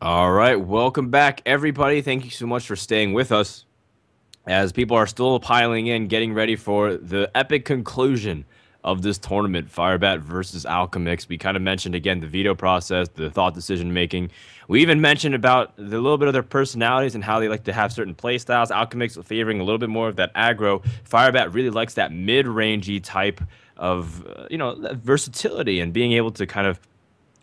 All right, welcome back, everybody. Thank you so much for staying with us as people are still piling in, getting ready for the epic conclusion of this tournament, Firebat versus Alchemix. We kind of mentioned again the veto process, the thought decision making. We even mentioned about the little bit of their personalities and how they like to have certain play styles. Alchemix favoring a little bit more of that aggro. Firebat really likes that mid-rangey type of that versatility and being able to kind of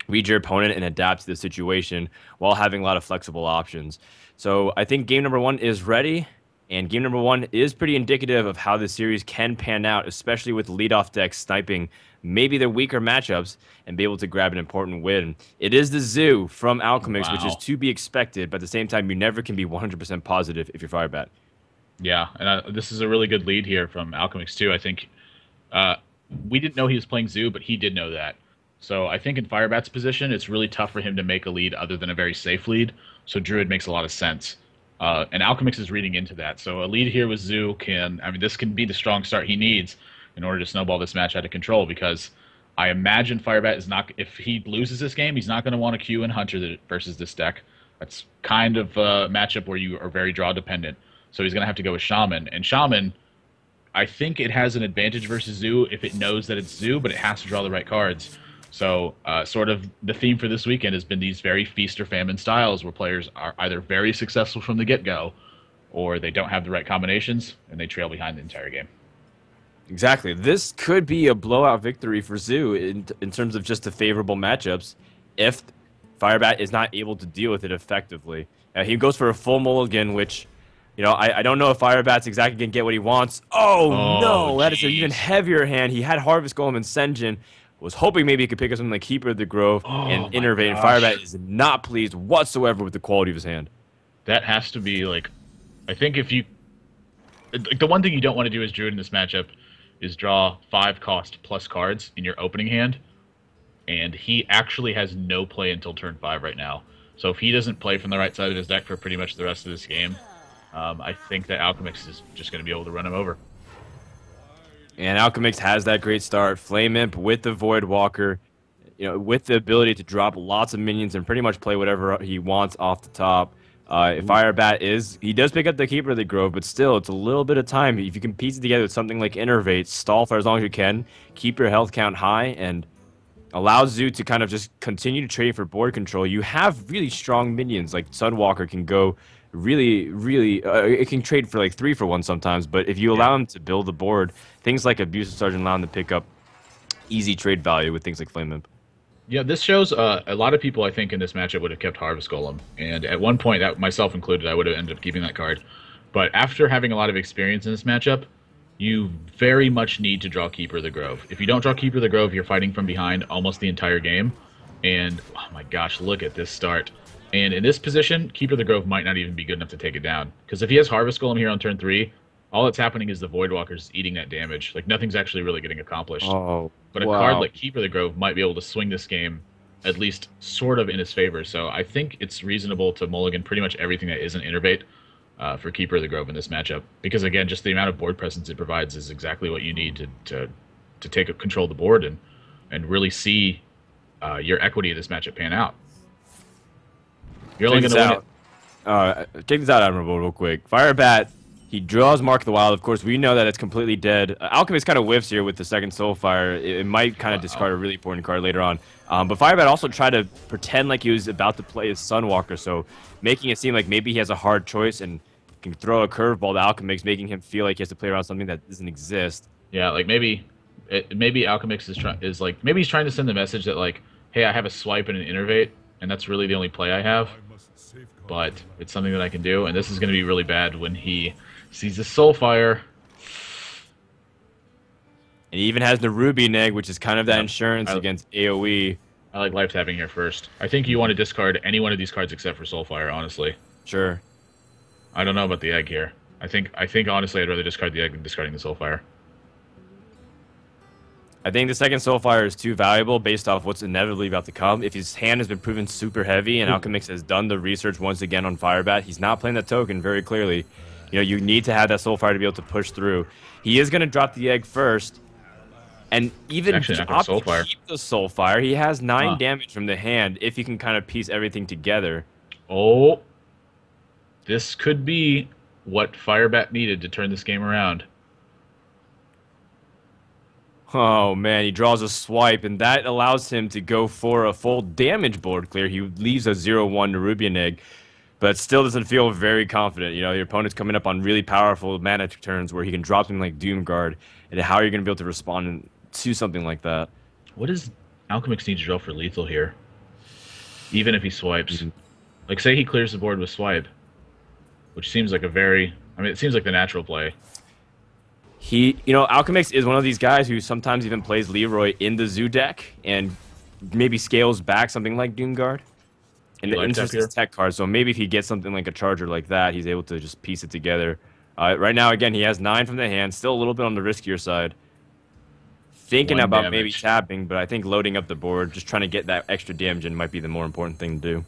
read your opponent and adapt to the situation while having a lot of flexible options. So I think game number one is ready, and game number one is pretty indicative of how the series can pan out, especially with leadoff decks sniping maybe their weaker matchups and be able to grab an important win. It is the Zoo from Alchemix, which is Wow. to be expected, but at the same time, you never can be 100% positive if you're Firebat. Yeah, and this is a really good lead here from Alchemix too. I think uh, we didn't know he was playing Zoo, but he did know that. So I think in Firebat's position, it's really tough for him to make a lead other than a very safe lead. So Druid makes a lot of sense. And Alchemix is reading into that. So a lead here with Zoo this can be the strong start he needs in order to snowball this match out of control because I imagine Firebat is not, if he loses this game, he's not going to want to queue in Hunter versus this deck. That's kind of a matchup where you are very draw dependent. So he's going to have to go with Shaman. And Shaman, I think it has an advantage versus Zoo if it knows that it's Zoo, but it has to draw the right cards. So, sort of the theme for this weekend has been these very feast or famine styles where players are either very successful from the get go or they don't have the right combinations and they trail behind the entire game. Exactly. This could be a blowout victory for Zoo in terms of just the favorable matchups if Firebat is not able to deal with it effectively. He goes for a full mulligan, which, I don't know if Firebat's exactly going to get what he wants. Oh, Oh, no. That is an even jeez. heavier hand. He had Harvest Golem and Senjin. Was hoping maybe he could pick up something like Keeper of the Grove and Oh my Innervate. And Firebat gosh. is not pleased whatsoever with the quality of his hand. That has to be like, I think if you, like, the one thing you don't want to do as Druid in this matchup is draw 5 cost plus cards in your opening hand, and he actually has no play until turn 5 right now. So if he doesn't play from the right side of his deck for pretty much the rest of this game, I think that Alchemix is just going to be able to run him over. And Alchemix has that great start. Flame Imp with the Void Walker, with the ability to drop lots of minions and pretty much play whatever he wants off the top. Ooh. Firebat he does pick up the Keeper of the Grove, but still, it's a little bit of time. If you can piece it together with something like Innervate, stall for as long as you can, keep your health count high, and allow Zoo to kind of just continue to trade for board control. You have really strong minions, like Sunwalker can go really, really, it can trade for like 3-for-1 sometimes, but if you Yeah. allow him to build the board, things like Abusive Sergeant allow him to pick up easy trade value with things like Flame Imp. Yeah, this shows a lot of people I think in this matchup would have kept Harvest Golem, and at one point, that myself included, I would have ended up keeping that card. But after having a lot of experience in this matchup, you very much need to draw Keeper of the Grove. If you don't draw Keeper of the Grove, you're fighting from behind almost the entire game. And oh my gosh, look at this start. And in this position, Keeper of the Grove might not even be good enough to take it down. Because if he has Harvest Golem here on turn 3, all that's happening is the Voidwalker's eating that damage. Like nothing's actually really getting accomplished. Oh, But a card wow. like Keeper of the Grove might be able to swing this game at least sort of in his favor. So I think it's reasonable to mulligan pretty much everything that isn't Innervate for Keeper of the Grove in this matchup. Because again, just the amount of board presence it provides is exactly what you need to take control of the board and really see your equity of this matchup pan out. You're only Check going this to win it. out. Check this out, Admirable, real quick. Firebat, he draws Mark of the Wild. Of course, we know that it's completely dead. Alchemist kind of whiffs here with the second Soulfire. It might kind of Uh-oh. discard a really important card later on. But Firebat also tried to pretend like he was about to play his Sunwalker, so making it seem like maybe he has a hard choice and can throw a curveball to Alchemist, making him feel like he has to play around something that doesn't exist. Yeah, like maybe Alchemix is like maybe he's trying to send the message that like, hey, I have a swipe and an innervate, and that's really the only play I have. But it's something that I can do, and this is going to be really bad when he sees the Soulfire. And he even has the Ruby Neg, which is kind of that Yep. insurance I, against AoE. I like life tapping here first. I think you want to discard any one of these cards except for Soulfire, honestly. Sure. I don't know about the egg here. I think honestly I'd rather discard the egg than discarding the Soulfire. I think the second Soulfire is too valuable based off what's inevitably about to come. If his hand has been proven super heavy and Ooh. Alchemix has done the research once again on Firebat, he's not playing that token very clearly. You need to have that Soulfire to be able to push through. He is going to drop the egg first, and He's even actually not going to opt to Soulfire. keep the Soulfire. He has 9 Huh. damage from the hand if he can kind of piece everything together. Oh, this could be what Firebat needed to turn this game around. Oh man, he draws a swipe, and that allows him to go for a full damage board clear. He leaves a 0-1 to Rubian Egg, but still doesn't feel very confident. You know, your opponent's coming up on really powerful mana turns where he can drop something like Doomguard, and how are you going to be able to respond to something like that? What does Alchemix need to draw for lethal here? Even if he swipes. Like, say he clears the board with swipe, which seems like a very... I mean, it seems like the natural play. Alchemix is one of these guys who sometimes even plays Leroy in the Zoo deck and maybe scales back something like Doomguard. And the interest is tech card, so maybe if he gets something like a Charger like that, he's able to just piece it together. Right now, again, he has 9 from the hand, still a little bit on the riskier side. Thinking about maybe tapping, but I think loading up the board, just trying to get that extra damage in might be the more important thing to do.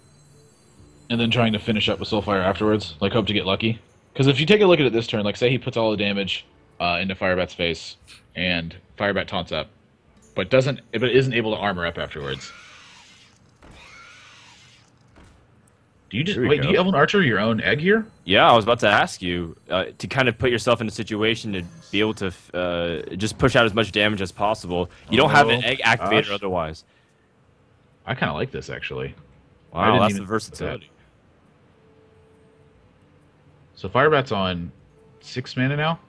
And then trying to finish up with Soulfire afterwards, like hope to get lucky. Because if you take a look at it this turn, like say he puts all the damage into Firebat's face, and Firebat taunts up, but isn't able to armor up afterwards. Do you you have an archer your own egg here? Yeah, I was about to ask you to kind of put yourself in a situation to be able to just push out as much damage as possible. You don't have an egg activator otherwise. I kind of like this actually. Wow, that's the versatility. So Firebat's on 6 mana now.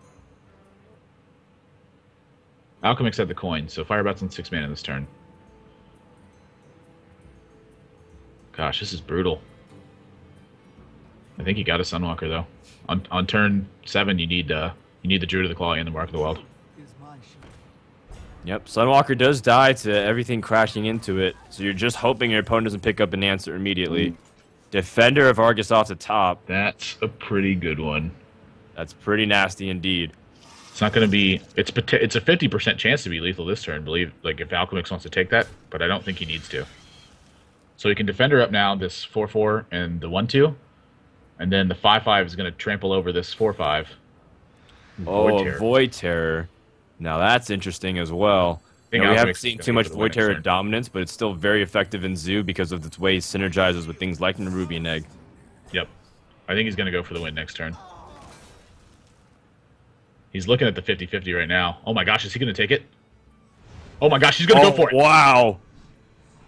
Alchemix had the coin, so Firebat's on 6 mana this turn. Gosh, this is brutal. I think you got a Sunwalker though. On turn 7, you need the Druid of the Claw and the Mark of the Wild. Yep, Sunwalker does die to everything crashing into it, so you're just hoping your opponent doesn't pick up an answer immediately. Defender of Argus off the top. That's a pretty good one. That's pretty nasty indeed. It's not going to be... It's a 50% chance to be lethal this turn, like if Alchemix wants to take that, but I don't think he needs to. So he can Defender up now, this 4-4 and the 1-2, and then the 5-5 is going to trample over this 4-5. Oh, Void Terror. Now that's interesting as well. We haven't seen too much Void Terror dominance, but it's still very effective in Zoo because of its way it synergizes with things like the Rubian Egg. Yep. I think he's going to go for the win next turn. He's looking at the 50-50 right now. Oh my gosh, is he going to take it? Oh my gosh, he's going to go for it. Wow.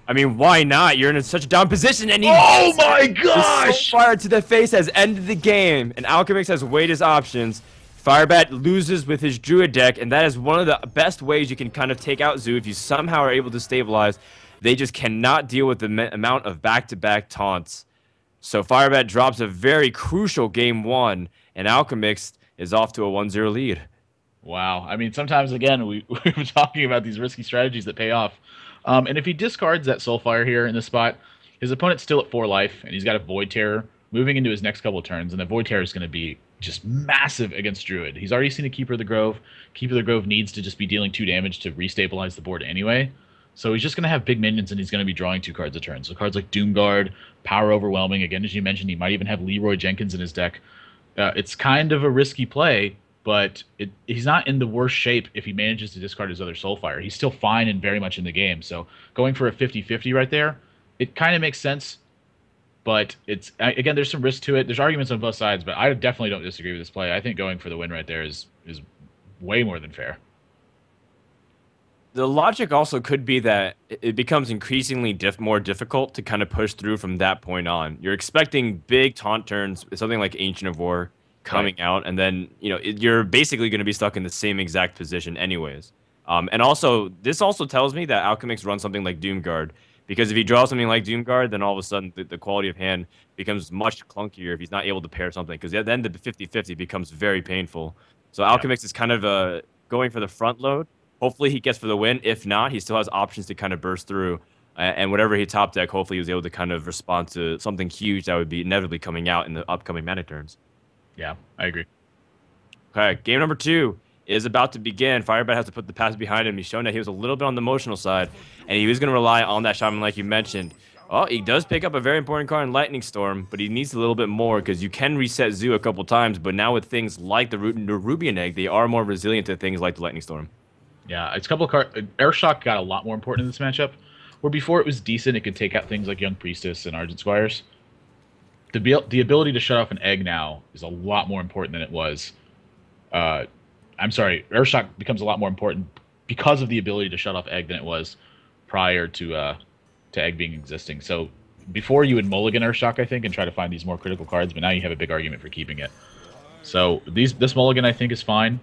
I mean, why not? You're in such a down position, and he... Oh my gosh! The Soulfire to the face has ended the game, and Alchemix has weighed his options. Firebat loses with his Druid deck, and that is one of the best ways you can kind of take out Zoo if you somehow are able to stabilize. They just cannot deal with the amount of back-to-back taunts. So Firebat drops a very crucial game 1, and Alchemix is off to a 1-0 lead. Wow. I mean, sometimes, again, we've been talking about these risky strategies that pay off. And if he discards that Soulfire here in this spot, his opponent's still at 4 life, and he's got a Void Terror moving into his next couple of turns, and the Void Terror is going to be just massive against Druid. He's already seen a Keeper of the Grove. Keeper of the Grove needs to just be dealing 2 damage to restabilize the board anyway. So he's just going to have big minions, and he's going to be drawing 2 cards a turn. So cards like Doomguard, Power Overwhelming. Again, as you mentioned, he might even have Leroy Jenkins in his deck. It's kind of a risky play, but he's not in the worst shape if he manages to discard his other Soulfire. He's still fine and very much in the game. So going for a 50-50 right there, it kind of makes sense. But it's again, there's some risk to it. There's arguments on both sides, but I definitely don't disagree with this play. I think going for the win right there is way more than fair. The logic also could be that it becomes increasingly more difficult to kind of push through from that point on. You're expecting big taunt turns, something like Ancient of War coming out, and then you're basically going to be stuck in the same exact position anyways. And also, this also tells me that Alchemix runs something like Doomguard. Because if he draws something like Doomguard, then all of a sudden the quality of hand becomes much clunkier if he's not able to pair something. Because then the 50-50 becomes very painful. So Alchemix is kind of going for the front load. Hopefully he gets for the win. If not, he still has options to kind of burst through. And whatever he top deck, hopefully he was able to kind of respond to something huge that would be inevitably coming out in the upcoming mana turns. Yeah, I agree. Okay, game number 2 is about to begin. Firebat has to put the pass behind him. He's shown that he was a little bit on the emotional side, and he was going to rely on that Shaman like you mentioned. Oh, he does pick up a very important card in Lightning Storm, but he needs a little bit more because you can reset Zoo a couple times, but now with things like the Rubian Egg, they are more resilient to things like the Lightning Storm. Yeah, it's a couple of cards. Airshock got a lot more important in this matchup, where before it was decent, it could take out things like Young Priestess and Argent Squires. the ability to shut off an egg now is a lot more important than it was. I'm sorry, Earthshock becomes a lot more important because of the ability to shut off egg than it was prior to egg being existing. So before you would mulligan Earthshock, I think, and try to find these more critical cards, but now you have a big argument for keeping it. So this mulligan I think is fine.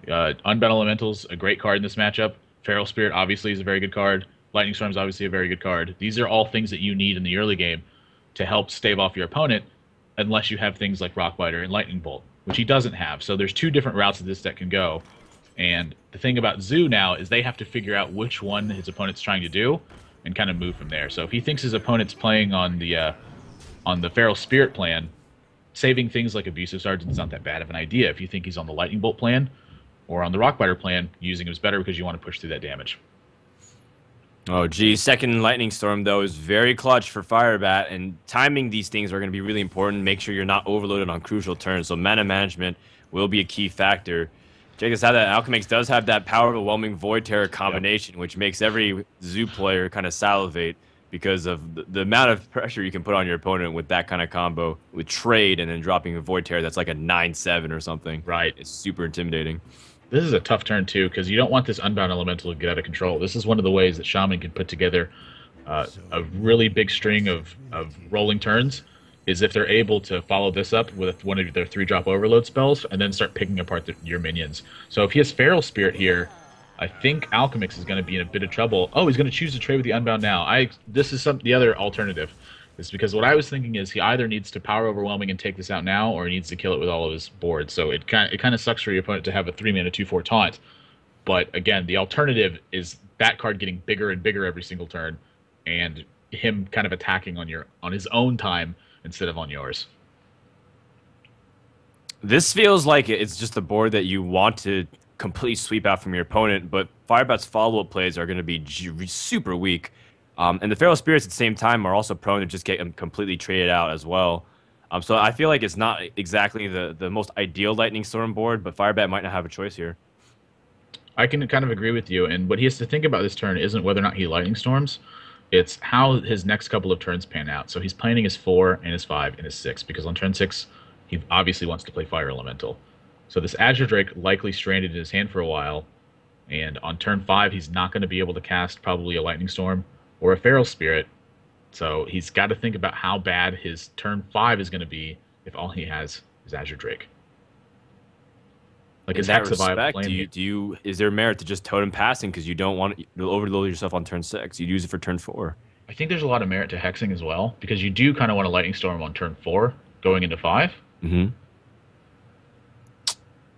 Unbound Elemental's a great card in this matchup. Feral Spirit obviously is a very good card. Lightning Storm's obviously a very good card. These are all things that you need in the early game to help stave off your opponent, unless you have things like Rockbiter and Lightning Bolt, which he doesn't have. So there's two different routes that this deck can go. And the thing about Zoo now is they have to figure out which one his opponent's trying to do and kind of move from there. So if he thinks his opponent's playing on the Feral Spirit plan, saving things like Abusive Sergeant is not that bad of an idea. If you think he's on the Lightning Bolt plan or on the Rockbiter plan, using him is better because you want to push through that damage. Oh, geez. Second Lightning Storm, though, is very clutch for Firebat, and timing these things are going to be really important. Make sure you're not overloaded on crucial turns, so mana management will be a key factor. Check this out, that Alchemix does have that Power Overwhelming Void Terror combination, which makes every Zoo player kind of salivate because of the amount of pressure you can put on your opponent with that kind of combo, with trade and then dropping a Void Terror that's like a 9/7 or something. Right. It's super intimidating. This is a tough turn, too, because you don't want this Unbound Elemental to get out of control. This is one of the ways that Shaman can put together a really big string of rolling turns, is if they're able to follow this up with one of their 3-drop overload spells and then start picking apart your minions. So if he has Feral Spirit here, I think Alchemix is going to be in a bit of trouble. Oh, he's going to choose to trade with the Unbound now. This is the other alternative. Is because what I was thinking is he either needs to Power Overwhelming and take this out now, or he needs to kill it with all of his boards. So it kind of sucks for your opponent to have a 3-mana 2/4 taunt. But again, the alternative is that card getting bigger and bigger every single turn, and him kind of attacking on his own time instead of on yours. This feels like it's just a board that you want to completely sweep out from your opponent, but Firebat's follow-up plays are going to be super weak. And the Feral Spirits at the same time are also prone to just get completely traded out as well. So I feel like it's not exactly the most ideal Lightning Storm board, but Firebat might not have a choice here. I can kind of agree with you, and what he has to think about this turn isn't whether or not he Lightning Storms, it's how his next couple of turns pan out. So he's planning his 4 and his 5 and his 6, because on turn 6, he obviously wants to play Fire Elemental. So this Azure Drake likely stranded in his hand for a while, and on turn 5, he's not going to be able to cast probably a Lightning Storm or a Feral Spirit, so he's got to think about how bad his turn 5 is going to be if all he has is Azure Drake. Like, In that respect, is there merit to just Totem Passing because you don't want to overload yourself on turn 6? You'd use it for turn 4. I think there's a lot of merit to hexing as well, because you do kind of want a Lightning Storm on turn 4 going into 5. Mm-hmm.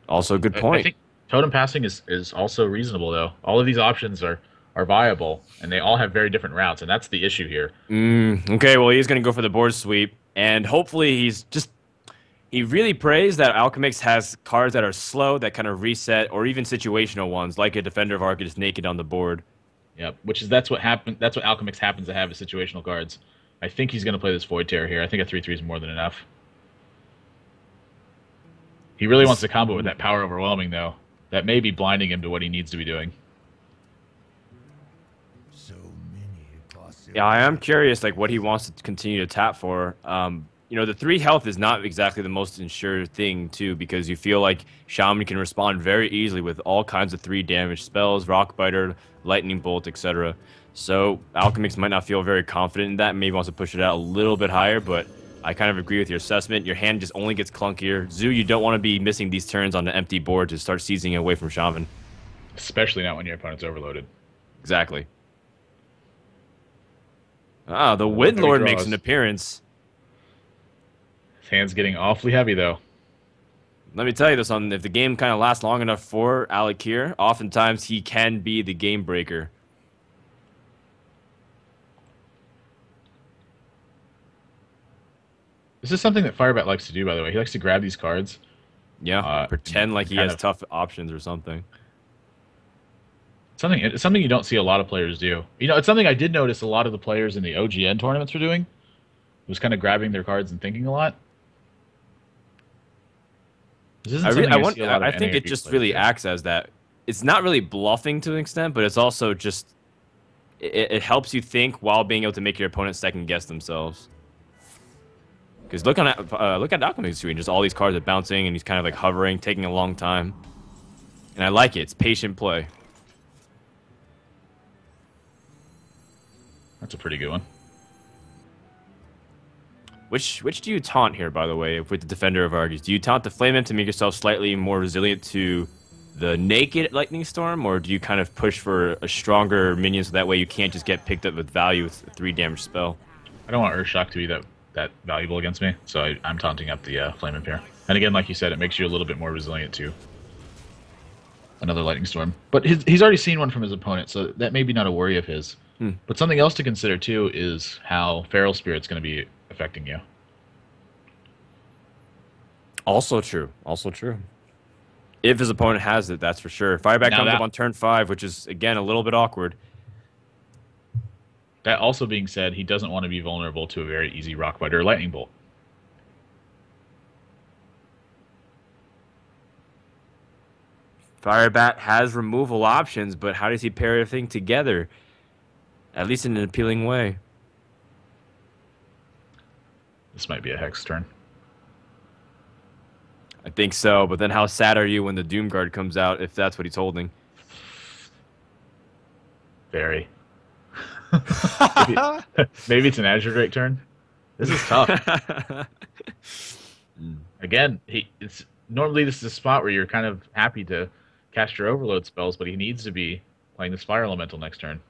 Also a good point. I think Totem Passing is also reasonable, though. All of these options are viable, and they all have very different routes, and that's the issue here. Okay, well, he's going to go for the board sweep, and hopefully he really prays that Alchemix has cards that are slow, that kind of reset, or even situational ones, like a Defender of Arcus naked on the board. Yep, that's what happened. That's what Alchemix happens to have, is situational cards. I think he's going to play this Void Terror here. I think a 3/3 is more than enough. He really wants to combo with that Power Overwhelming, though. That may be blinding him to what he needs to be doing. Yeah, I am curious, like, what he wants to continue to tap for. The 3 health is not exactly the most ensured thing, too, because you feel like Shaman can respond very easily with all kinds of 3 damage spells, Rockbiter, Lightning Bolt, etc. So Alchemix might not feel very confident in that, maybe wants to push it out a little bit higher, but I kind of agree with your assessment. Your hand just only gets clunkier. Zoo, you don't want to be missing these turns on an empty board to start seizing away from Shaman. Especially not when your opponent's overloaded. Exactly. Ah, the Windlord makes an appearance. His hand's getting awfully heavy, though. Let me tell you this, if the game kind of lasts long enough for Alec here, oftentimes he can be the game breaker. This is something that Firebat likes to do, by the way. He likes to grab these cards. Yeah, pretend like he has tough options or something. It's something you don't see a lot of players do. It's something I did notice a lot of the players in the OGN tournaments were doing. Was kind of grabbing their cards and thinking a lot. I think it just really acts as that. It's not really bluffing to an extent, but it's also just it helps you think while being able to make your opponent second guess themselves. Because look at Alchemix doing. Just all these cards are bouncing, and he's kind of like hovering, taking a long time. And I like it. It's patient play. That's a pretty good one. Which do you taunt here, by the way, with the Defender of Argus? Do you taunt the Flame Imp to make yourself slightly more resilient to the naked Lightning Storm, or do you kind of push for a stronger minion so that way you can't just get picked up with value with a 3 damage spell? I don't want Earthshock to be that valuable against me, so I'm taunting up the Flame Imp here. And again, like you said, it makes you a little bit more resilient to another Lightning Storm. But he's already seen one from his opponent, so that may be not a worry of his. But something else to consider, too, is how Feral Spirit's going to be affecting you. Also true. Also true. If his opponent has it, that's for sure. Fireback comes up on turn 5, which is, again, a little bit awkward. That also being said, he doesn't want to be vulnerable to a very easy Rock Bite or Lightning Bolt. Firebat has removal options, but how does he pair everything together? At least in an appealing way. This might be a Hex turn. I think so, but then how sad are you when the Doom Guard comes out if that's what he's holding? Very. Maybe it's an Azure Drake turn. This is tough. Again, normally this is a spot where you're kind of happy to cast your Overload spells, but he needs to be playing this Fire Elemental next turn.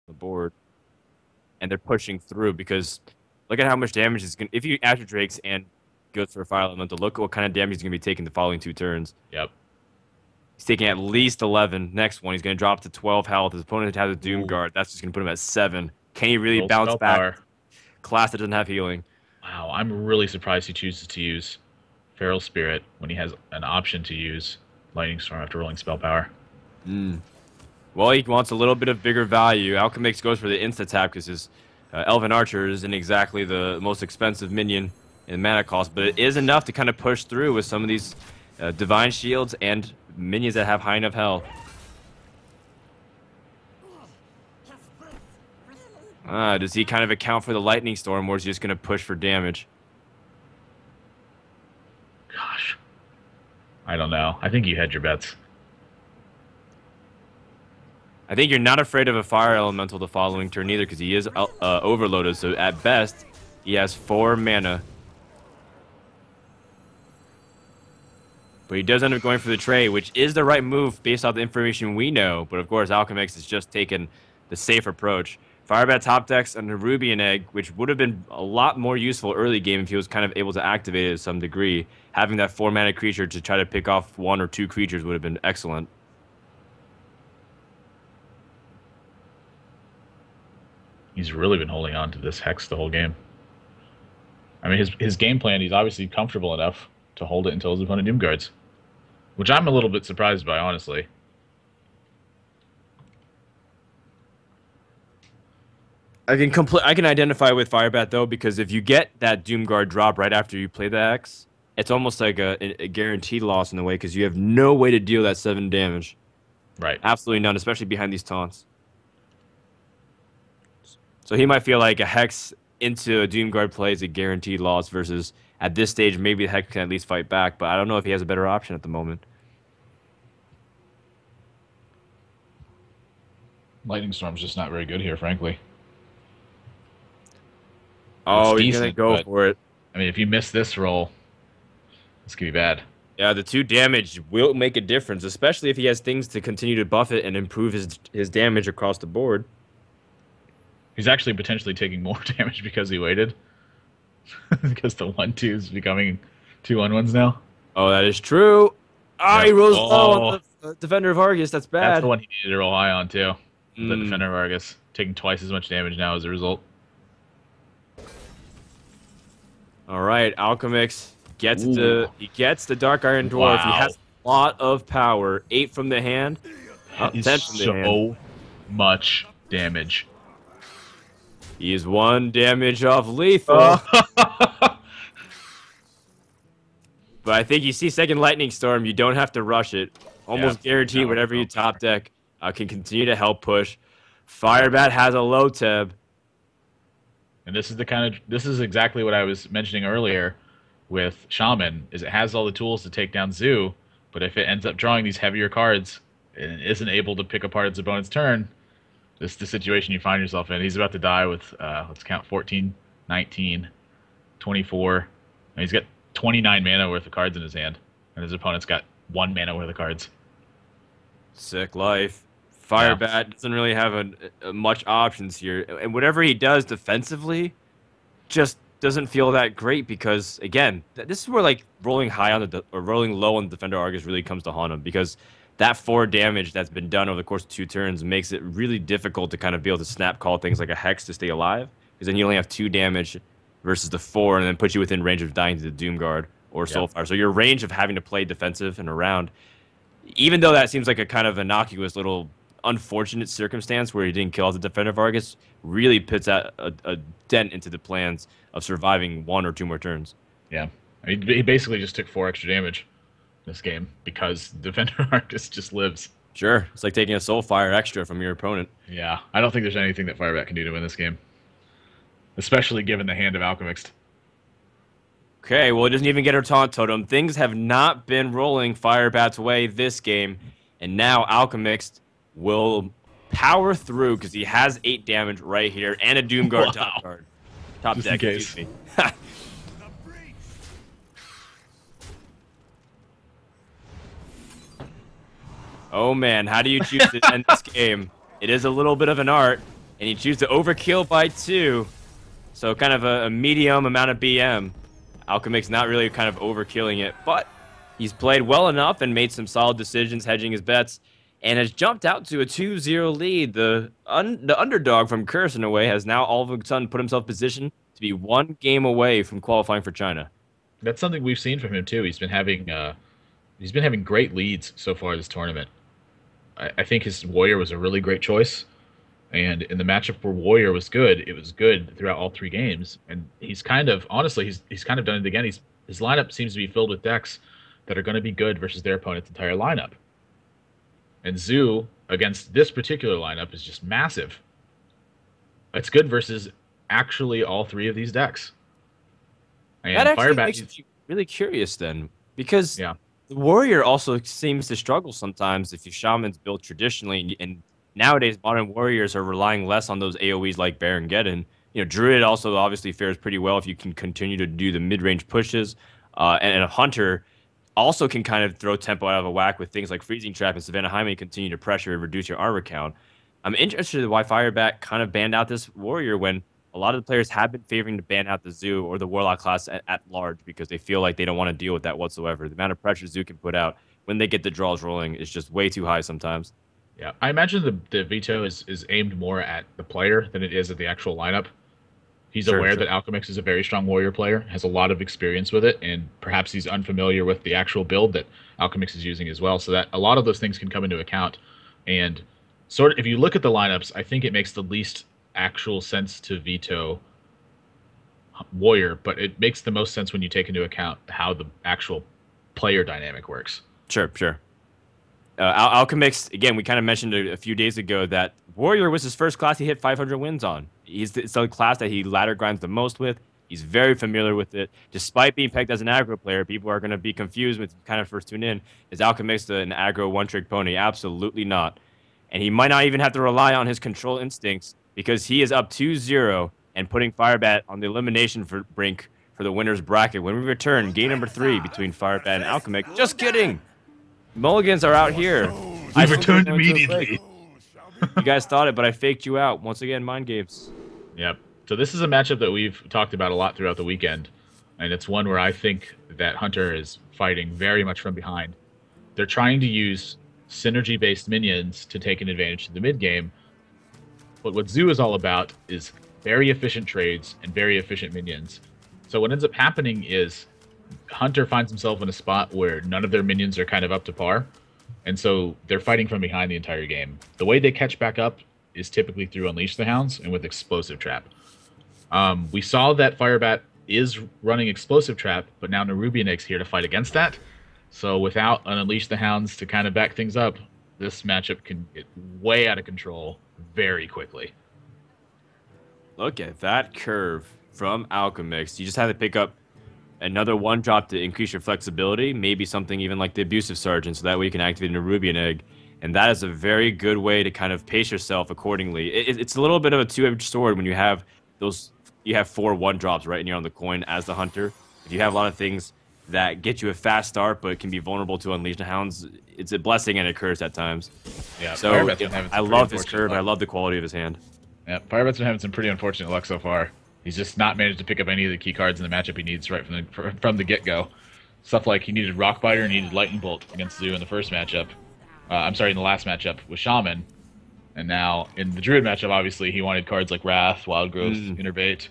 The board, and they're pushing through because look at how much damage is going to... If you Azure Drakes and goes for a Fire Elemental, look what kind of damage he's going to be taking the following 2 turns. Yep. He's taking at least 11. Next one, he's going to drop to 12 health. His opponent has a Doom Guard. That's just going to put him at 7. Can he really bounce back? Power. Class that doesn't have healing. Wow, I'm really surprised he chooses to use Feral Spirit when he has an option to use Lightning Storm after rolling spell power. Well, he wants a little bit of bigger value. Alchemix goes for the insta-tap because his Elven Archer isn't exactly the most expensive minion in mana cost, but it is enough to kind of push through with some of these Divine Shields and minions that have high enough health. Does he kind of account for the Lightning Storm, or is he just going to push for damage? Gosh. I don't know. I think you had your bets. I think you're not afraid of a Fire Elemental the following turn either, because he is overloaded, so at best, he has 4 mana. But he does end up going for the trade, which is the right move based off the information we know. But of course, Alchemix has just taken the safe approach. Firebat top decks and a Rubian Egg, which would have been a lot more useful early game if he was kind of able to activate it to some degree. Having that 4 mana creature to try to pick off 1 or 2 creatures would have been excellent. He's really been holding on to this Hex the whole game. I mean, his game plan, he's obviously comfortable enough to hold it until his opponent Doom Guards. Which I'm a little bit surprised by, honestly. I can identify with Firebat, though, because if you get that Doom Guard drop right after you play the X, it's almost like a guaranteed loss in a way, because you have no way to deal that 7 damage. Right. Absolutely none, especially behind these taunts. So he might feel like a Hex into a Doom Guard play is a guaranteed loss versus at this stage maybe the Hex can at least fight back, but I don't know if he has a better option at the moment. Lightning Storm's just not very good here, frankly. Oh, he's going to go for it. I mean, if you miss this roll, this could be bad. Yeah, the 2 damage will make a difference, especially if he has things to continue to buff it and improve his damage across the board. He's actually potentially taking more damage because he waited. Because the 1/2 is becoming 2 1/1s now. Oh, that is true. Yep. He rolls low on the Defender of Argus. That's bad. That's the one he needed to roll high on, too. The Defender of Argus. Taking twice as much damage now as a result. All right, Alchemix gets the Dark Iron Dwarf. Wow. He has a lot of power. 8 from the hand. 10 from the hand. So much damage. He is 1 damage off lethal. But I think you see second Lightning Storm, you don't have to rush it. Almost guaranteed whatever you top deck can continue to help push. Firebat has a low teb. And this is exactly what I was mentioning earlier with Shaman, is it has all the tools to take down Zoo, but if it ends up drawing these heavier cards and isn't able to pick apart its opponent's turn, this is the situation you find yourself in. He's about to die with, let's count, 14, 19, 24. And he's got 29 mana worth of cards in his hand, and his opponent's got 1 mana worth of cards. Sick life. Firebat doesn't really have much options here, and whatever he does defensively just doesn't feel that great because again, this is where like rolling high on or rolling low on the Defender Argus really comes to haunt him because that 4 damage that's been done over the course of 2 turns makes it really difficult to kind of be able to snap call things like a Hex to stay alive because then you only have 2 damage versus the 4 and then put you within range of dying to the Doom Guard or Soulfire. So your range of having to play defensive and around, even though that seems like a kind of innocuous little unfortunate circumstance where he didn't kill off the Defender of Argus, really puts a dent into the plans of surviving 1 or 2 more turns. Yeah. I mean, he basically just took 4 extra damage this game because Defender Argus just lives. Sure. It's like taking a Soulfire extra from your opponent. Yeah. I don't think there's anything that Firebat can do to win this game, especially given the hand of Alchemist. Okay, well, it doesn't even get her Taunt Totem. Things have not been rolling Firebat's way this game, and now Alchemist will power through because he has 8 damage right here and a Doom Guard top card. Top Just deck, in case. excuse me. Oh man, how do you choose to end this game? It is a little bit of an art, and you choose to overkill by 2, so kind of a medium amount of BM. Alchemist's not really kind of overkilling it, but he's played well enough and made some solid decisions, hedging his bets, and has jumped out to a 2-0 lead. The underdog from Curse, in a way, has now all of a sudden put himself in position to be 1 game away from qualifying for China. That's something we've seen from him too. He's been having great leads so far this tournament. I think his Warrior was a really great choice, and in the matchup where Warrior was good, it was good throughout all 3 games. And he's kind of honestly he's kind of done it again. His lineup seems to be filled with decks that are going to be good versus their opponent's entire lineup. And Zoo, against this particular lineup, is just massive. It's good versus actually all 3 of these decks. And that actually Firebat makes me really curious then, because yeah. the Warrior also seems to struggle sometimes if your Shaman's built traditionally, and nowadays modern Warriors are relying less on those AoEs like Baron Geddon. You know, Druid also obviously fares pretty well if you can continue to do the mid-range pushes, and a Hunter also can kind of throw tempo out of a whack with things like Freezing Trap and Savannah Jaime continue to pressure and reduce your armor count. I'm interested in why Firebat kind of banned out this Warrior when a lot of the players have been favoring to ban out the Zoo or the Warlock class at large because they feel like they don't want to deal with that whatsoever. The amount of pressure Zoo can put out when they get the draws rolling is just way too high sometimes. Yeah, I imagine the veto is aimed more at the player than it is at the actual lineup. He's aware that Alchemist is a very strong Warrior player, has a lot of experience with it, and perhaps he's unfamiliar with the actual build that Alchemist is using as well, so that a lot of those things can come into account. And sort of, if you look at the lineups, I think it makes the least actual sense to veto Warrior, but it makes the most sense when you take into account how the actual player dynamic works. Sure. Alchemist, again, we kind of mentioned a few days ago that Warrior was his first class he hit 500 wins on. It's the class that he ladder grinds the most with. He's very familiar with it. Despite being pegged as an aggro player, people are going to be confused when kind of first tune in. Is Alchemist an aggro one-trick pony? Absolutely not. And he might not even have to rely on his control instincts because he is up 2-0 and putting Firebat on the elimination brink for the winner's bracket. When we return, game number 3 between Firebat and Alchemist. Just kidding! Mulligans are out here. I returned immediately. You guys thought it, but I faked you out. Once again, mind games. Yep. So this is a matchup that we've talked about a lot throughout the weekend, and it's one where I think that Hunter is fighting very much from behind. They're trying to use synergy-based minions to take an advantage to the mid-game, but what Zoo is all about is very efficient trades and very efficient minions. So what ends up happening is Hunter finds himself in a spot where none of their minions are kind of up to par, and so they're fighting from behind the entire game. The way they catch back up is typically through Unleash the Hounds and with Explosive Trap. We saw that Firebat is running Explosive Trap, but now Nerubianic's here to fight against that. So without an Unleash the Hounds to kind of back things up, this matchup can get way out of control very quickly. Look at that curve from Alchemix. You just have to pick up another one drop to increase your flexibility, maybe something even like the Abusive Sergeant, so that way you can activate an Nerubian Egg. And that is a very good way to kind of pace yourself accordingly. It's a little bit of a two-edged sword when you have you have 4 one-drops right near on the coin as the Hunter. If you have a lot of things that get you a fast start but can be vulnerable to Unleash the Hounds, it's a blessing and a curse at times. Yeah, so I love his curve. I love the quality of his hand. Yeah, Firebat's been having some pretty unfortunate luck so far. He's just not managed to pick up any of the key cards in the matchup he needs right from the get-go. Stuff like he needed Rockbiter and he needed Lightning Bolt against Zoo in the first matchup. I'm sorry, in the last matchup with Shaman. And now in the Druid matchup, obviously, he wanted cards like Wrath, Wild Growth, Innerbait.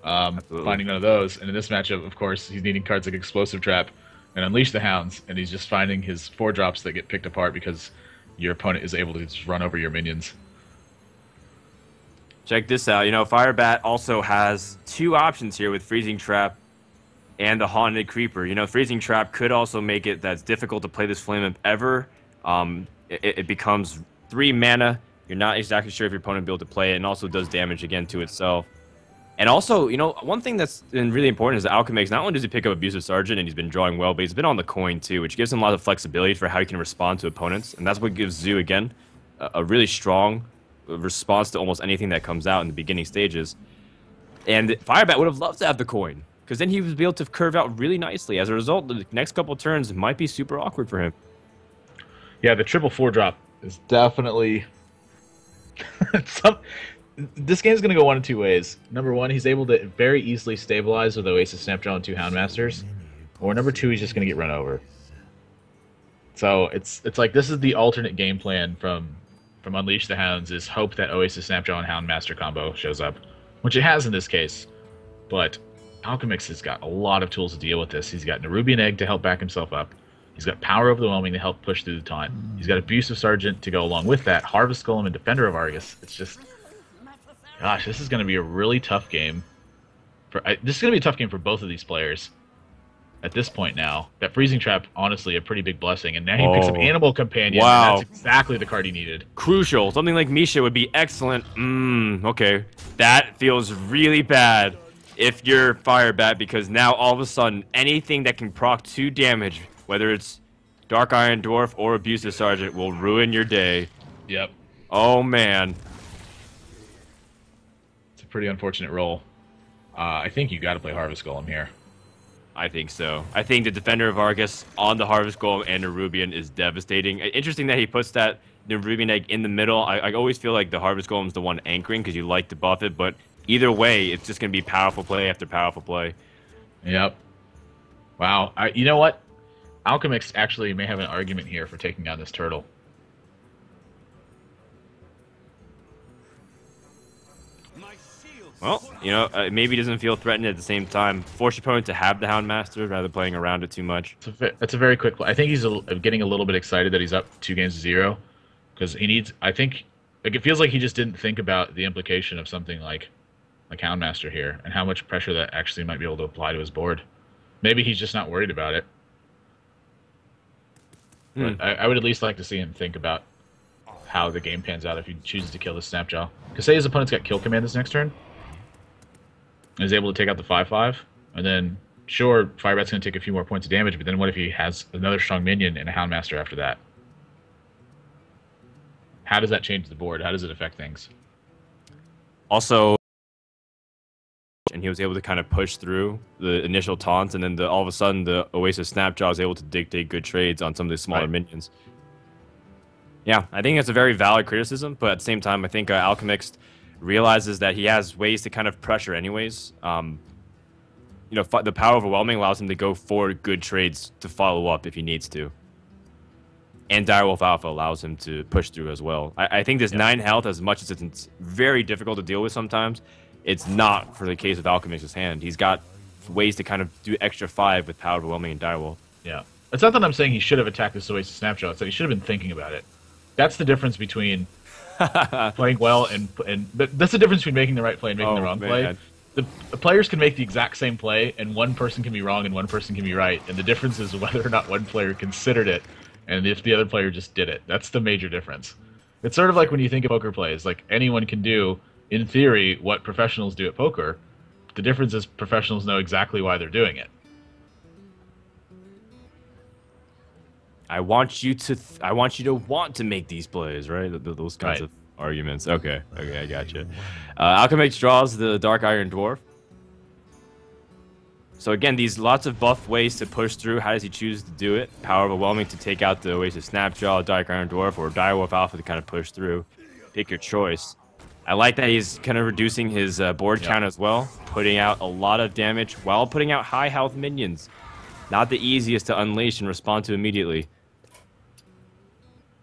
Finding none of those. And in this matchup, of course, he's needing cards like Explosive Trap and Unleash the Hounds. And he's just finding his 4-drops that get picked apart because your opponent is able to just run over your minions. Check this out. Firebat also has 2 options here with Freezing Trap and the Haunted Creeper. Freezing Trap could also make it that's difficult to play this Flame Imp ever. It becomes 3 mana. You're not exactly sure if your opponent will be able to play it, and also does damage again to itself. And also, one thing that's been really important is that Alchemix, not only does he pick up Abusive Sergeant and he's been drawing well, but he's been on the coin too, which gives him a lot of flexibility for how he can respond to opponents. And that's what gives Zoo, again, a really strong response to almost anything that comes out in the beginning stages. And Firebat would have loved to have the coin, because then he would be able to curve out really nicely. As a result, the next couple turns might be super awkward for him. Yeah, the triple 4-drop is definitely... This game's going to go one of 2 ways. Number 1, he's able to very easily stabilize with Oasis Snapjaw and 2 Houndmasters. Or number 2, he's just going to get run over. So it's like this is the alternate game plan from Unleash the Hounds, is hope that Oasis Snapjaw and Houndmaster combo shows up. Which it has in this case. But Alchemix has got a lot of tools to deal with this. He's got Nerubian Egg to help back himself up. He's got Power Overwhelming to help push through the taunt. He's got Abusive Sergeant to go along with that. Harvest Golem and Defender of Argus. It's just... Gosh, this is going to be a really tough game. This is going to be a tough game for both of these players. At this point now. That Freezing Trap, honestly, a pretty big blessing. And now he picks up Animal Companion. Wow. And that's exactly the card he needed. Crucial. Something like Misha would be excellent. Okay. That feels really bad if you're Firebat, because now all of a sudden, anything that can proc 2 damage, whether it's Dark Iron Dwarf or Abusive Sergeant, will ruin your day. Yep. Oh, man. It's a pretty unfortunate roll. I think you got to play Harvest Golem here. I think so. I think the Defender of Argus on the Harvest Golem and Nerubian is devastating. Interesting that he puts that Nerubian Egg in the middle. I always feel like the Harvest Golem is the one anchoring because you like to buff it, but either way, it's just going to be powerful play after powerful play. Yep. Wow. You know what? Alchemix actually may have an argument here for taking down this turtle. Well, maybe he doesn't feel threatened at the same time. Force your opponent to have the Houndmaster rather than playing around it too much. It's a very quick play. I think he's getting a little bit excited that he's up 2-0 because he needs. I think it feels like he just didn't think about the implication of something like Houndmaster here and how much pressure that actually might be able to apply to his board. Maybe he's just not worried about it. But I would at least like to see him think about how the game pans out if he chooses to kill the Snapjaw. Because say his opponent's got Kill Command this next turn, and is able to take out the 5/5, and then, sure, Firebat's going to take a few more points of damage, but then what if he has another strong minion and a Houndmaster after that? How does that change the board? How does it affect things? Also, and he was able to kind of push through the initial taunts, and then all of a sudden the Oasis Snapjaw is able to dictate good trades on some of the smaller minions. Yeah, I think it's a very valid criticism, but at the same time, I think Alchemix realizes that he has ways to kind of pressure anyways. The Power Overwhelming allows him to go for good trades to follow up if he needs to. And Direwolf Alpha allows him to push through as well. I think this 9 health, as much as it's very difficult to deal with sometimes, it's not for the case of Alchemix's hand. He's got ways to kind of do extra 5 with Power Overwhelming and Direwolf. Yeah. It's not that I'm saying he should have attacked this Oasis Snapshot. It's that he should have been thinking about it. That's the difference between playing well and that's the difference between making the right play and making the wrong play. The players can make the exact same play, and one person can be wrong and one person can be right. And the difference is whether or not one player considered it and if the other player just did it. That's the major difference. It's sort of like when you think of poker plays. Like anyone can do, in theory, what professionals do at poker. The difference is professionals know exactly why they're doing it. I want you to I want you to want to make these plays, right? Those kinds Right. of arguments. Okay, okay, I got you. Alchemix draws the Dark Iron Dwarf. So again, these lots of buff ways to push through. How does he choose to do it? Power Overwhelming to take out the Oasis Snapjaw, Dark Iron Dwarf, or Direwolf Alpha to kind of push through. Pick your choice. I like that he's kind of reducing his board Yep. count as well, putting out a lot of damage while putting out high health minions. Not the easiest to unleash and respond to immediately.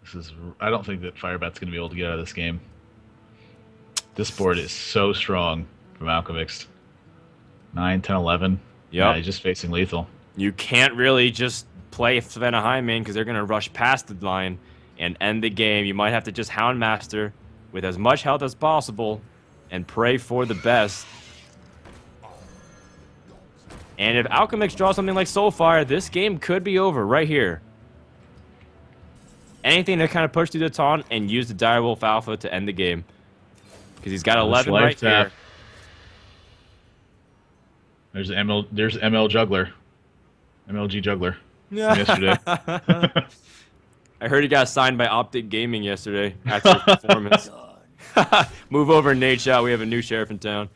This is. I don't think that Firebat's going to be able to get out of this game. This board is so strong from Alchemix. 9, 10, 11. Yep. Yeah, he's just facing lethal. You can't really just play Savannah Hyman because they're going to rush past the line and end the game. You might have to just Houndmaster with as much health as possible and pray for the best. And if Alchemix draws something like Soulfire, this game could be over right here. Anything to kind of push through the taunt and use the Direwolf Alpha to end the game. Because he's got 11 right here. There's ML Juggler. MLG Juggler. Yeah. Yesterday. I heard he got signed by Optic Gaming yesterday after his performance. Move over, Nate Shot. We have a new sheriff in town.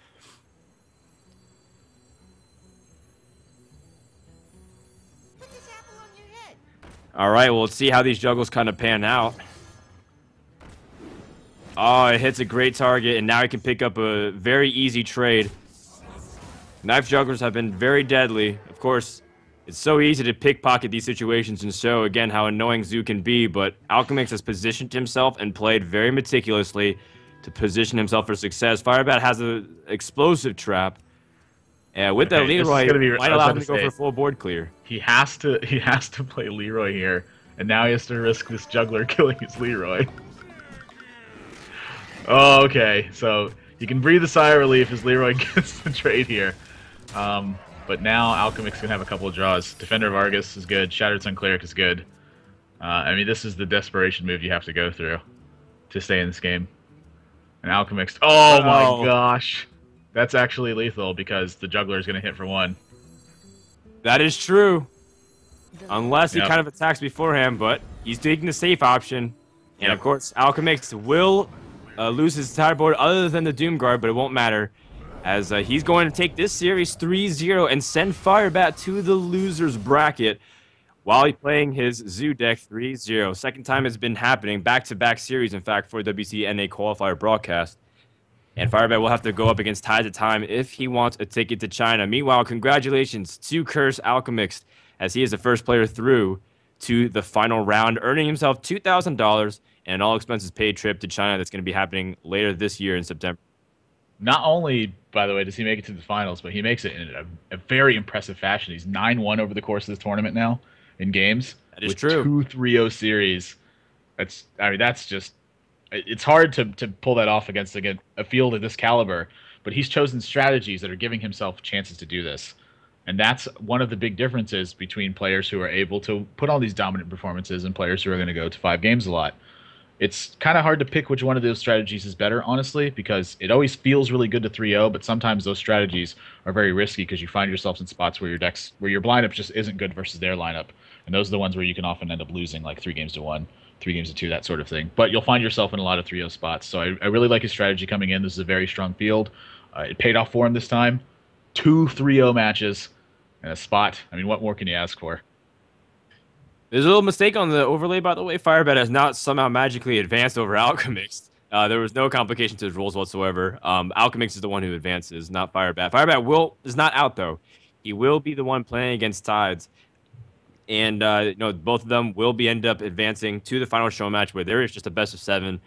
All right, well, let's see how these juggles kind of pan out. Oh, it hits a great target, and now he can pick up a very easy trade. Knife jugglers have been very deadly. Of course, it's so easy to pickpocket these situations and show, again, how annoying Zoo can be, but Alchemix has positioned himself and played very meticulously to position himself for success. Firebat has an explosive trap. With that, Leroy might allow him to go for a full board clear. He has to play Leroy here, and now he has to risk this juggler killing his Leroy. Oh, okay, so you can breathe a sigh of relief as Leroy gets the trade here. But now Alchemix can have a couple of draws. Defender of Argus is good. Shattered Sun Cleric is good. I mean, this is the desperation move you have to go through to stay in this game. And Alchemix... Oh my gosh! That's actually lethal because the juggler is going to hit for 1. That is true. Unless he kind of attacks beforehand, but he's taking the safe option. And of course, Alchemix will lose his entire board other than the Doom Guard, but it won't matter. As he's going to take this series 3-0 and send Firebat to the loser's bracket while he's playing his Zoo deck 3-0. Second time it's been happening, back-to-back series, in fact, for WEC NA Qualifier broadcast. And Firebat will have to go up against Tides of Time if he wants a ticket to China. Meanwhile, congratulations to Curse Alchemix, as he is the first player through to the final round, earning himself $2,000 and an all-expenses-paid trip to China that's going to be happening later this year in September. Not only, by the way, does he make it to the finals, but he makes it in a very impressive fashion. He's 9-1 over the course of this tournament now in games. That is with true. 2 3-0 series. That's just... It's hard to pull that off against a field of this caliber, but he's chosen strategies that are giving himself chances to do this. And that's one of the big differences between players who are able to put on these dominant performances and players who are going to go to 5 games a lot. It's kind of hard to pick which one of those strategies is better, honestly, because it always feels really good to 3-0, but sometimes those strategies are very risky because you find yourselves in spots where your lineup just isn't good versus their lineup. And those are the ones where you can often end up losing, like 3 games to 1, 3 games to 2, that sort of thing. But you'll find yourself in a lot of 3-0 spots. So I really like his strategy coming in. This is a very strong field. It paid off for him this time. 2 3-0 matches and a spot. I mean, what more can you ask for? There's a little mistake on the overlay, by the way. Firebat has not somehow magically advanced over Alchemix. There was no complication to his rules whatsoever. Alchemix is the one who advances, not Firebat. Firebat is not out, though. He will be the one playing against Tides. And both of them will end up advancing to the final show match where there is just a best of 7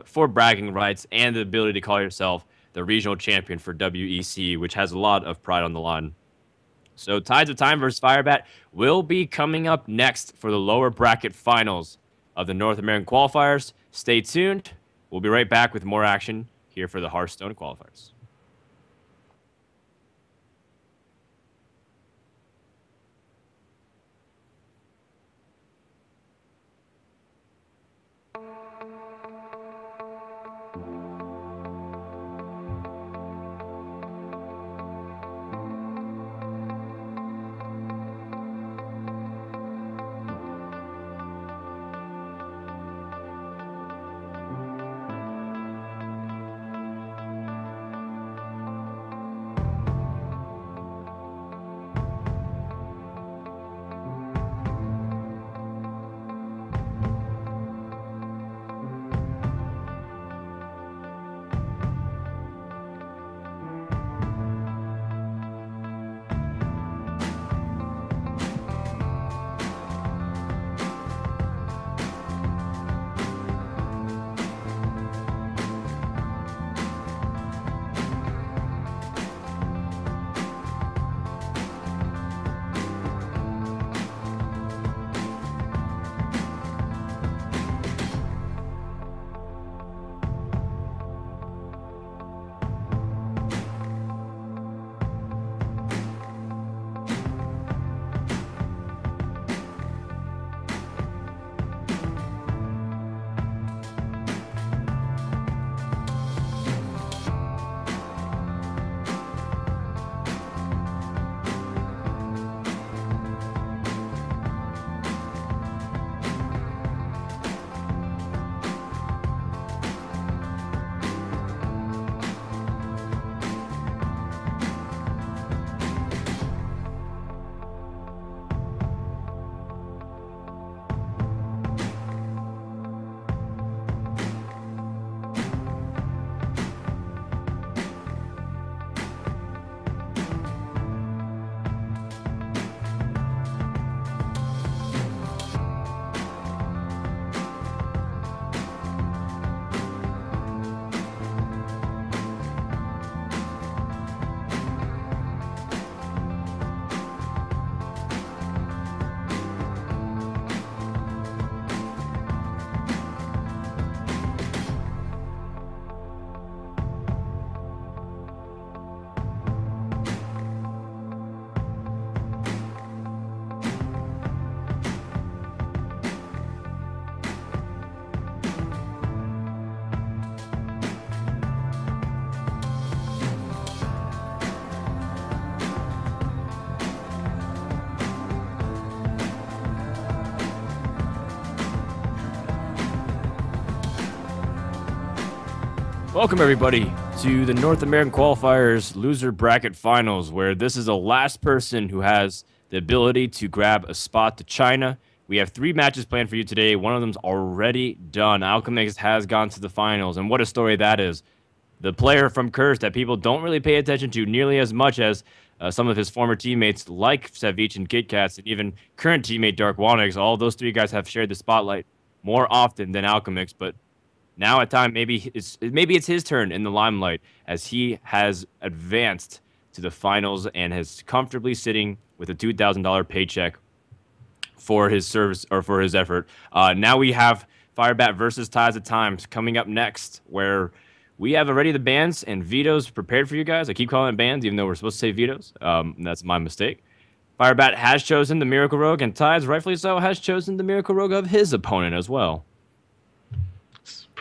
for bragging rights and the ability to call yourself the regional champion for WEC, which has a lot of pride on the line. So Tides of Time versus Firebat will be coming up next for the lower bracket finals of the North American qualifiers. Stay tuned. We'll be right back with more action here for the Hearthstone qualifiers. Welcome, everybody, to the North American Qualifiers Loser Bracket Finals, where this is the last person who has the ability to grab a spot to China. We have 3 matches planned for you today. One of them's already done. Alchemix has gone to the finals, and what a story that is. The player from Curse that people don't really pay attention to nearly as much as some of his former teammates like Savich and KitKats, and even current teammate Dark Wanix. All those 3 guys have shared the spotlight more often than Alchemix, but now at time maybe it's his turn in the limelight as he has advanced to the finals and is comfortably sitting with a $2,000 paycheck for his service or for his effort. Now we have Firebat versus Ties of Times coming up next, where we have already the bans and vetoes prepared for you guys. I keep calling it bans, even though we're supposed to say vetoes. That's my mistake. Firebat has chosen the Miracle Rogue, and Ties, rightfully so, has chosen the Miracle Rogue of his opponent as well.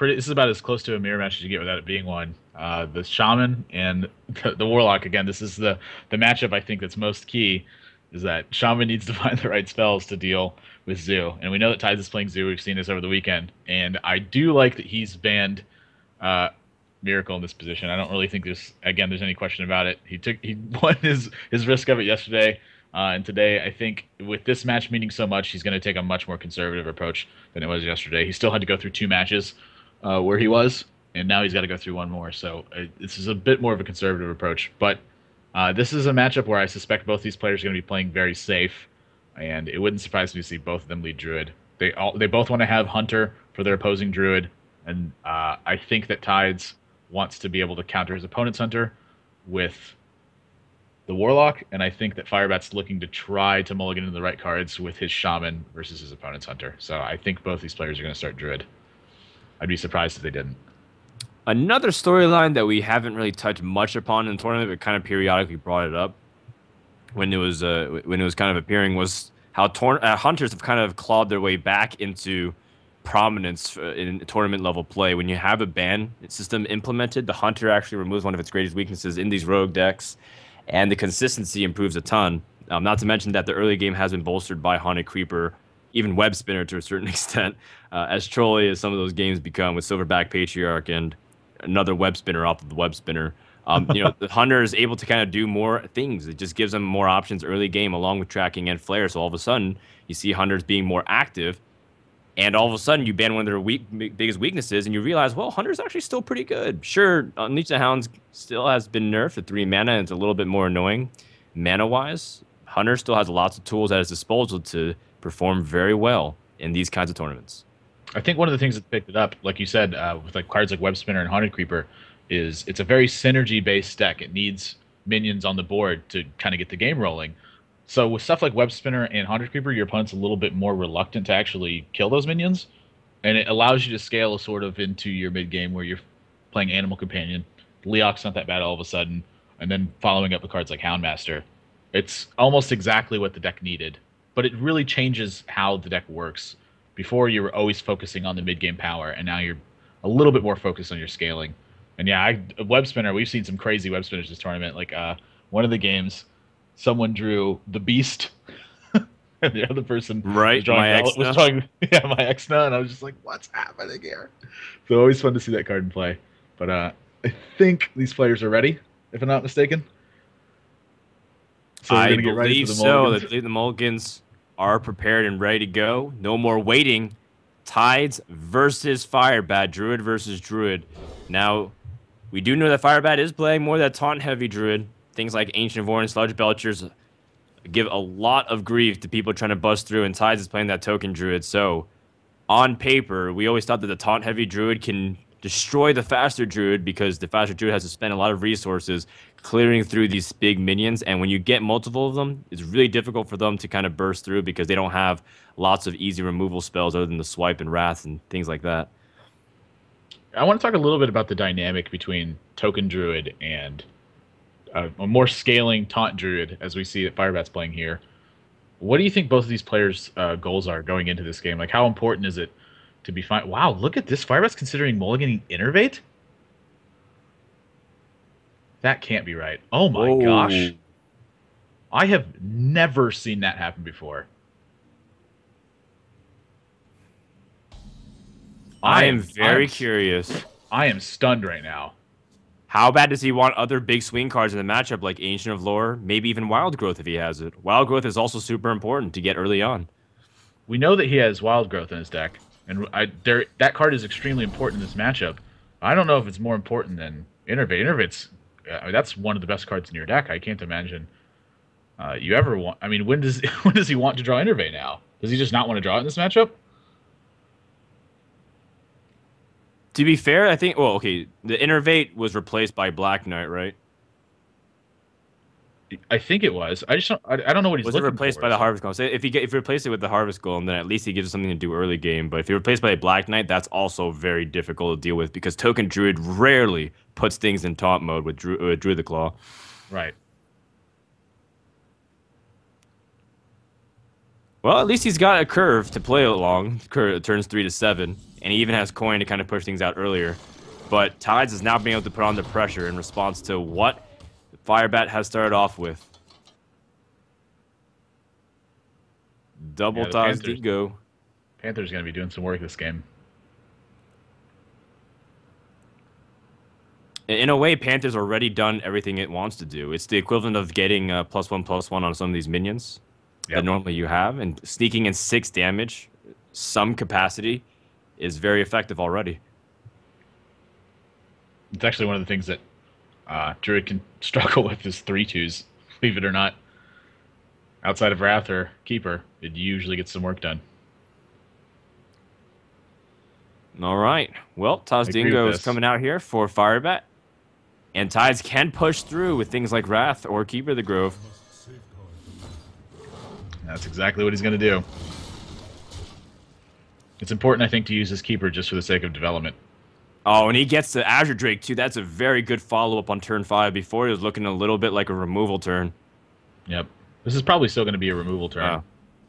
This is about as close to a mirror match as you get without it being one. The Shaman and the Warlock, again, this is the matchup I think that's most key, is that Shaman needs to find the right spells to deal with Zoo. And we know that Tides is playing Zoo. We've seen this over the weekend. And I do like that he's banned Miracle in this position. I don't really think there's any question about it. He won his risk of it yesterday. And today, I think with this match meaning so much, he's going to take a much more conservative approach than it was yesterday. He still had to go through 2 matches where he was, and now he's got to go through 1 more. So this is a bit more of a conservative approach. But this is a matchup where I suspect both these players are going to be playing very safe, and it wouldn't surprise me to see both of them lead Druid. They both want to have Hunter for their opposing Druid, and I think that Tides wants to be able to counter his opponent's Hunter with the Warlock, and I think that Firebat's looking to try to mulligan into the right cards with his Shaman versus his opponent's Hunter. So I think both these players are going to start Druid. I'd be surprised if they didn't. Another storyline that we haven't really touched much upon in the tournament, but kind of periodically brought it up when it was kind of appearing, was how hunters have kind of clawed their way back into prominence in tournament level play. When you have a ban system implemented, the hunter actually removes one of its greatest weaknesses in these rogue decks, and the consistency improves a ton. Not to mention that the early game has been bolstered by Haunted Creeper, even Web Spinner to a certain extent, as trolly as some of those games become with Silverback Patriarch and another Web Spinner off of the Web Spinner. The Hunter is able to kind of do more things. It just gives them more options early game along with tracking and flare. So all of a sudden, you see Hunters being more active, and all of a sudden you ban one of their biggest weaknesses, and you realize, well, Hunter's actually still pretty good. Sure, Unleash the Hounds still has been nerfed at 3 mana, and it's a little bit more annoying mana-wise. Hunter still has lots of tools at his disposal to perform very well in these kinds of tournaments. I think one of the things that picked it up, like you said, with like cards like Web Spinner and Haunted Creeper, is it's a very synergy-based deck. It needs minions on the board to kind of get the game rolling. So with stuff like Web Spinner and Haunted Creeper, your opponent's a little bit more reluctant to actually kill those minions, and it allows you to scale sort of into your mid-game where you're playing Animal Companion. Leok's not that bad all of a sudden, and then following up with cards like Houndmaster. It's almost exactly what the deck needed, but it really changes how the deck works. Before, you were always focusing on the mid-game power, and now you're a little bit more focused on your scaling. And yeah, Web Spinner, we've seen some crazy Web Spinners this tournament. Like one of the games, someone drew the Beast, and the other person was drawing my Exna, and I was just like, what's happening here? So always fun to see that card in play. But I think these players are ready, if I'm not mistaken. So I believe so. The Mulligans are prepared and ready to go. No more waiting. Tides versus Firebat. Druid versus Druid. Now, we do know that Firebat is playing more that taunt-heavy Druid. Things like Ancient Vorn and Sludge Belchers give a lot of grief to people trying to bust through, and Tides is playing that token Druid. So, on paper, we always thought that the taunt-heavy Druid can destroy the faster Druid because the faster Druid has to spend a lot of resources clearing through these big minions, and when you get multiple of them, it's really difficult for them to kind of burst through because they don't have lots of easy removal spells other than the Swipe and Wrath and things like that. I want to talk a little bit about the dynamic between Token Druid and a more scaling Taunt Druid, as we see that Firebat's playing here. What do you think both of these players' goals are going into this game? Like, how important is it to be fine? Wow, look at this. Firebat's considering mulliganing Innervate? That can't be right. Oh my gosh. I have never seen that happen before. I am very curious. I am stunned right now. How bad does he want other big swing cards in the matchup like Ancient of Lore, maybe even Wild Growth if he has it? Wild Growth is also super important to get early on. We know that he has Wild Growth in his deck, and that card is extremely important in this matchup. I don't know if it's more important than Innervate. Innervate's that's one of the best cards in your deck. I can't imagine you ever want. I mean, when does when does he want to draw Innervate now? Does he just not want to draw it in this matchup? To be fair, I think, well, okay, the Innervate was replaced by Black Knight, right? I think it was. I don't know what he's Was it looking replaced for. by the So Harvest Golem? So if you replace it with the Harvest Golem, then at least he gives us something to do early game. But if you replace by a Black Knight, that's also very difficult to deal with because Token Druid rarely puts things in taunt mode with Druid the Claw. right. Well, at least he's got a curve to play along. Turns 3 to 7, and he even has coin to kind of push things out earlier. But Tides is now being able to put on the pressure in response to what Firebat has started off with. Double Yeah, the Tides Panthers. did go. Panthers going to be doing some work this game. In a way, Panthers already done everything it wants to do. It's the equivalent of getting +1/+1 on some of these minions that Yep. normally you have, and sneaking in 6 damage, some capacity, is very effective already. It's actually one of the things that Druid can struggle with is 3/2s, believe it or not. Outside of Wrath or Keeper, it usually gets some work done. All right. Well, I agree Dingo with is this. coming out here for Firebat. And Tides can push through with things like Wrath or Keeper the Grove. That's exactly what he's going to do. It's important, I think, to use his Keeper just for the sake of development. Oh, and he gets the Azure Drake, too. That's a very good follow-up on turn 5. Before, he was looking a little bit like a removal turn. Yep. This is probably still going to be a removal turn.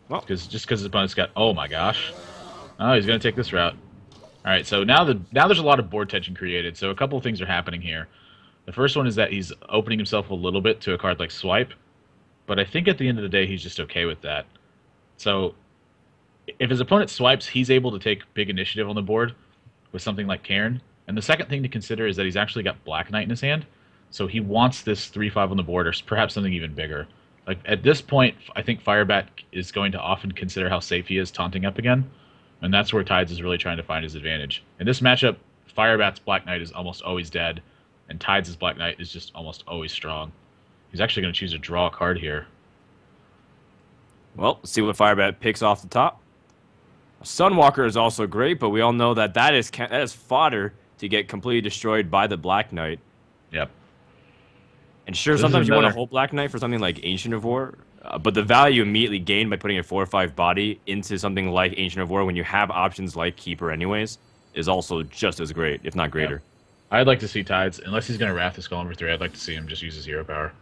Well, Just because his opponent's got... Oh, my gosh. Oh, he's going to take this route. All right, so now there's a lot of board tension created. So a couple of things are happening here. The first one is that he's opening himself a little bit to a card like Swipe. But I think at the end of the day, he's just okay with that. So if his opponent swipes, he's able to take big initiative on the board with something like Cairn. And the second thing to consider is that he's actually got Black Knight in his hand. So he wants this 3/5 on the board, or perhaps something even bigger. Like at this point, I think Firebat is going to often consider how safe he is taunting up again. And that's where Tides is really trying to find his advantage. In this matchup, Firebat's Black Knight is almost always dead, and Tides' Black Knight is just almost always strong. He's actually going to choose to draw a card here. well, let's see what Firebat picks off the top. Sunwalker is also great, but we all know that that is fodder to get completely destroyed by the Black Knight. Yep. And sure, This is sometimes you want a another- whole Black Knight for something like Ancient of War, but the value immediately gained by putting a 4/5 body into something like Ancient of War when you have options like Keeper anyways is also just as great, if not greater. Yep. I'd like to see Tides, unless he's going to Wrath his Golem for 3, I'd like to see him just use his hero power.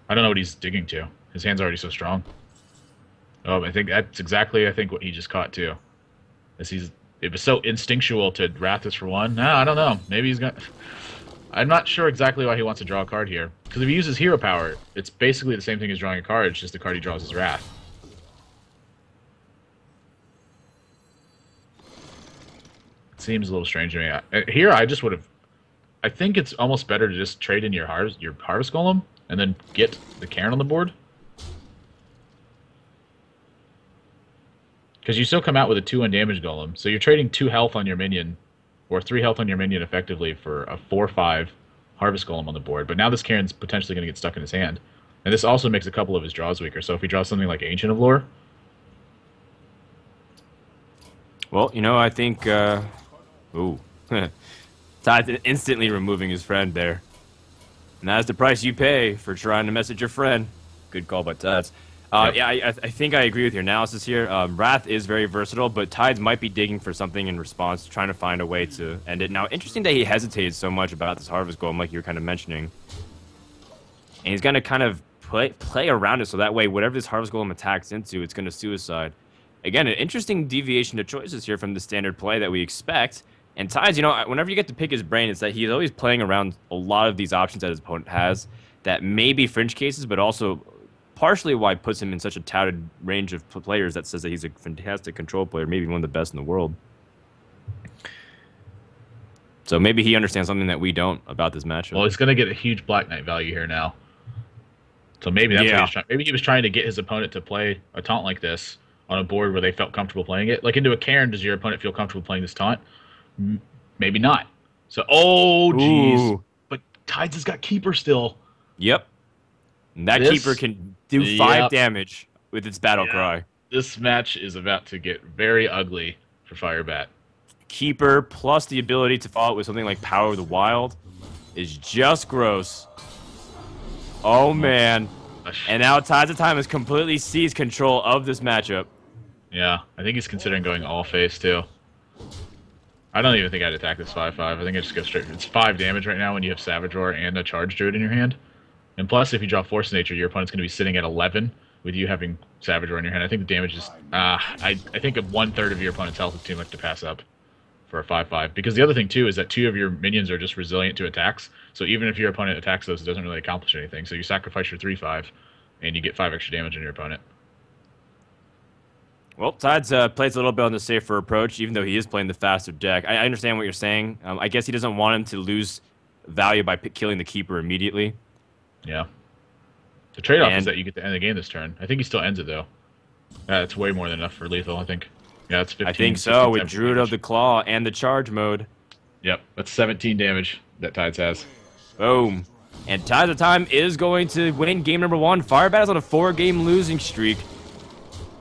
I don't know what he's digging to. His hand's already so strong. Oh, I think that's exactly, what he just caught too. It was so instinctual to Wrath this for 1. No, I don't know. Maybe he's going to... I'm not sure exactly why he wants to draw a card here. Because if he uses hero power, it's basically the same thing as drawing a card, it's just the card he draws is Wrath. It seems a little strange to me. Here, I just would have... I think it's almost better to just trade in your Harvest Golem, and then get the Cairn on the board. Because you still come out with a 2-1 damage golem, so you're trading 2 health on your minion, or 3 health on your minion effectively for a 4/5 harvest golem on the board. But now this Cairn's potentially going to get stuck in his hand. And this also makes a couple of his draws weaker, so if he draws something like Ancient of Lore... Well, you know, I think... Ooh. Tides instantly removing his friend there. And that's the price you pay for trying to message your friend. Good call by Tides. Yep. Yeah, I think I agree with your analysis here. Wrath is very versatile, but Tides might be digging for something in response, trying to find a way to end it. Now, interesting that he hesitated so much about this Harvest Golem, like you were kind of mentioning. And he's going to kind of play around it, so that way, whatever this Harvest Golem attacks into, it's going to suicide. Again, an interesting deviation to choices here from the standard play that we expect. And Tides, you know, whenever you get to pick his brain, it's that he's always playing around a lot of these options that his opponent has that may be fringe cases, but also... partially why it puts him in such a touted range of players that says that he's a fantastic control player, maybe one of the best in the world. So maybe he understands something that we don't about this matchup. Well, he's going to get a huge Black Knight value here now. So maybe that's what Yeah. he's trying. Maybe he was trying to get his opponent to play a taunt like this on a board where they felt comfortable playing it. Like into a Cairn, does your opponent feel comfortable playing this taunt? Maybe not. So, oh, geez. Ooh. But Tides has got Keeper still. Yep. And that keeper This, can do 5 yep, damage with its battle yeah. cry. This match is about to get very ugly for Firebat. Keeper plus the ability to follow it with something like Power of the Wild is just gross. Oh man. And now Tides of Time has completely seized control of this matchup. Yeah, I think he's considering going all face too. I don't even think I'd attack this 5-5. I think I just go straight. It's 5 damage right now when you have Savage Roar and a Charge Druid in your hand. And plus, if you draw Force Nature, your opponent's going to be sitting at 11 with you having Savage Roar in your hand. I think the damage is... I think 1/3 of your opponent's health is too much to pass up for a 5-5. Because the other thing, too, is that 2 of your minions are just resilient to attacks. So even if your opponent attacks those, it doesn't really accomplish anything. So you sacrifice your 3-5, and you get 5 extra damage on your opponent. Well, Tides plays a little bit on the safer approach, even though he is playing the faster deck. I understand what you're saying. I guess he doesn't want him to lose value by killing the Keeper immediately. Yeah. The trade-off is that you get to end the game this turn. I think he still ends it, though. That's way more than enough for lethal, I think. Yeah, that's 15. I think so, with Druid of the Claw and the charge mode. Yep, that's 17 damage that Tides has. Boom. And Tides of Time is going to win game number 1. Firebat is on a 4-game losing streak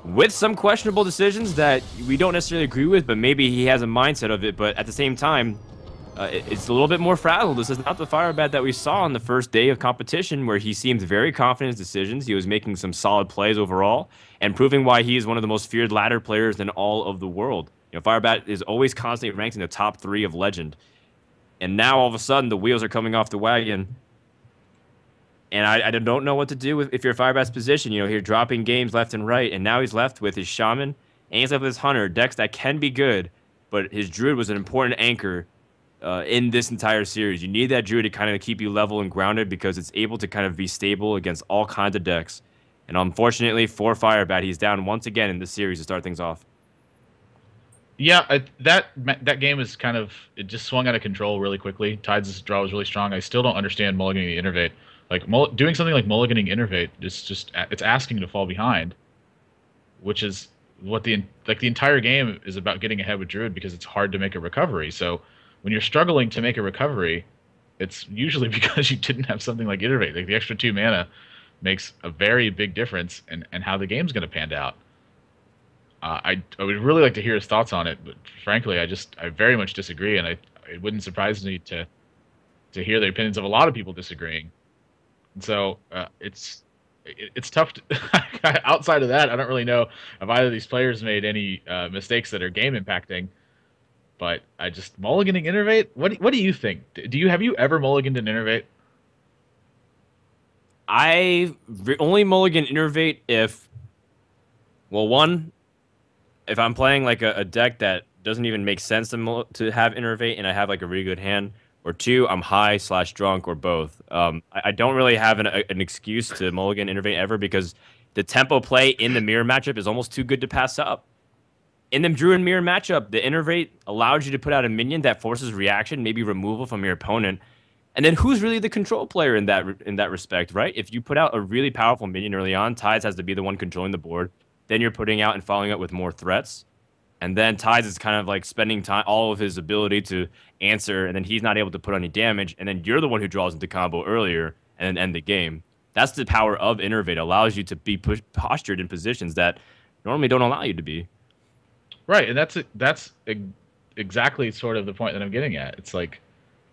with some questionable decisions that we don't necessarily agree with, but maybe he has a mindset of it. But at the same time, it's a little bit more frazzled. This is not the Firebat that we saw on the first day of competition, where he seemed very confident in his decisions. He was making some solid plays overall and proving why he is one of the most feared ladder players in all of the world. You know, Firebat is always constantly ranked in the top 3 of Legend. And now all of a sudden the wheels are coming off the wagon. And I don't know what to do if you're Firebat's position. You know, you're dropping games left and right, and now he's left with his Shaman, and he's left with his Hunter, decks that can be good, but his Druid was an important anchor in this entire series. You need that Druid to kind of keep you level and grounded because it's able to kind of be stable against all kinds of decks. And unfortunately for Firebat, he's down once again in this series to start things off. Yeah, that game is kind of... It just swung out of control really quickly. Tides' draw was really strong. I still don't understand mulliganing the Innervate. Like, doing something like mulliganing Innervate is just... It's asking to fall behind, which is what the entire game is about, getting ahead with Druid, because it's hard to make a recovery. So when you're struggling to make a recovery, it's usually because you didn't have something like Innervate. Like, the extra 2 mana makes a very big difference in how the game's going to pan out. I would really like to hear his thoughts on it, but frankly, I very much disagree, and it wouldn't surprise me to hear the opinions of a lot of people disagreeing. And so it's tough. Outside of that, I don't really know if either of these players made any mistakes that are game impacting. But mulliganing Innervate. What do you think? Have you ever mulliganed an Innervate? I only mulligan Innervate if, well, one, if I'm playing like a deck that doesn't even make sense to have Innervate and I have like a really good hand, or 2, I'm high/drunk, or both. I don't really have an excuse to mulligan Innervate ever, because the tempo play in the mirror matchup is almost too good to pass up. In the Druid mirror matchup, the Innervate allows you to put out a minion that forces reaction, maybe removal from your opponent. And then who's really the control player in that respect, right? If you put out a really powerful minion early on, Tides has to be the one controlling the board. Then you're putting out and following up with more threats. And then Tides is kind of like spending time, all of his ability to answer, and then he's not able to put any damage. And then you're the one who draws into combo earlier and then end the game. That's the power of Innervate. It allows you to be postured in positions that normally don't allow you to be. Right, and that's exactly sort of the point that I'm getting at. It's like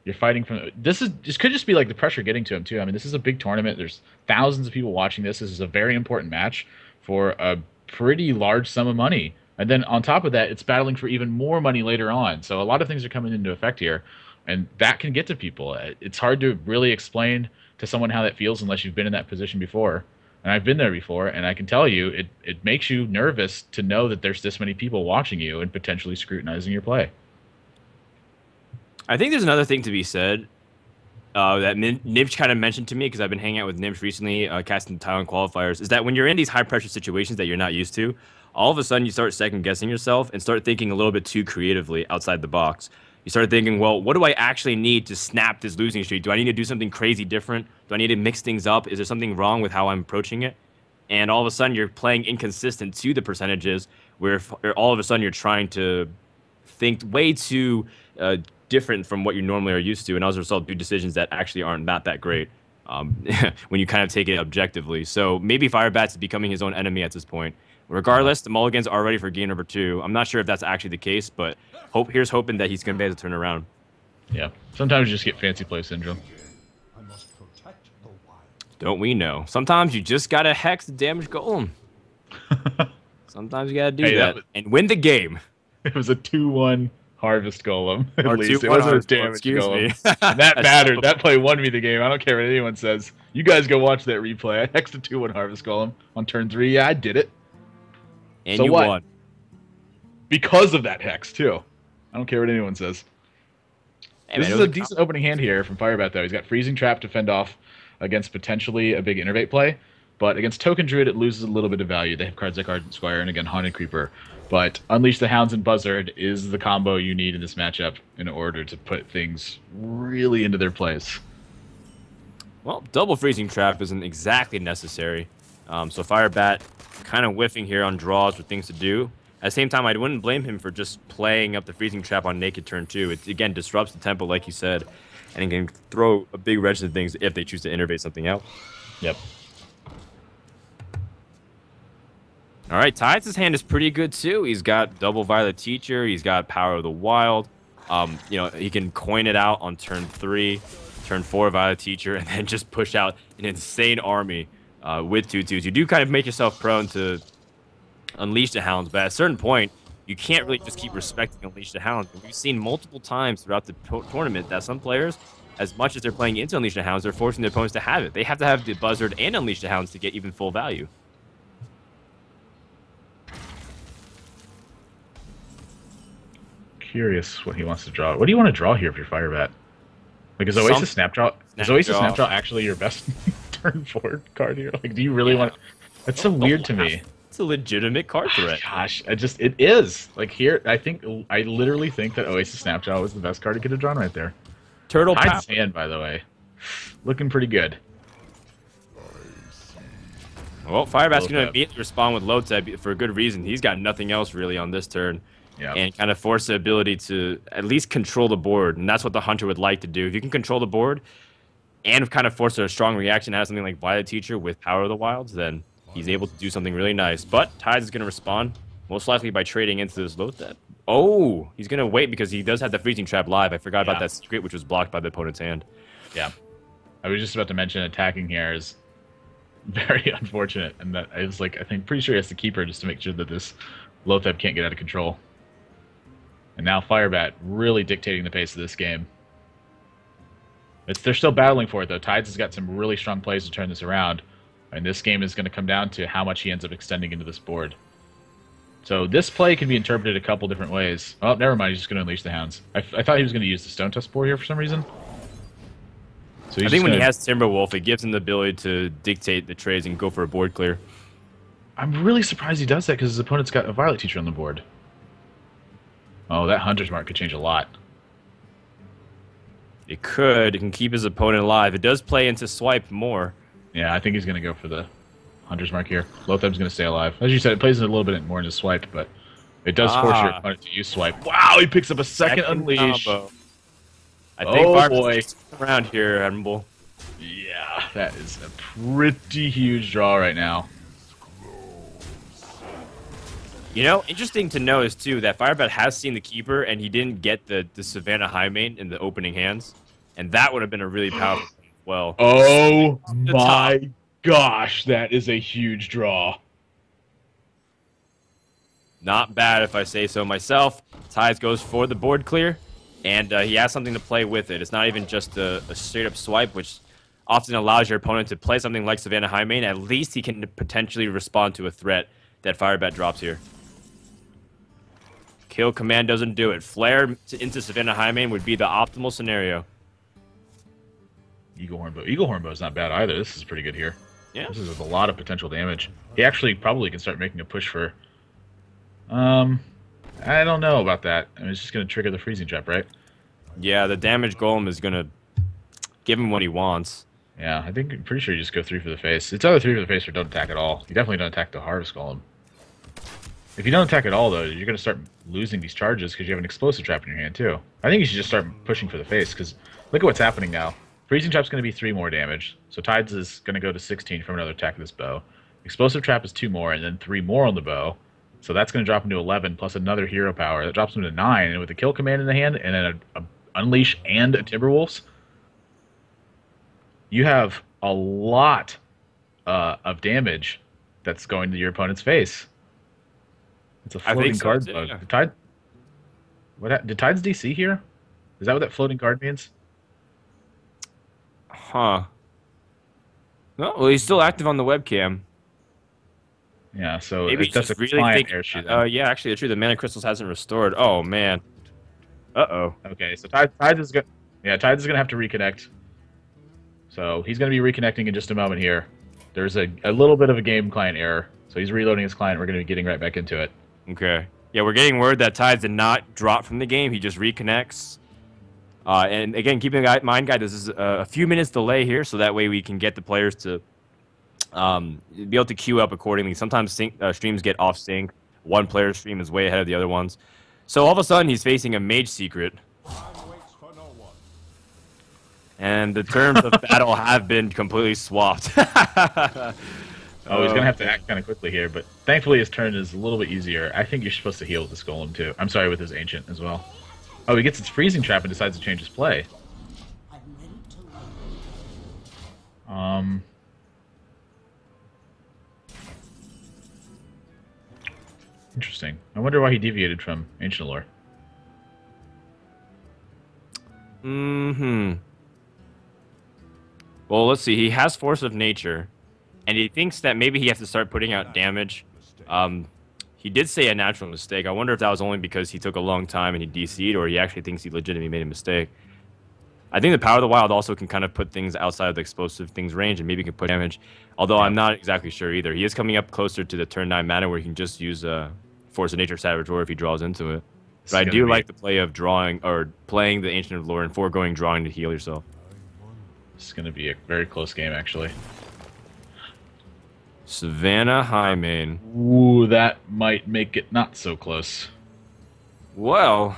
you're fighting from... This could just be like the pressure getting to him, too. I mean, this is a big tournament. There's thousands of people watching this. This is a very important match for a pretty large sum of money. And then on top of that, it's battling for even more money later on. So a lot of things are coming into effect here, and that can get to people. It's hard to really explain to someone how that feels unless you've been in that position before. And I've been there before, and I can tell you, it makes you nervous to know that there's this many people watching you and potentially scrutinizing your play. I think there's another thing to be said that Nibs kind of mentioned to me, because I've been hanging out with Nibs recently, casting Thailand qualifiers, is that when you're in these high-pressure situations that you're not used to, all of a sudden you start second-guessing yourself and start thinking a little bit too creatively outside the box. You started thinking, well, what do I actually need to snap this losing streak? Do I need to do something crazy different? Do I need to mix things up? Is there something wrong with how I'm approaching it? And all of a sudden, you're playing inconsistent to the percentages, where all of a sudden you're trying to think way too different from what you normally are used to, and as a result, do decisions that actually aren't that great um, when you kind of take it objectively. So maybe Firebats is becoming his own enemy at this point. Regardless, the mulligans are ready for game number 2. I'm not sure if that's actually the case, but here's hoping that he's going to be able to turn around. Yeah, sometimes you just get fancy play syndrome. Don't we know? Sometimes you just gotta hex the damage golem. Sometimes you gotta do that and win the game. It was a 2-1 harvest golem. At Or least 2-1 it wasn't a harvest golem, damage excuse golem. me. And that mattered. That play won me the game. I don't care what anyone says. You guys go watch that replay. I hexed a 2-1 harvest golem on turn 3. Yeah, I did it. And so you what? won. Because of that hex, too. I don't care what anyone says. Hey, This man, is a decent opening hand here from Firebat, though. He's got Freezing Trap to fend off against potentially a big Innervate play. But against Token Druid, it loses a little bit of value. They have cards like Ardent Squire and, again, Haunted Creeper. But Unleash the Hounds and Buzzard is the combo you need in this matchup in order to put things really into their place. Well, double Freezing Trap isn't exactly necessary. So Firebat kind of whiffing here on draws with things to do. At the same time, I wouldn't blame him for just playing up the Freezing Trap on Naked turn 2. It, again, disrupts the tempo, like you said, and it can throw a big wrench into things if they choose to innervate something out. Yep. All right, Tides' hand is pretty good, too. He's got double Violet Teacher. He's got Power of the Wild. You know, he can coin it out on turn 3, turn 4 Violet Teacher, and then just push out an insane army with 2/2s. You do kind of make yourself prone to Unleash the Hounds, but at a certain point, you can't really just keep respecting Unleash the Hounds. We've seen multiple times throughout the tournament that some players, as much as they're playing into Unleash the Hounds, they're forcing their opponents to have it. They have to have the Buzzard and Unleash the Hounds to get even full value. Curious what he wants to draw. What do you want to draw here if you're Firebat? Like, is Oasis Snapdraw? Is Oasis Snapdraw actually your best turn 4 card here? Like, do you really want? That's so weird to me. It's a legitimate card threat. Gosh, it is. Like here, I literally think that Oasis Snapjaw was the best card he could have drawn right there. Turtle Tide's hand, by the way, looking pretty good. Well, Firebat's going to immediately respond with low tap for a good reason. He's got nothing else really on this turn. Yeah. And kind of force the ability to at least control the board. And that's what the Hunter would like to do. If you can control the board and kind of force a strong reaction, have something like Violet Teacher with Power of the Wilds, then he's able to do something really nice. But Tides is going to respond, most likely by trading into this low tap. Oh, he's going to wait because he does have the Freezing Trap live. I forgot about that secret, which was blocked by the opponent's hand. Yeah. I was just about to mention attacking here is very unfortunate. And that I was like, I think pretty sure he has to keep her just to make sure that this low tap can't get out of control. And now Firebat really dictating the pace of this game. They're still battling for it, though. Tides has got some really strong plays to turn this around. And this game is going to come down to how much he ends up extending into this board. So this play can be interpreted a couple different ways. Oh, never mind. He's just going to Unleash the Hounds. I thought he was going to use the Stone Tusk Boar here for some reason. So I think when he has Timberwolf, it gives him the ability to dictate the trades and go for a board clear. I'm really surprised he does that because his opponent's got a Violet Teacher on the board. Oh, that Hunter's Mark could change a lot. It could. It can keep his opponent alive. It does play into Swipe more. Yeah, I think he's going to go for the Hunter's Mark here. Lothab's going to stay alive. As you said, it plays a little bit more into Swipe, but it does force your opponent to use Swipe. Wow, he picks up a second Unleash. Combo. I think boy. Around here, Admirable. Yeah, that is a pretty huge draw right now. You know, interesting to notice, too, that Firebat has seen the Keeper, and he didn't get the Savannah Highmane in the opening hands. And that would have been a really powerful thing as well. Oh my gosh, that is a huge draw. Not bad, if I say so myself. Tides goes for the board clear, and he has something to play with it. It's not even just a straight-up swipe, which often allows your opponent to play something like Savannah Highmane. At least he can potentially respond to a threat that Firebat drops here. Kill command doesn't do it. Flare into Savannah Highmane would be the optimal scenario. Eagle Hornbow is not bad either. This is pretty good here. Yeah. This is a lot of potential damage. He actually probably can start making a push for... I don't know about that. I mean, it's just going to trigger the Freezing Trap, right? Yeah, the damage golem is gonna give him what he wants. Yeah, I'm pretty sure you just go 3 for the face. It's either 3 for the face or don't attack at all. You definitely don't attack the harvest golem. If you don't attack at all, though, you're going to start losing these charges because you have an explosive trap in your hand, too. I think you should just start pushing for the face, because look at what's happening now. Freezing trap's going to be 3 more damage, so Tides is going to go to 16 from another attack of this bow. Explosive trap is 2 more, and then 3 more on the bow. So that's going to drop him to 11, plus another hero power. That drops him to 9, and with a kill command in the hand, and then a Unleash and a Timberwolves, you have a lot of damage that's going to your opponent's face. It's a floating card bug. Yeah. Did Tides DC here? Is that what that floating card means? Huh. No, well, he's still active on the webcam. Yeah, so maybe that's a really client issue. Yeah, actually, the truth, the mana crystals hasn't restored. Oh man. Uh-oh. Okay, so Tides is good. Yeah, Tides is gonna have to reconnect. So he's gonna be reconnecting in just a moment here. There's a little bit of a game client error, so he's reloading his client. We're gonna be getting right back into it. Okay. Yeah, we're getting word that Tides did not drop from the game. He just reconnects. And again, keeping in mind, guys, this is a few minutes delay here, so that way we can get the players to be able to queue up accordingly. Sometimes streams get off sync. One player's stream is way ahead of the other ones. So all of a sudden, he's facing a Mage Secret. And the terms of battle have been completely swapped. Oh, he's going to have to act kind of quickly here, but thankfully his turn is a little bit easier. I think you're supposed to heal with this golem, too. I'm sorry, with his ancient as well. Oh, he gets his freezing trap and decides to change his play. Interesting. I wonder why he deviated from ancient lore. Well, let's see. He has Force of Nature, and he thinks that maybe he has to start putting out damage. He did say a natural mistake. I wonder if that was only because he took a long time and he DC'd, or he actually thinks he legitimately made a mistake. I think the Power of the Wild also can kind of put things outside of the explosive things range and maybe can put damage, although I'm not exactly sure either. He is coming up closer to the turn 9 mana where he can just use Force of Nature Savage Roar if he draws into it. But I do like the play of drawing or playing the Ancient of Lore and foregoing drawing to heal yourself. This is going to be a very close game, actually. Savannah Highmane. Ooh, that might make it not so close. Well,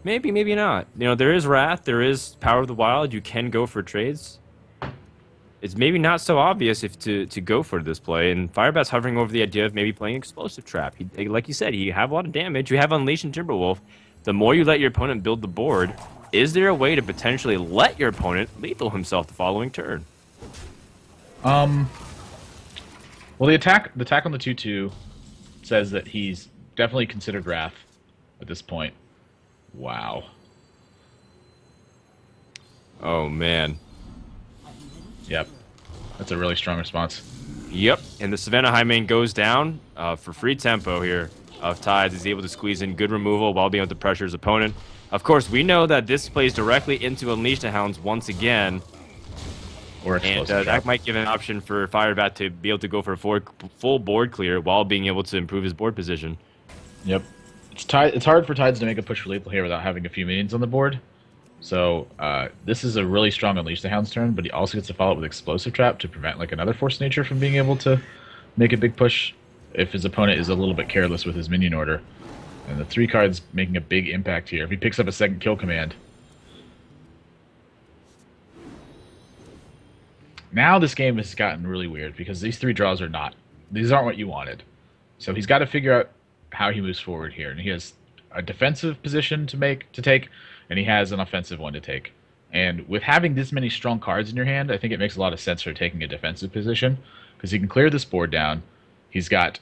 maybe, maybe not. You know, there is Wrath, there is Power of the Wild. You can go for trades. It's maybe not so obvious if to go for this play. And Firebat's hovering over the idea of maybe playing Explosive Trap. Like you said, you have a lot of damage. You have Unleash and Timberwolf. The more you let your opponent build the board, is there a way to potentially let your opponent lethal himself the following turn? Well, the attack on the 2/2 says that he's definitely considered Wrath at this point. Wow. Oh, man. Yep. That's a really strong response. Yep. And the Savannah Highmane goes down for free tempo here of Tides. He's able to squeeze in good removal while being able to pressure his opponent. Of course, we know that this plays directly into Unleash the Hounds once again. And that might give an option for Firebat to be able to go for a full board clear while being able to improve his board position. Yep. It's hard for Tides to make a push for lethal here without having a few minions on the board. So this is a really strong Unleash the Hounds turn, but he also gets to follow up with Explosive Trap to prevent like another Force of Nature from being able to make a big push if his opponent is a little bit careless with his minion order. And the 3 cards making a big impact here. If he picks up a second kill command. Now this game has gotten really weird because these 3 draws these aren't what you wanted. So he's got to figure out how he moves forward here. And he has a defensive position to take, and he has an offensive one to take. And with having this many strong cards in your hand, I think it makes a lot of sense for taking a defensive position because he can clear this board down. He's got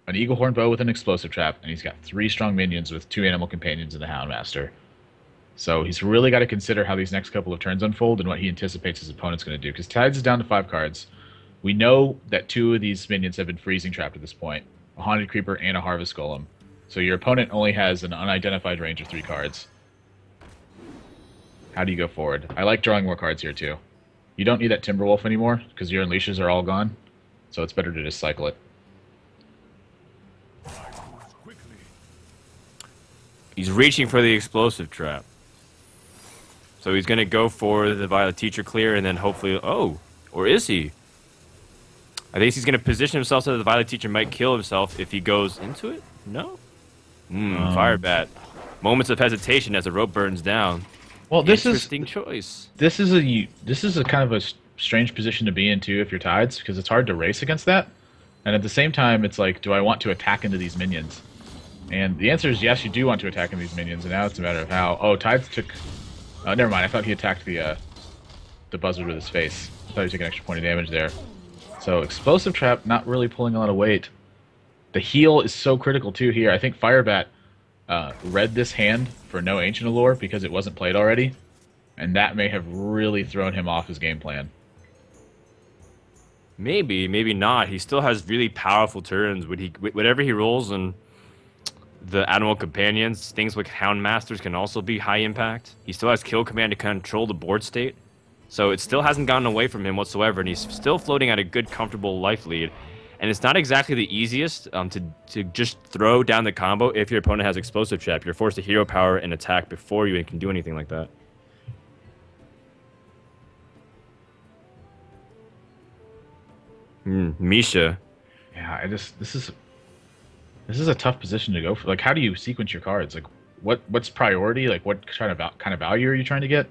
an Eaglehorn Bow with an Explosive Trap, and he's got 3 strong minions with 2 Animal Companions and the Houndmaster. So he's really got to consider how these next couple of turns unfold and what he anticipates his opponent's going to do. Because Tides is down to 5 cards. We know that 2 of these minions have been freezing trapped at this point. A Haunted Creeper and a Harvest Golem. So your opponent only has an unidentified range of 3 cards. How do you go forward? I like drawing more cards here too. You don't need that Timberwolf anymore because your Unleashes are all gone. So it's better to just cycle it. He's reaching for the Explosive Trap. So he's going to go for the Violet Teacher clear and then hopefully... Oh, or is he? I think he's going to position himself so that the Violet Teacher might kill himself if he goes into it? No? Fire Bat. Moments of hesitation as the rope burns down. Well, Interesting choice. This is a kind of a strange position to be in too if you're Tides, because it's hard to race against that. And at the same time, it's like, do I want to attack into these minions? And the answer is yes, you do want to attack into these minions, and now it's a matter of how. Oh, Tides took... never mind, I thought he attacked the buzzard with his face. I thought he took an extra point of damage there. So, Explosive Trap not really pulling a lot of weight. The heal is so critical too here. I think Firebat read this hand for no Ancient Allure because it wasn't played already, and that may have really thrown him off his game plan. Maybe, maybe not. He still has really powerful turns. Whatever he rolls and the Animal Companions, things like Hound Masters can also be high impact. He still has Kill Command to control the board state. So it still hasn't gotten away from him whatsoever, and he's still floating at a good, comfortable life lead. And it's not exactly the easiest to just throw down the combo if your opponent has Explosive Trap. You're forced to hero power and attack before you can do anything like that. Misha. Yeah, this is a tough position to go for. Like, how do you sequence your cards? Like, what's priority? Like, what kind of value are you trying to get?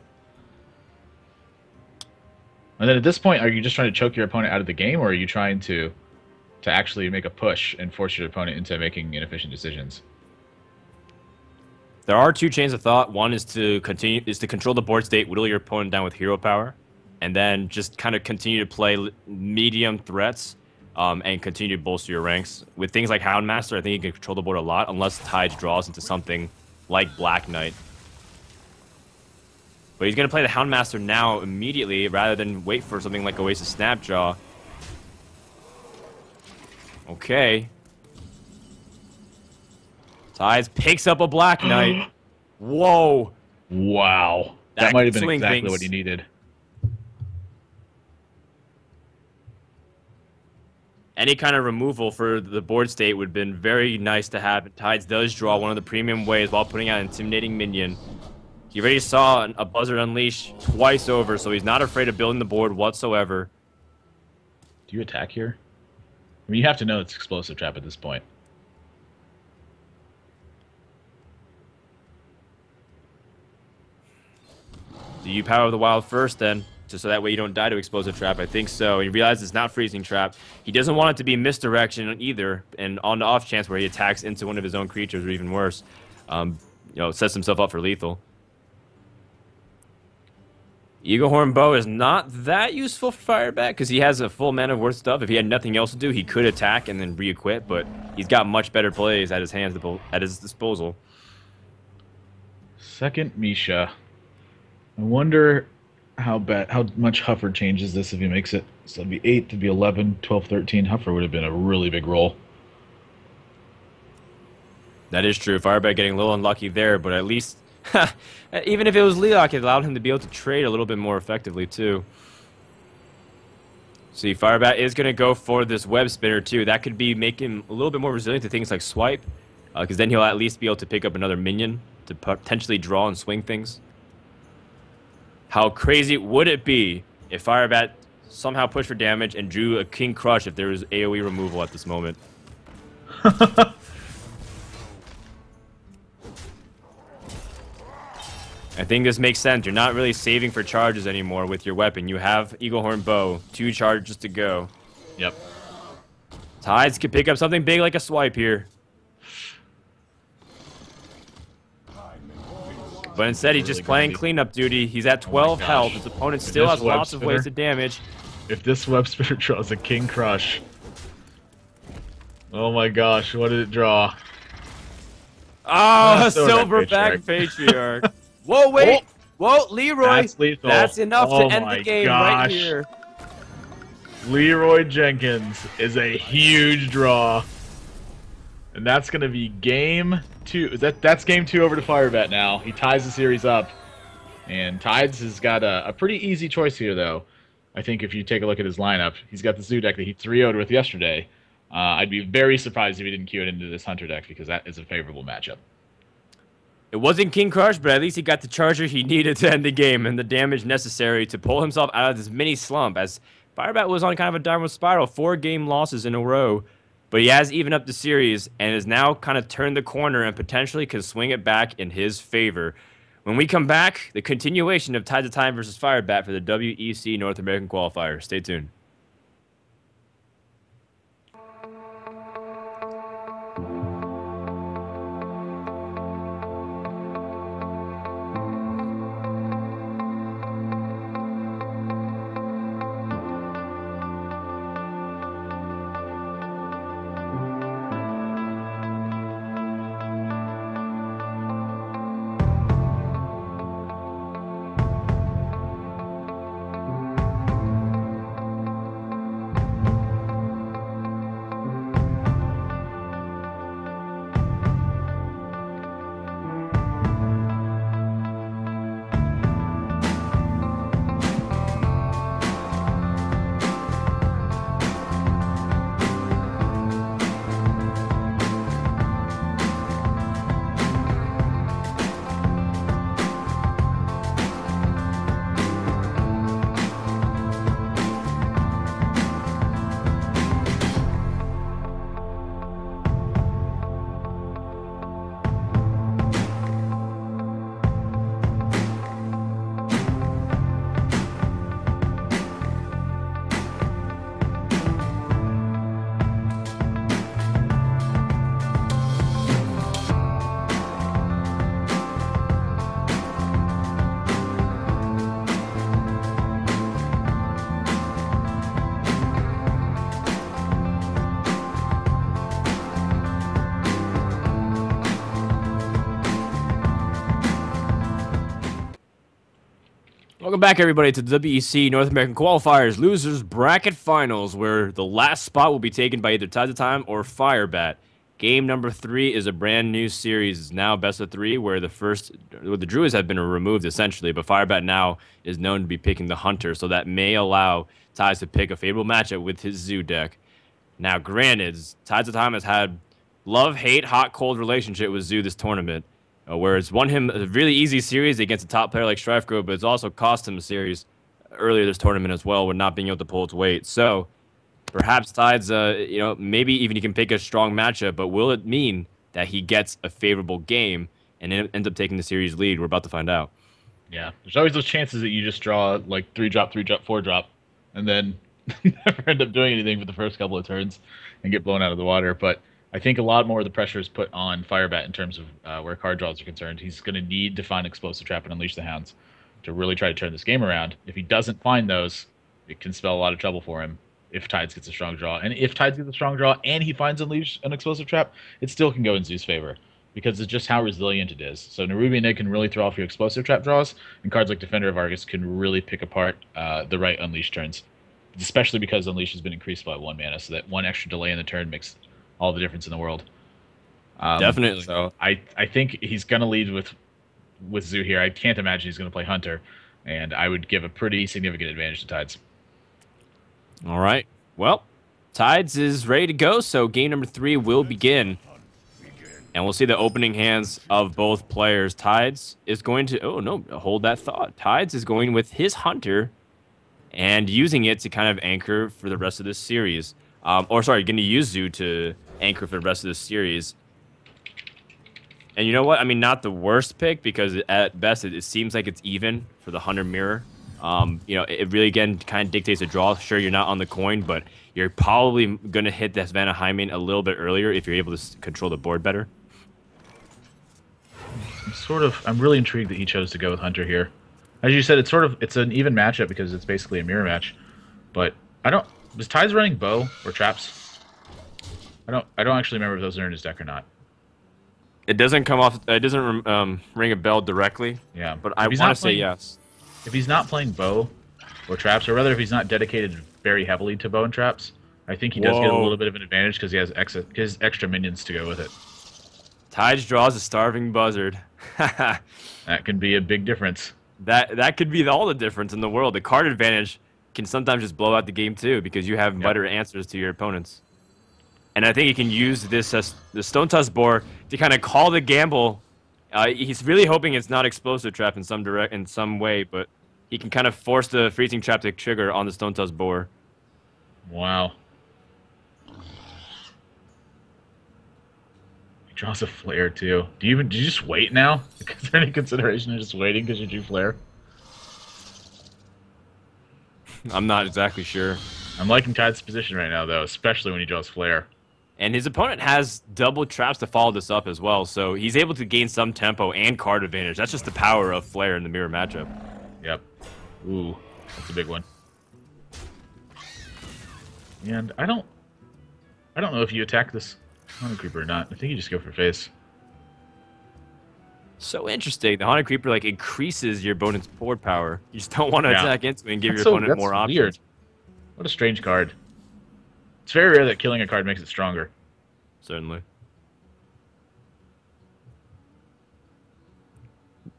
And then at this point, are you just trying to choke your opponent out of the game, or are you trying to actually make a push and force your opponent into making inefficient decisions? There are two chains of thought. One is to control the board state, whittle your opponent down with hero power, and then just kind of continue to play medium threats and continue to bolster your ranks. With things like Houndmaster, I think you can control the board a lot, unless Tides draws into something like Black Knight. But he's going to play the Houndmaster now immediately, rather than wait for something like Oasis Snapjaw. Okay. Tides picks up a Black Knight. Whoa. Wow. That might have been exactly things. What he needed. Any kind of removal for the board state would have been very nice to have. Tides does draw one of the premium ways while putting out an Intimidating Minion. He already saw a Buzzard Unleash twice over, so he's not afraid of building the board whatsoever. Do you attack here? I mean, you have to know it's Explosive Trap at this point. Do you power the wild first then? Just so that way you don't die to Explosive Trap? I think so. He realizes it's not Freezing Trap. He doesn't want it to be Misdirection either, and on the off chance where he attacks into one of his own creatures, or even worse, sets himself up for lethal. Eagle Horn Bow is not that useful for Firebat because he has a full mana worth stuff. If he had nothing else to do, he could attack and then re-equip, but he's got much better plays at his disposal. Second Misha. I wonder how much Huffer changes this if he makes it. So it'd be 8 to be 11, 12, 13. Huffer would have been a really big roll. That is true. Firebat getting a little unlucky there, but at least... even if it was Leok, it allowed him to be able to trade a little bit more effectively, too. See, Firebat is going to go for this Web Spinner, too. That could be make him a little bit more resilient to things like Swipe, because then he'll at least be able to pick up another minion to potentially draw and swing things. How crazy would it be if Firebat somehow pushed for damage and drew a King Crush if there was AoE removal at this moment? I think this makes sense. You're not really saving for charges anymore with your weapon. You have Eagle Horn Bow, 2 charges to go. Yep. Tides could pick up something big like a Swipe here. But instead, he's just playing cleanup duty. He's at 12 health. His opponent still has lots of wasted damage. If this Web Spinner draws a King Crush... Oh my gosh, what did it draw? Oh, a Silverback Patriarch. Whoa, wait! Whoa, Leroy! That's lethal. That's enough to end the game right here. Leroy Jenkins is a huge draw. And that's going to be game 2. That's game 2 over to Firebat now. He ties the series up. And Tides has got a pretty easy choice here, though. I think if you take a look at his lineup, he's got the Zoo deck that he 3-0'd with yesterday. I'd be very surprised if he didn't queue it into this Hunter deck because that is a favorable matchup. It wasn't King Crush, but at least he got the charger he needed to end the game and the damage necessary to pull himself out of this mini slump, as Firebat was on kind of a downward spiral, 4 game losses in a row. But he has evened up the series and has now kind of turned the corner and potentially can swing it back in his favor. When we come back, the continuation of Tides of Time versus Firebat for the WEC North American Qualifier. Stay tuned. Welcome back, everybody, to the WEC North American Qualifiers Losers Bracket Finals, where the last spot will be taken by either Tides of Time or Firebat. Game number 3 is a brand new series. It's now best of 3, where the Druids have been removed, essentially, but Firebat now is known to be picking the Hunter, so that may allow Tides to pick a favorable matchup with his Zoo deck. Now, granted, Tides of Time has had love-hate, hot-cold relationship with Zoo this tournament. Where it's won him a really easy series against a top player like Strifegro, but it's also cost him a series earlier this tournament as well with not being able to pull its weight. So perhaps Tides, maybe even he can pick a strong matchup, but will it mean that he gets a favorable game and ends up taking the series lead? We're about to find out. Yeah, there's always those chances that you just draw like 3-drop, 3-drop, 4-drop, and then never end up doing anything for the first couple of turns and get blown out of the water. But I think a lot more of the pressure is put on Firebat in terms of where card draws are concerned. He's going to need to find Explosive Trap and Unleash the Hounds to really try to turn this game around. If he doesn't find those, it can spell a lot of trouble for him if Tides gets a strong draw. And if Tides gets a strong draw and he finds Unleash an Explosive Trap, it still can go in Zoo's favor because it's just how resilient it is. So Nerubian Egg can really throw off your Explosive Trap draws, and cards like Defender of Argus can really pick apart the right Unleash turns, especially because Unleash has been increased by 1 mana, so that 1 extra delay in the turn makes all the difference in the world. Definitely. So I think he's going to lead with Zoo here. I can't imagine he's going to play Hunter, and I would give a pretty significant advantage to Tides. All right. Well, Tides is ready to go, so game number 3 will begin. And we'll see the opening hands of both players. Tides is going to... Oh, no. Hold that thought. Tides is going with his Hunter and using it to kind of anchor for the rest of this series. Going to use Zoo to anchor for the rest of this series. And you know what? I mean, not the worst pick, because at best it seems like it's even for the Hunter Mirror. It really, again, kind of dictates a draw. Sure, you're not on the coin, but you're probably going to hit the Savannah Hymen a little bit earlier if you're able to control the board better. I'm really intrigued that he chose to go with Hunter here. As you said, it's an even matchup because it's basically a mirror match. But was Tides running bow or traps? I don't actually remember if those are in his deck or not. It doesn't come off. It doesn't ring a bell directly. Yeah, but I want to say yes. If he's not playing bow or traps, or rather if he's not dedicated very heavily to bow and traps, I think he does get a little bit of an advantage because he has his extra minions to go with it. Tides draws a Starving Buzzard. That can be a big difference. That could be all the difference in the world. The card advantage can sometimes just blow out the game too, because you have better answers to your opponents. And I think you can use this the Stone Tusk board to kind of call the gamble He's really hoping it's not explosive trap in some way, but he can kind of force the freezing trap to trigger on the Stone Tusk boar. Wow. He draws a flare too. Do you just wait now? Is there any consideration of just waiting because you drew flare? I'm not exactly sure. I'm liking Tide's position right now though, especially when he draws flare. And his opponent has double traps to follow this up as well, so he's able to gain some tempo and card advantage. That's just the power of Flare in the mirror matchup. Yep. Ooh, that's a big one. And I don't know if you attack this Haunted Creeper or not. I think you just go for face. So interesting. The Haunted Creeper like increases your opponent's board power. You just don't want to attack into it and give your opponent more options. Weird. What a strange card. It's very rare that killing a card makes it stronger. Certainly.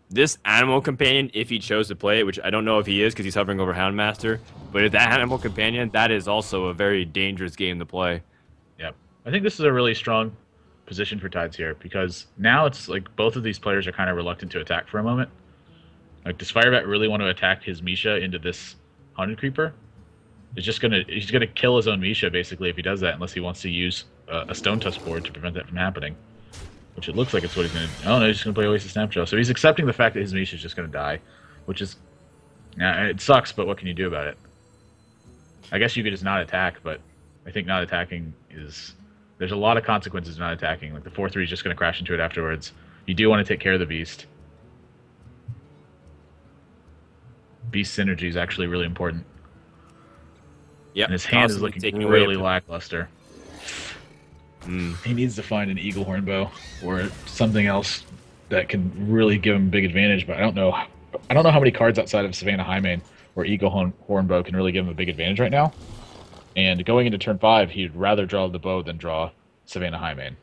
This Animal Companion, if he chose to play it, which I don't know if he is because he's hovering over Houndmaster, but if that Animal Companion, that is also a very dangerous game to play. Yep. I think this is a really strong position for Tides here because now it's like both of these players are kind of reluctant to attack for a moment. Like, does Firebat really want to attack his Misha into this Haunted Creeper? He's gonna kill his own Misha basically if he does that, unless he wants to use a Stone Tusk board to prevent that from happening. Which it looks like it's what he's gonna do. Oh no, he's just gonna play a waste of Snapshot. So he's accepting the fact that his Misha is just gonna die, which is, it sucks. But what can you do about it? I guess you could just not attack, but I think not attacking is there's a lot of consequences to not attacking. Like the 4/3 is just gonna crash into it afterwards. You do want to take care of the beast. Beast synergy is actually really important. Yep. And his hand is looking really lackluster. He needs to find an Eagle Horn Bow or something else that can really give him a big advantage, but I don't know how many cards outside of Savannah Highmane where Eagle Horn Bow can really give him a big advantage right now. And going into turn 5, he'd rather draw the bow than draw Savannah Highmane.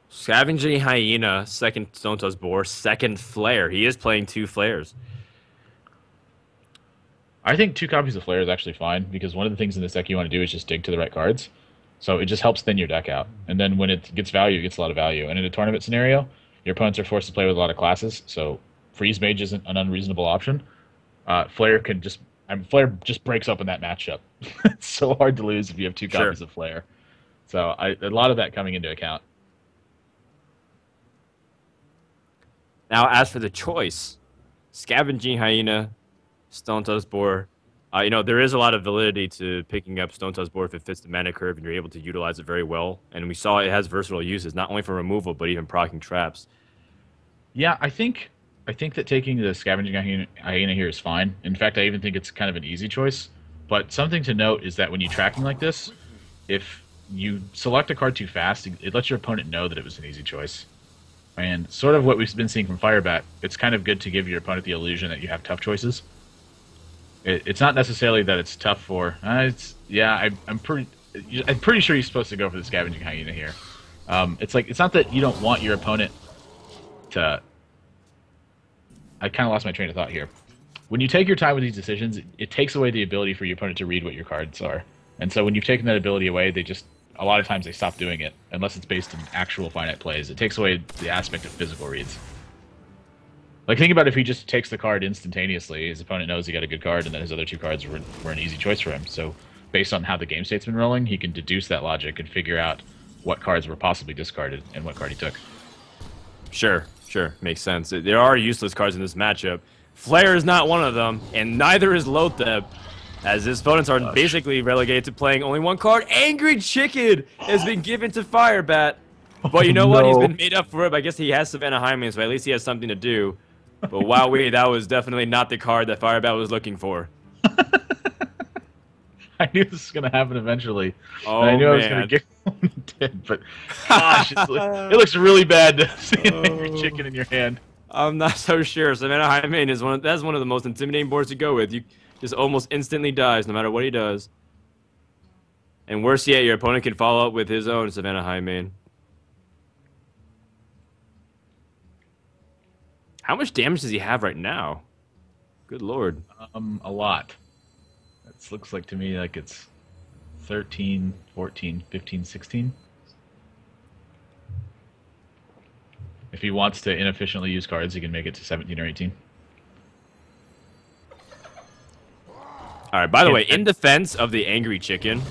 Scavenging Hyena, second Stone Tusk boar, second Flare. He is playing 2 flares. I think 2 copies of Flare is actually fine, because one of the things in this deck you want to do is just dig to the right cards. So it just helps thin your deck out. And then when it gets value, it gets a lot of value. And in a tournament scenario, your opponents are forced to play with a lot of classes, so Freeze Mage isn't an unreasonable option. Flare just breaks up in that matchup. It's so hard to lose if you have 2 copies of Flare. So a lot of that coming into account. Now, as for the choice, Scavenging Hyena, Stone Tusk boar. There is a lot of validity to picking up Stone Tusk boar if it fits the mana curve and you're able to utilize it very well. And we saw it has versatile uses, not only for removal, but even proccing traps. Yeah, I think that taking the Scavenging Hyena here is fine. In fact, I even think it's kind of an easy choice. But something to note is that when you're tracking like this, if you select a card too fast, it lets your opponent know that it was an easy choice. And sort of what we've been seeing from Firebat, it's kind of good to give your opponent the illusion that you have tough choices. It's not necessarily that it's tough for. I'm pretty sure you're supposed to go for the Scavenging Hyena here. It's not that you don't want your opponent to. I kind of lost my train of thought here. When you take your time with these decisions, it takes away the ability for your opponent to read what your cards are. And so when you've taken that ability away, a lot of times they stop doing it, unless it's based in actual finite plays. It takes away the aspect of physical reads. Like, think about if he just takes the card instantaneously, his opponent knows he got a good card, and then his other 2 cards were an easy choice for him. So, based on how the game state's been rolling, he can deduce that logic and figure out what cards were possibly discarded and what card he took. Sure. Makes sense. There are useless cards in this matchup. Flare is not one of them, and neither is Lotheb, as his opponents are basically relegated to playing only 1 card. Angry Chicken has been given to Firebat. But you know what? He's been made up for it. I guess he has Savannah Highmane, so at least he has something to do. But wowee, that was definitely not the card that Firebat was looking for. I knew this was going to happen eventually. Oh, I knew man. I was going to get one it did, but gosh, it looks really bad to see an angry chicken in your hand. I'm not so sure. Savannah Highmane is that's one of the most intimidating boards to go with. You just almost instantly dies no matter what he does. And worse yet, your opponent can follow up with his own Savannah Highmane. How much damage does he have right now? Good lord. A lot. It looks like to me like it's 13, 14, 15, 16. If he wants to inefficiently use cards, he can make it to 17 or 18. All right, by the way, in defense of the Angry Chicken,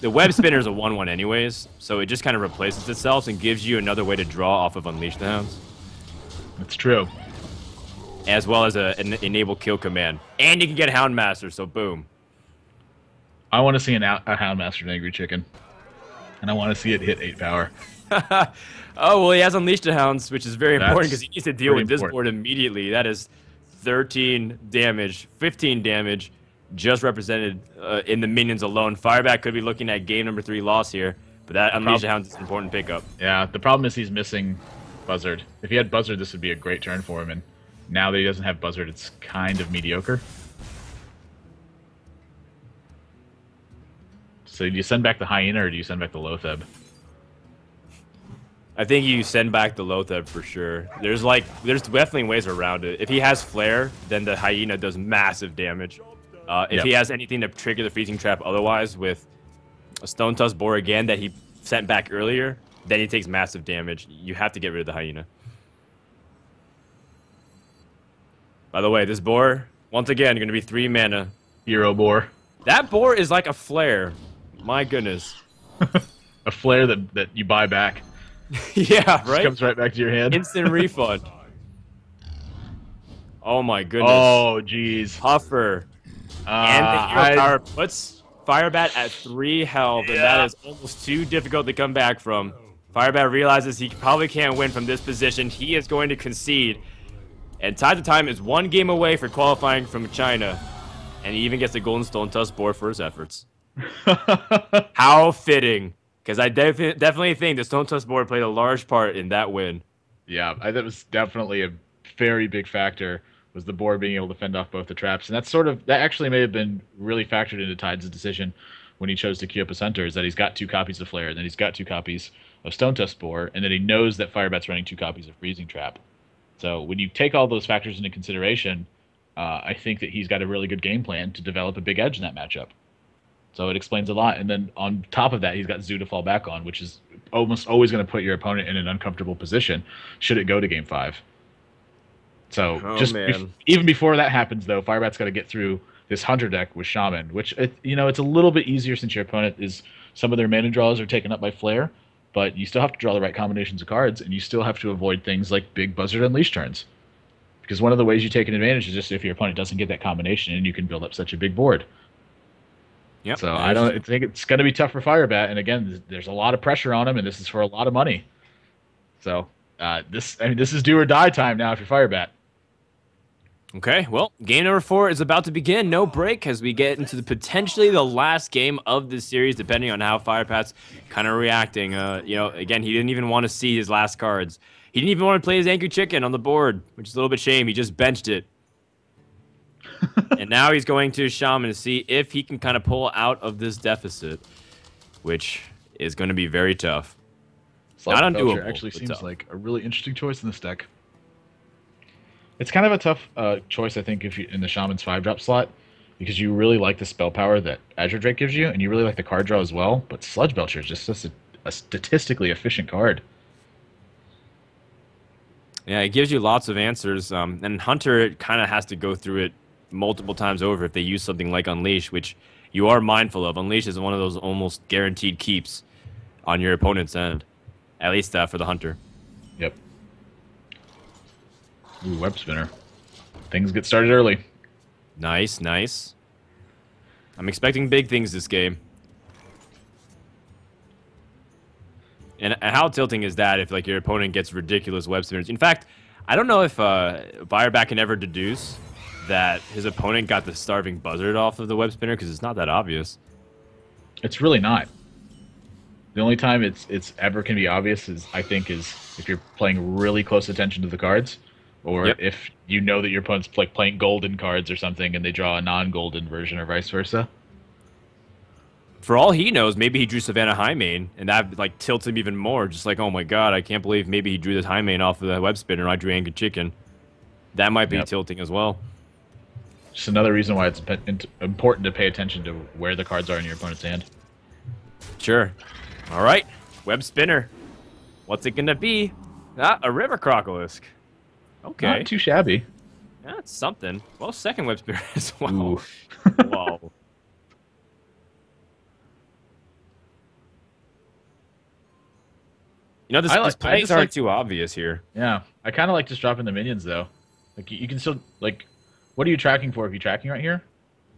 the web spinner is a 1/1 anyways, so it just kind of replaces itself and gives you another way to draw off of Unleash the Hounds. That's true. As well as an enable kill command. And you can get Houndmaster, so boom. I want to see a Houndmaster and Angry Chicken. And I want to see it hit 8 power. Oh, well, he has Unleash the Hounds, which is very important because he needs to deal with this board immediately. That is 13 damage, 15 damage, just represented in the minions alone. Firebat could be looking at game number 3 loss here, but that Unleash the Hounds is an important pickup. Yeah, the problem is he's missing Buzzard. If he had Buzzard, this would be a great turn for him, and now that he doesn't have Buzzard, it's kind of mediocre. So do you send back the Hyena, or do you send back the Lotheb? I think you send back the Lotheb for sure. There's definitely ways around it. If he has Flare, then the Hyena does massive damage. If he has anything to trigger the Freezing Trap otherwise, with a Stone Tusk Boar again that he sent back earlier, then he takes massive damage. You have to get rid of the Hyena. By the way, this boar, once again, going to be 3 mana. Hero Boar. That boar is like a Flare. My goodness. A Flare that you buy back. Yeah, Just right? comes right back to your hand. Instant refund. Oh my goodness. Oh, jeez. Puffer. And the hero power puts Firebat at 3 health, and that is almost too difficult to come back from. Firebat realizes he probably can't win from this position. He is going to concede. And Time to Time is 1 game away for qualifying from China. And he even gets the Golden Stone Tusk board for his efforts. How fitting. Because I definitely think the Stone Tusk board played a large part in that win. Yeah, that was definitely a very big factor, was the board being able to fend off both the traps. And that actually may have been really factored into Tide's decision when he chose to queue up a center, is that he's got 2 copies of Flare, and then he's got 2 copies of Stone Tusk Boar, and then he knows that Firebat's running 2 copies of Freezing Trap. So when you take all those factors into consideration, I think that he's got a really good game plan to develop a big edge in that matchup. So it explains a lot. And then on top of that, he's got Zoo to fall back on, which is almost always going to put your opponent in an uncomfortable position should it go to game 5. So even before that happens, though, Firebat's got to get through this Hunter deck with Shaman, which, it's a little bit easier since your opponent some of their mana draws are taken up by Flare, but you still have to draw the right combinations of cards, and you still have to avoid things like big Buzzard Unleash turns. Because one of the ways you take an advantage is just if your opponent doesn't get that combination, and you can build up such a big board. Yep. So I think it's going to be tough for Firebat, and again, there's a lot of pressure on him, and this is for a lot of money. So this is do or die time now if you're Firebat. Okay, well, game number 4 is about to begin. No break as we get into potentially the last game of this series, depending on how Firebat's kind of reacting. Again, he didn't even want to see his last cards. He didn't even want to play his Angry Chicken on the board, which is a little bit shame. He just benched it. And now he's going to Shaman to see if he can kind of pull out of this deficit, which is going to be very tough. Not undoable. Actually seems tough. like a really interesting choice in this deck. It's kind of a tough choice, I think, if you in the Shaman's 5-drop slot, because you really like the spell power that Azure Drake gives you, and you really like the card draw as well. But Sludge Belcher is just a statistically efficient card. Yeah, it gives you lots of answers, and Hunter kind of has to go through it multiple times over if they use something like Unleash, which you are mindful of. Unleash is one of those almost guaranteed keeps on your opponent's end, at least for the Hunter. Yep. Ooh, Web Spinner. Things get started early. Nice, nice. I'm expecting big things this game. And how tilting is that if your opponent gets ridiculous web spinners? In fact, I don't know if Firebat can ever deduce that his opponent got the Starving Buzzard off of the web spinner, because it's not that obvious. It's really not. The only time it's ever can be obvious is if you're playing really close attention to the cards, or if you know that your opponent's playing golden cards or something and they draw a non-golden version, or vice versa. For all he knows, maybe he drew Savannah Highmane, and that tilts him even more. Just oh my god, I can't believe maybe he drew this Highmane off of the web spinner. I drew Angry Chicken. That might be tilting as well. Just another reason why it's important to pay attention to where the cards are in your opponent's hand. Sure. All right, web spinner. What's it gonna be? Ah, a river crocolisk. Not Okay. too shabby. That's something. Well, second web spirit as well. Ooh. Whoa. You know, I this like. I plays just aren't like. too obvious here. Yeah, I kind of like just dropping the minions though. Like you can still like. What are you tracking for? If you're tracking right here,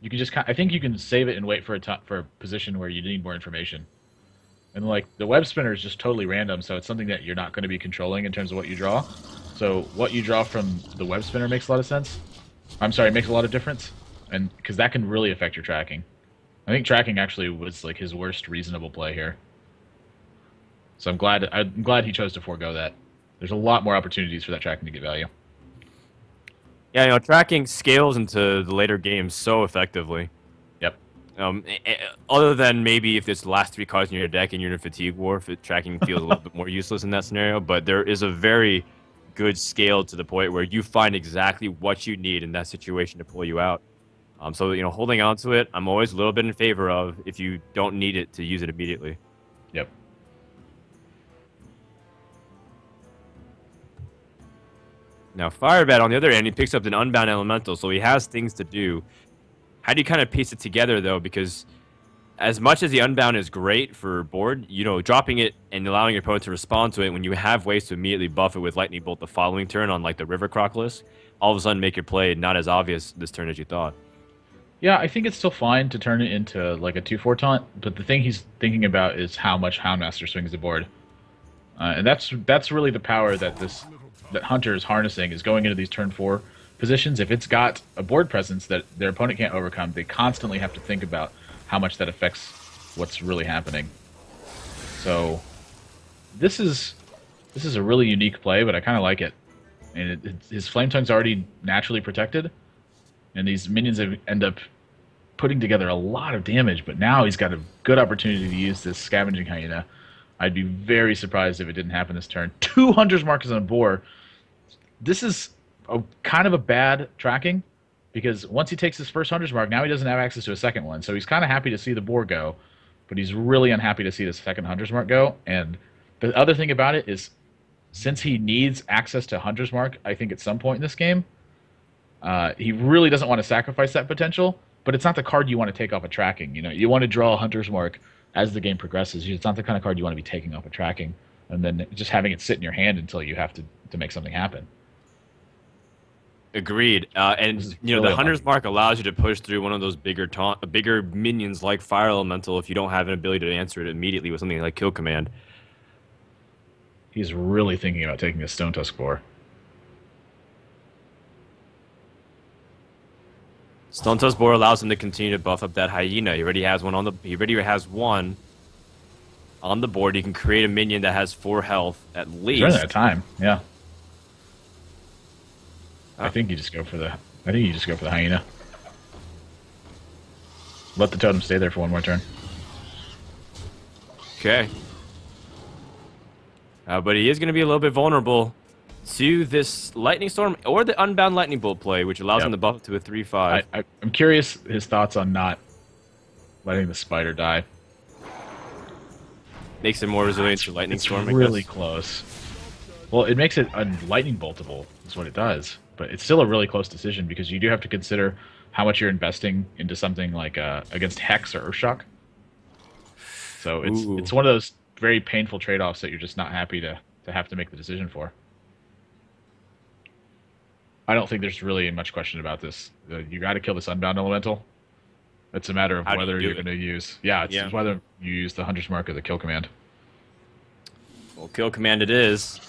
you can just. I think you can save it and wait for for a position where you need more information. And like the web spinner is just totally random, so it's something that you're not going to be controlling in terms of what you draw. So what you draw from the web spinner makes a lot of sense. I'm sorry, makes a lot of difference, and because that can really affect your tracking. I think tracking actually was like his worst reasonable play here. So I'm glad he chose to forego that. There's a lot more opportunities for that tracking to get value. Yeah, you know, tracking scales into the later games so effectively. Yep. Other than maybe if it's the last three cards in your deck and you're in a fatigue war, tracking feels a little bit more useless in that scenario. But there is a very good scale to the point where you find exactly what you need in that situation to pull you out. So you know, holding on to it, I'm always a little bit in favor of if you don't need it to use it immediately. Yep. Now, Firebat, on the other hand, he picks up an Unbound Elemental, so he has things to do. How do you kind of piece it together, though? Because as much as the Unbound is great for board, you know, dropping it and allowing your opponent to respond to it when you have ways to immediately buff it with Lightning Bolt the following turn on, like, the River Crocolisk, all of a sudden make your play not as obvious this turn as you thought. Yeah, I think it's still fine to turn it into like a 2/4 taunt, but the thing he's thinking about is how much Houndmaster swings the board, and that's really the power that that Hunter is harnessing is going into these turn 4 positions. If it's got a board presence that their opponent can't overcome, they constantly have to think about how much that affects what's really happening. So this is a really unique play, but I kind of like it. And his Flame Tongue's already naturally protected, and these minions end up putting together a lot of damage. But now he's got a good opportunity to use this Scavenging Hyena. I'd be very surprised if it didn't happen this turn. 2 Hunter's Markers on a boar. This is kind of a bad tracking, because once he takes his first Hunter's Mark, now he doesn't have access to a second one. So he's kind of happy to see the boar go, but he's really unhappy to see the second Hunter's Mark go. And the other thing about it is, since he needs access to Hunter's Mark, I think at some point in this game, he really doesn't want to sacrifice that potential, but it's not the card you want to take off a tracking. You know, you want to draw a Hunter's Mark as the game progresses. It's not the kind of card you want to be taking off a tracking and then just having it sit in your hand until you have to make something happen. Agreed. And you know, really the Hunter's Mark allows you to push through one of those bigger minions like Fire Elemental if you don't have an ability to answer it immediately with something like Kill Command. He's really thinking about taking a Stone Tusk Boar. Stone Tusk Boar allows him to continue to buff up that Hyena. He already has one on the board. He can create a minion that has 4 health at least. He's running out of time. Yeah. I think you just go for the Hyena. Let the totem stay there for one more turn. Okay. But he is going to be a little bit vulnerable to this Lightning Storm or the Unbound Lightning Bolt play, which allows him to buff to a 3/5. I'm curious his thoughts on not letting the spider die. Makes him more resilient to Lightning Storm. It's really close. Well, it makes it lightning boltable, is what it does. But it's still a really close decision, because you do have to consider how much you're investing into something like against Hex or Earthshock. So it's one of those very painful trade-offs that you're just not happy to have to make the decision for. I don't think there's really much question about this. You got to kill this Unbound Elemental. It's a matter of whether you're going to use... Yeah, it's whether you use the Hunter's Mark or the Kill Command. Well, Kill Command it is.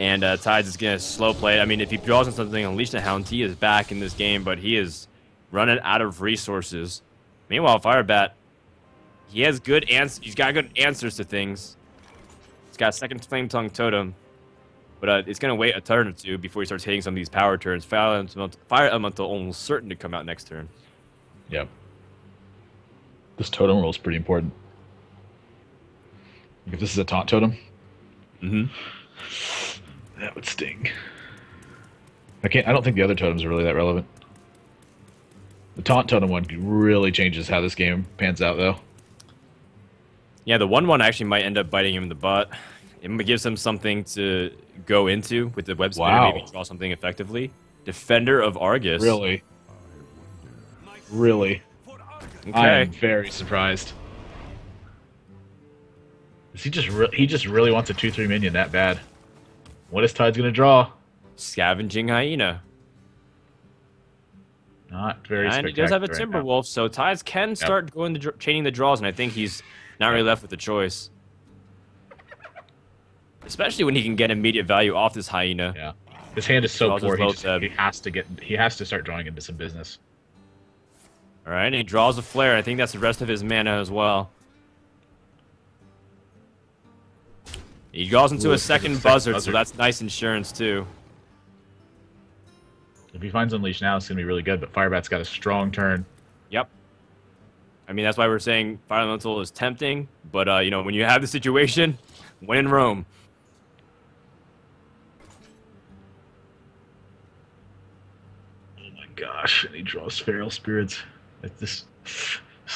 And Tides is going to slow play. I mean, if he draws on something, Unleash the Hound, he is back in this game, but he is running out of resources. Meanwhile, Firebat, he has good answers. He's got good answers to things. He's got second Flame Tongue Totem, but it's going to wait a turn or two before he starts hitting some of these power turns. Fire Elemental almost certain to come out next turn. Yep. This totem roll is pretty important. If this is a taunt totem, that would sting. I don't think the other totems are really that relevant. The taunt totem one really changes how this game pans out, though. Yeah, the 1/1 actually might end up biting him in the butt. It gives him something to go into with the web spinner, maybe Wow. draw something effectively. Defender of Argus. Really? Really? I Okay. am very surprised. Is he just really wants a 2/3 minion that bad? What is Tide's gonna draw? Scavenging Hyena. Not very And he does have a spectacular right now. Timberwolf, so Tides can Yep. start going to chaining the draws, and I think he's not really Yep. left with a choice. Especially when he can get immediate value off this Hyena. Yeah. His hand is so Draws his poor. low tab. He has to start drawing into some business. All right, and he draws a flare. I think that's the rest of his mana as well. He goes into Ooh, a second buzzard, so buzzard. that's nice insurance too. If he finds Unleash now, it's gonna be really good. But Firebat's got a strong turn. Yep. I mean, that's why we're saying Fire Elemental is tempting, but you know, when you have the situation, win in Rome. Oh my gosh! And he draws Feral Spirits. This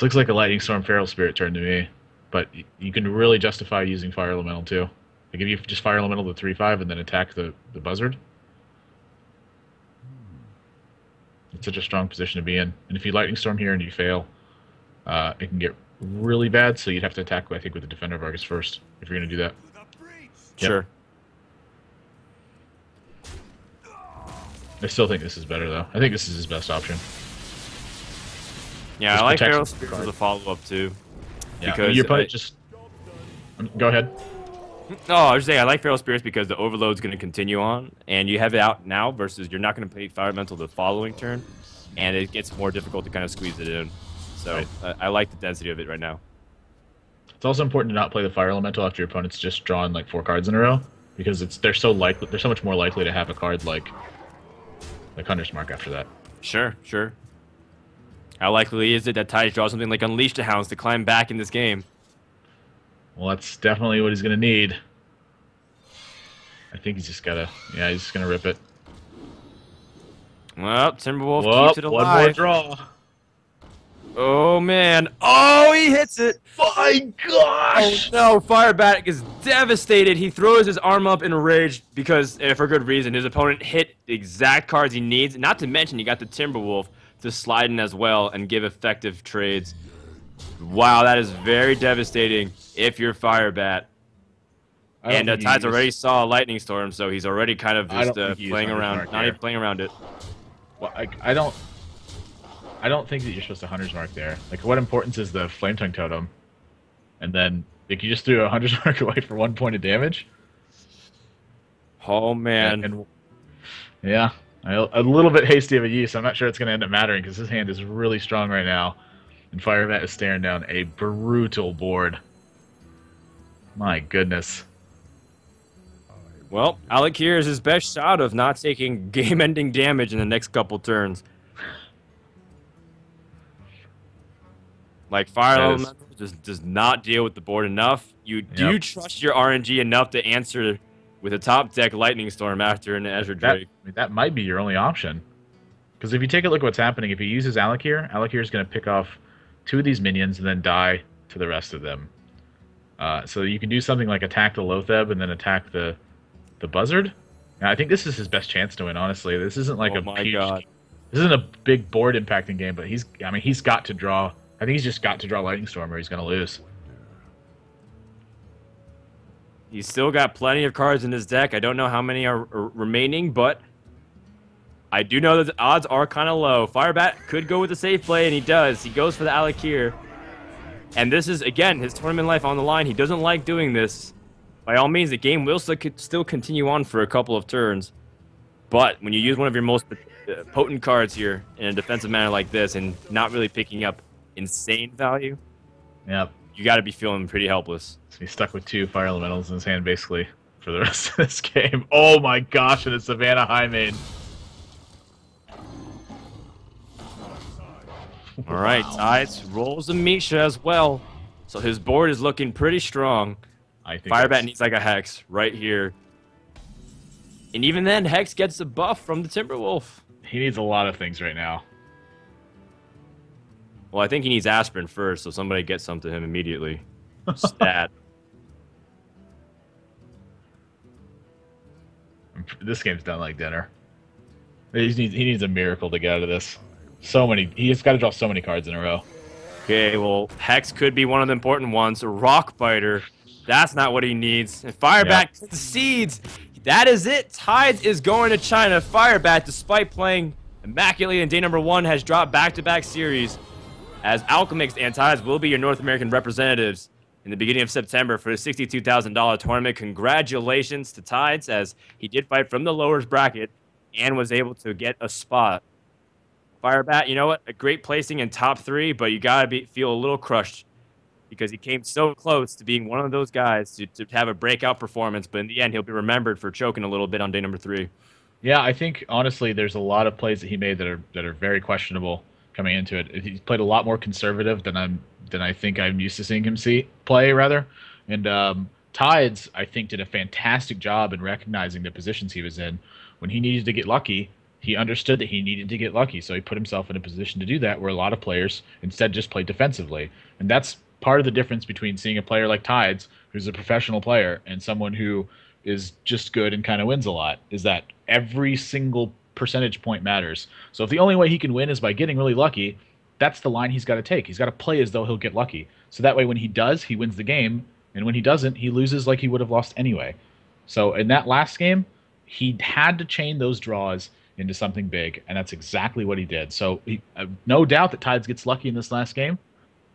looks like a Lightning Storm Feral Spirit turn to me. But you can really justify using Fire Elemental too. Like if you just Fire Elemental the 3/5 and then attack the buzzard. It's such a strong position to be in. And if you Lightning Storm here and you fail, it can get really bad. So you'd have to attack, I think, with the Defender of Argus first if you're going to do that. Sure. I still think this is better though. I think this is his best option. Yeah, Just I like protection Feral for the Spirit card. as a follow-up too. Yeah, Because your opponent just go ahead. No, I was saying I like Feral Spirits because the overload's going to continue on, and you have it out now versus you're not going to play Fire Elemental the following turn, and it gets more difficult to kind of squeeze it in. So Right. I like the density of it right now. It's also important to not play the Fire Elemental after your opponent's just drawn like 4 cards in a row, because they're so much more likely to have a card like Hunter's Mark after that. Sure, sure. How likely is it that Tides draws something like Unleash the Hounds to climb back in this game? Well, that's definitely what he's gonna need. I think he's just gotta, yeah, he's just gonna rip it. Well, Timberwolf Whoa, keeps it one more alive. draw. Oh man! Oh, he hits it! My Oh gosh! no! Firebat is devastated. He throws his arm up in a rage because, for good reason, his opponent hit the exact cards he needs. Not to mention, he got the Timberwolf to slide in as well and give effective trades. Wow, that is very devastating if you're Firebat. And Tides already saw a Lightning Storm, so he's already kind of I just don't think he used playing Hunter's around, Mark not here. even playing around it. Well, I don't think that you're supposed to Hunter's Mark there. Like, what importance is the Flame Tongue Totem? And then, like, you just threw a Hunter's Mark away for 1 point of damage? Oh man. And yeah, a little bit hasty of a use. I'm not sure it's going to end up mattering because his hand is really strong right now. And Firebat is staring down a brutal board. My goodness. Well, Alec here is his best shot of not taking game-ending damage in the next couple turns. Like, Fire That is- Elemental just does not deal with the board enough. Do you Yep. trust your RNG enough to answer with a top deck Lightning Storm after an Azure That, Drake? I mean, that might be your only option. Because if you take a look at what's happening, if he uses Alakir is going to pick off 2 of these minions and then die to the rest of them. So you can do something like attack the Lotheb and then attack the Buzzard. Now, I think this is his best chance to win, honestly. This isn't like Oh a my huge, God. This isn't a big board impacting game, but he's got to draw. I think he's just got to draw Lightning Storm or he's going to lose. He's still got plenty of cards in his deck. I don't know how many are remaining, but I do know that the odds are kind of low. Firebat could go with a safe play, and he does. He goes for the Alakir. And this is, again, his tournament life on the line. He doesn't like doing this. By all means, the game will still continue on for a couple of turns. But when you use one of your most potent cards here in a defensive manner like this and not really picking up insane value, Yep. you got to be feeling pretty helpless. So he's stuck with 2 Fire Elementals in his hand, basically, for the rest of this game. Oh my gosh, and it's Savannah Highmane. All right, Tides rolls a Misha as well. So his board is looking pretty strong. I think Firebat that's- needs like a Hex right here. And even then, Hex gets a buff from the Timberwolf. he needs a lot of things right now. Well, I think he needs Aspirin first, so somebody gets some to him immediately. Stat. This game's done like dinner. He needs a miracle to get out of this. So many. He's got to draw so many cards in a row. Okay, well, Hex could be one of the important ones. Rock Biter, that's not what he needs. And Firebat concedes. That is it. Tides is going to China. Firebat, despite playing immaculately in day number 1, has dropped back-to-back series, as Alchemix and Tides will be your North American representatives in the beginning of September for the $62,000 tournament. Congratulations to Tides, as he did fight from the lowers bracket and was able to get a spot. Firebat, you know what? A great placing in top 3, but you gotta feel a little crushed because he came so close to being one of those guys to have a breakout performance, but in the end, he'll be remembered for choking a little bit on day number 3. Yeah, I think honestly, there's a lot of plays that he made that are very questionable coming into it. He's played a lot more conservative than I think I'm used to seeing him play rather. And Tides, I think, did a fantastic job in recognizing the positions he was in. When he needed to get lucky, he understood that he needed to get lucky, so he put himself in a position to do that, where a lot of players instead just played defensively. And that's part of the difference between seeing a player like Tides, who's a professional player, and someone who is just good and kind of wins a lot, is that every single percentage point matters. So if the only way he can win is by getting really lucky, that's the line he's got to take. He's got to play as though he'll get lucky. So that way when he does, he wins the game, and when he doesn't, he loses like he would have lost anyway. So in that last game, he had to chain those draws into something big, and that's exactly what he did. So no doubt that Tides gets lucky in this last game,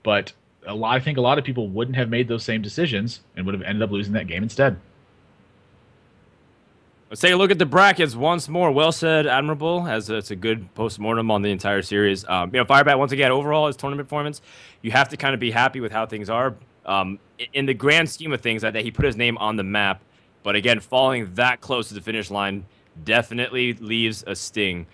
but I think a lot of people wouldn't have made those same decisions and would have ended up losing that game instead. Let's take a look at the brackets once more. Well said, Admirable, as it's a good post-mortem on the entire series. Firebat, once again, overall, his tournament performance, you have to kind of be happy with how things are. In the grand scheme of things, that he put his name on the map, but again, falling that close to the finish line definitely leaves a sting.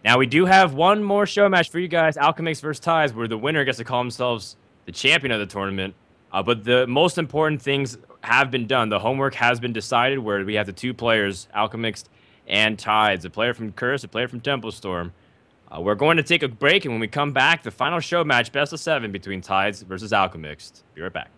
Now, we do have one more show match for you guys, Alchemix versus Tides, where the winner gets to call themselves the champion of the tournament. But the most important things have been done. The homework has been decided, where we have the 2 players, Alchemix and Tides, a player from Curse, a player from Temple Storm. We're going to take a break, and when we come back, the final show match, best of 7 between Tides versus Alchemix. Be right back.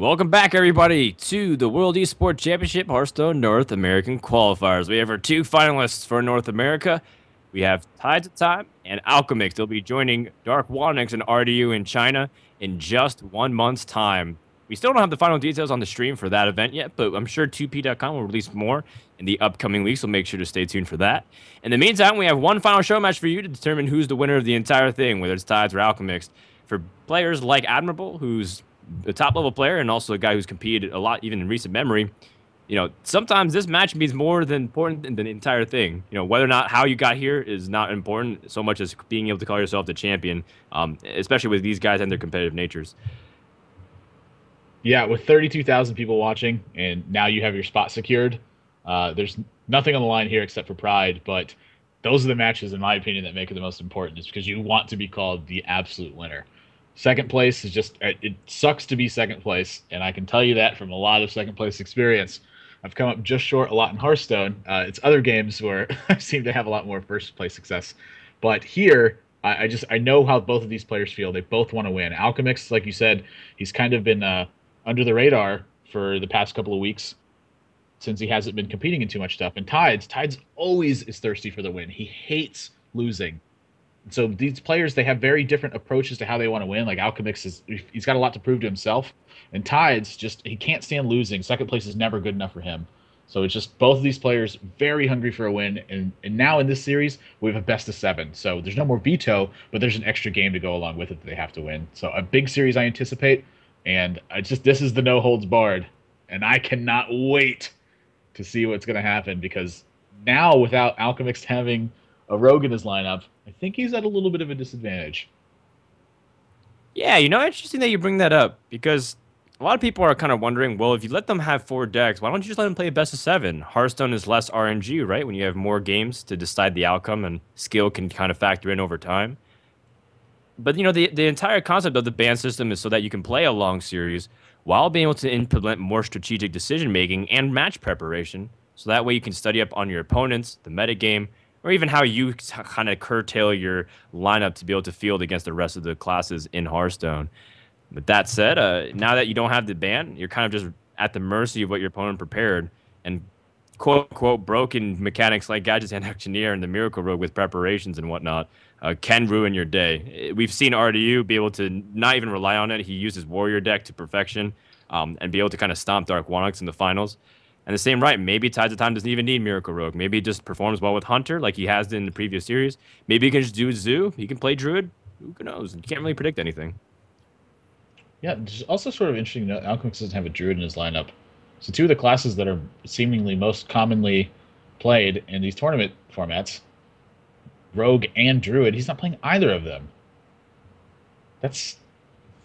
Welcome back, everybody, to the World Esports Championship Hearthstone North American Qualifiers. We have our two finalists for North America. We have Tides of Time and Alchemix. They'll be joining Dark Wanix and RDU in China in just 1 month's time. We still don't have the final details on the stream for that event yet, but I'm sure 2P.com will release more in the upcoming weeks, so make sure to stay tuned for that. In the meantime, we have one final show match for you to determine who's the winner of the entire thing, whether it's Tides or Alchemix. For players like Admirable, who's a top level player and also a guy who's competed a lot even in recent memory, sometimes this match means more than important than the entire thing. Whether or not how you got here is not important so much as being able to call yourself the champion, especially with these guys and their competitive natures. Yeah, with 32,000 people watching, and now you have your spot secured, there's nothing on the line here except for pride, but those are the matches, in my opinion, that make it the most important, is because you want to be called the absolute winner. Second place is just, it sucks to be second place, and I can tell you that from a lot of second place experience. I've come up just short a lot in Hearthstone. It's other games where I seem to have a lot more first place success. But here, I know how both of these players feel. They both want to win. Alchemix, like you said, he's kind of been under the radar for the past couple of weeks since he hasn't been competing in too much stuff. And Tides always is thirsty for the win. He hates losing. So these players, they have very different approaches to how they want to win. Like Alchemix he's got a lot to prove to himself, and Tides he can't stand losing. Second place is never good enough for him. So it's just both of these players very hungry for a win, and now in this series we have a best of 7. So there's no more veto, but there's an extra game to go along with it that they have to win. So a big series I anticipate, and this is the no holds barred, and I cannot wait to see what's going to happen, because now without Alchemix having a rogue in his lineup, I think he's at a little bit of a disadvantage. Yeah, interesting that you bring that up, because a lot of people are kind of wondering, well, if you let them have 4 decks, why don't you just let them play a best of 7? Hearthstone is less RNG, right? When you have more games to decide the outcome, and skill can kind of factor in over time. But the entire concept of the ban system is so that you can play a long series while being able to implement more strategic decision making and match preparation. So that way you can study up on your opponents, the metagame, or even how you kind of curtail your lineup to be able to field against the rest of the classes in Hearthstone. With that said, now that you don't have the ban, you're kind of just at the mercy of what your opponent prepared. And quote-unquote broken mechanics like Gadgets and Auctioneer and the Miracle Rogue with preparations and whatnot can ruin your day. We've seen RDU be able to not even rely on it. He uses Warrior deck to perfection and be able to kind of stomp Dark Wanix in the finals. And the same right, maybe Tides of Time doesn't even need Miracle Rogue. Maybe he just performs well with Hunter like he has in the previous series. Maybe he can just do Zoo. He can play Druid. Who knows? You can't really predict anything. Yeah, it's also sort of interesting that Alchemix doesn't have a Druid in his lineup. So two of the classes that are seemingly most commonly played in these tournament formats, Rogue and Druid, he's not playing either of them. That's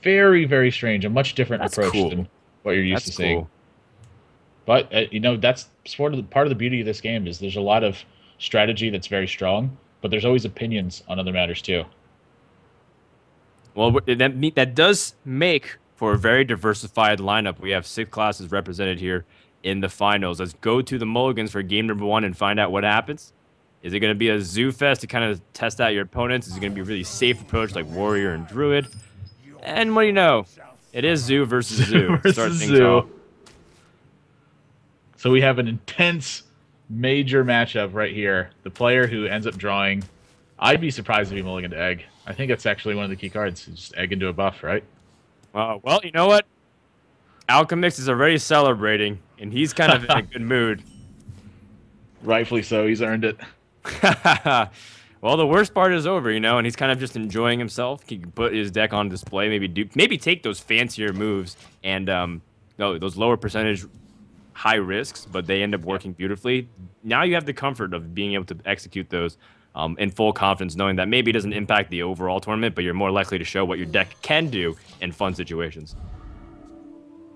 very, very strange. A much different approach than what you're used to seeing. But, that's part of the beauty of this game is there's a lot of strategy that's very strong, but there's always opinions on other matters too. Well, that does make for a very diversified lineup. We have 6 classes represented here in the finals. Let's go to the mulligans for game number 1 and find out what happens. Is it going to be a Zoo Fest to kind of test out your opponents? Is it going to be a really safe approach like Warrior and Druid? And what do you know? It is Zoo versus Zoo. Start things off. So we have an intense, major matchup right here. The player who ends up drawing, I'd be surprised if he mulliganed to Egg. I think that's actually one of the key cards. Just Egg into a buff, right? Well, you know what? Alchemix is already celebrating, and he's kind of in a good mood. Rightfully so. He's earned it. Well, the worst part is over, and he's kind of just enjoying himself. He can put his deck on display, maybe take those fancier moves and those lower percentage high risks, but they end up working beautifully. Now you have the comfort of being able to execute those in full confidence, knowing that maybe it doesn't impact the overall tournament, but you're more likely to show what your deck can do in fun situations.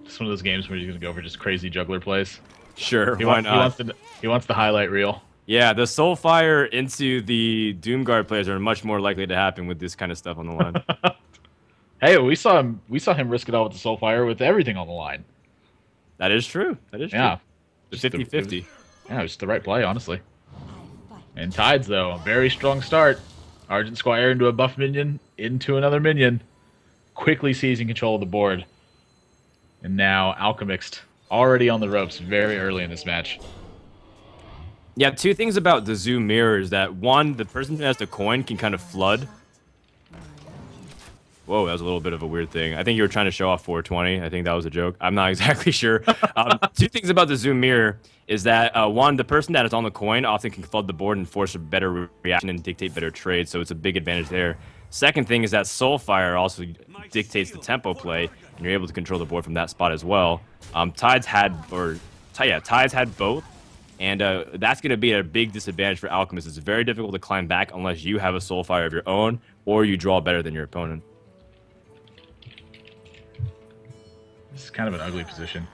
Just one of those games where you're going to go for just crazy juggler plays. Sure, why not? He wants the highlight reel. Yeah, the Soulfire into the Doomguard players are much more likely to happen with this kind of stuff on the line. Hey, we saw him risk it all with the Soulfire with everything on the line. That is true. That is true. Yeah. The 50-50. Yeah, it was the right play, honestly. And Tides, though, a very strong start. Argent Squire into a buff minion, into another minion. Quickly seizing control of the board. And now Alchemist already on the ropes very early in this match. Yeah, two things about the Zoo mirror is that, one, the person who has the coin can kind of flood. Whoa, that was a little bit of a weird thing. I think you were trying to show off 420. I think that was a joke. I'm not exactly sure. Two things about the Zoom mirror is that, one, the person that is on the coin often can flood the board and force a better reaction and dictate better trades, so it's a big advantage there. Second thing is that Soulfire also dictates the tempo play, and you're able to control the board from that spot as well. Tides had both, and that's going to be a big disadvantage for Alchemist. It's very difficult to climb back unless you have a Soulfire of your own, or you draw better than your opponent. This is kind of an ugly position.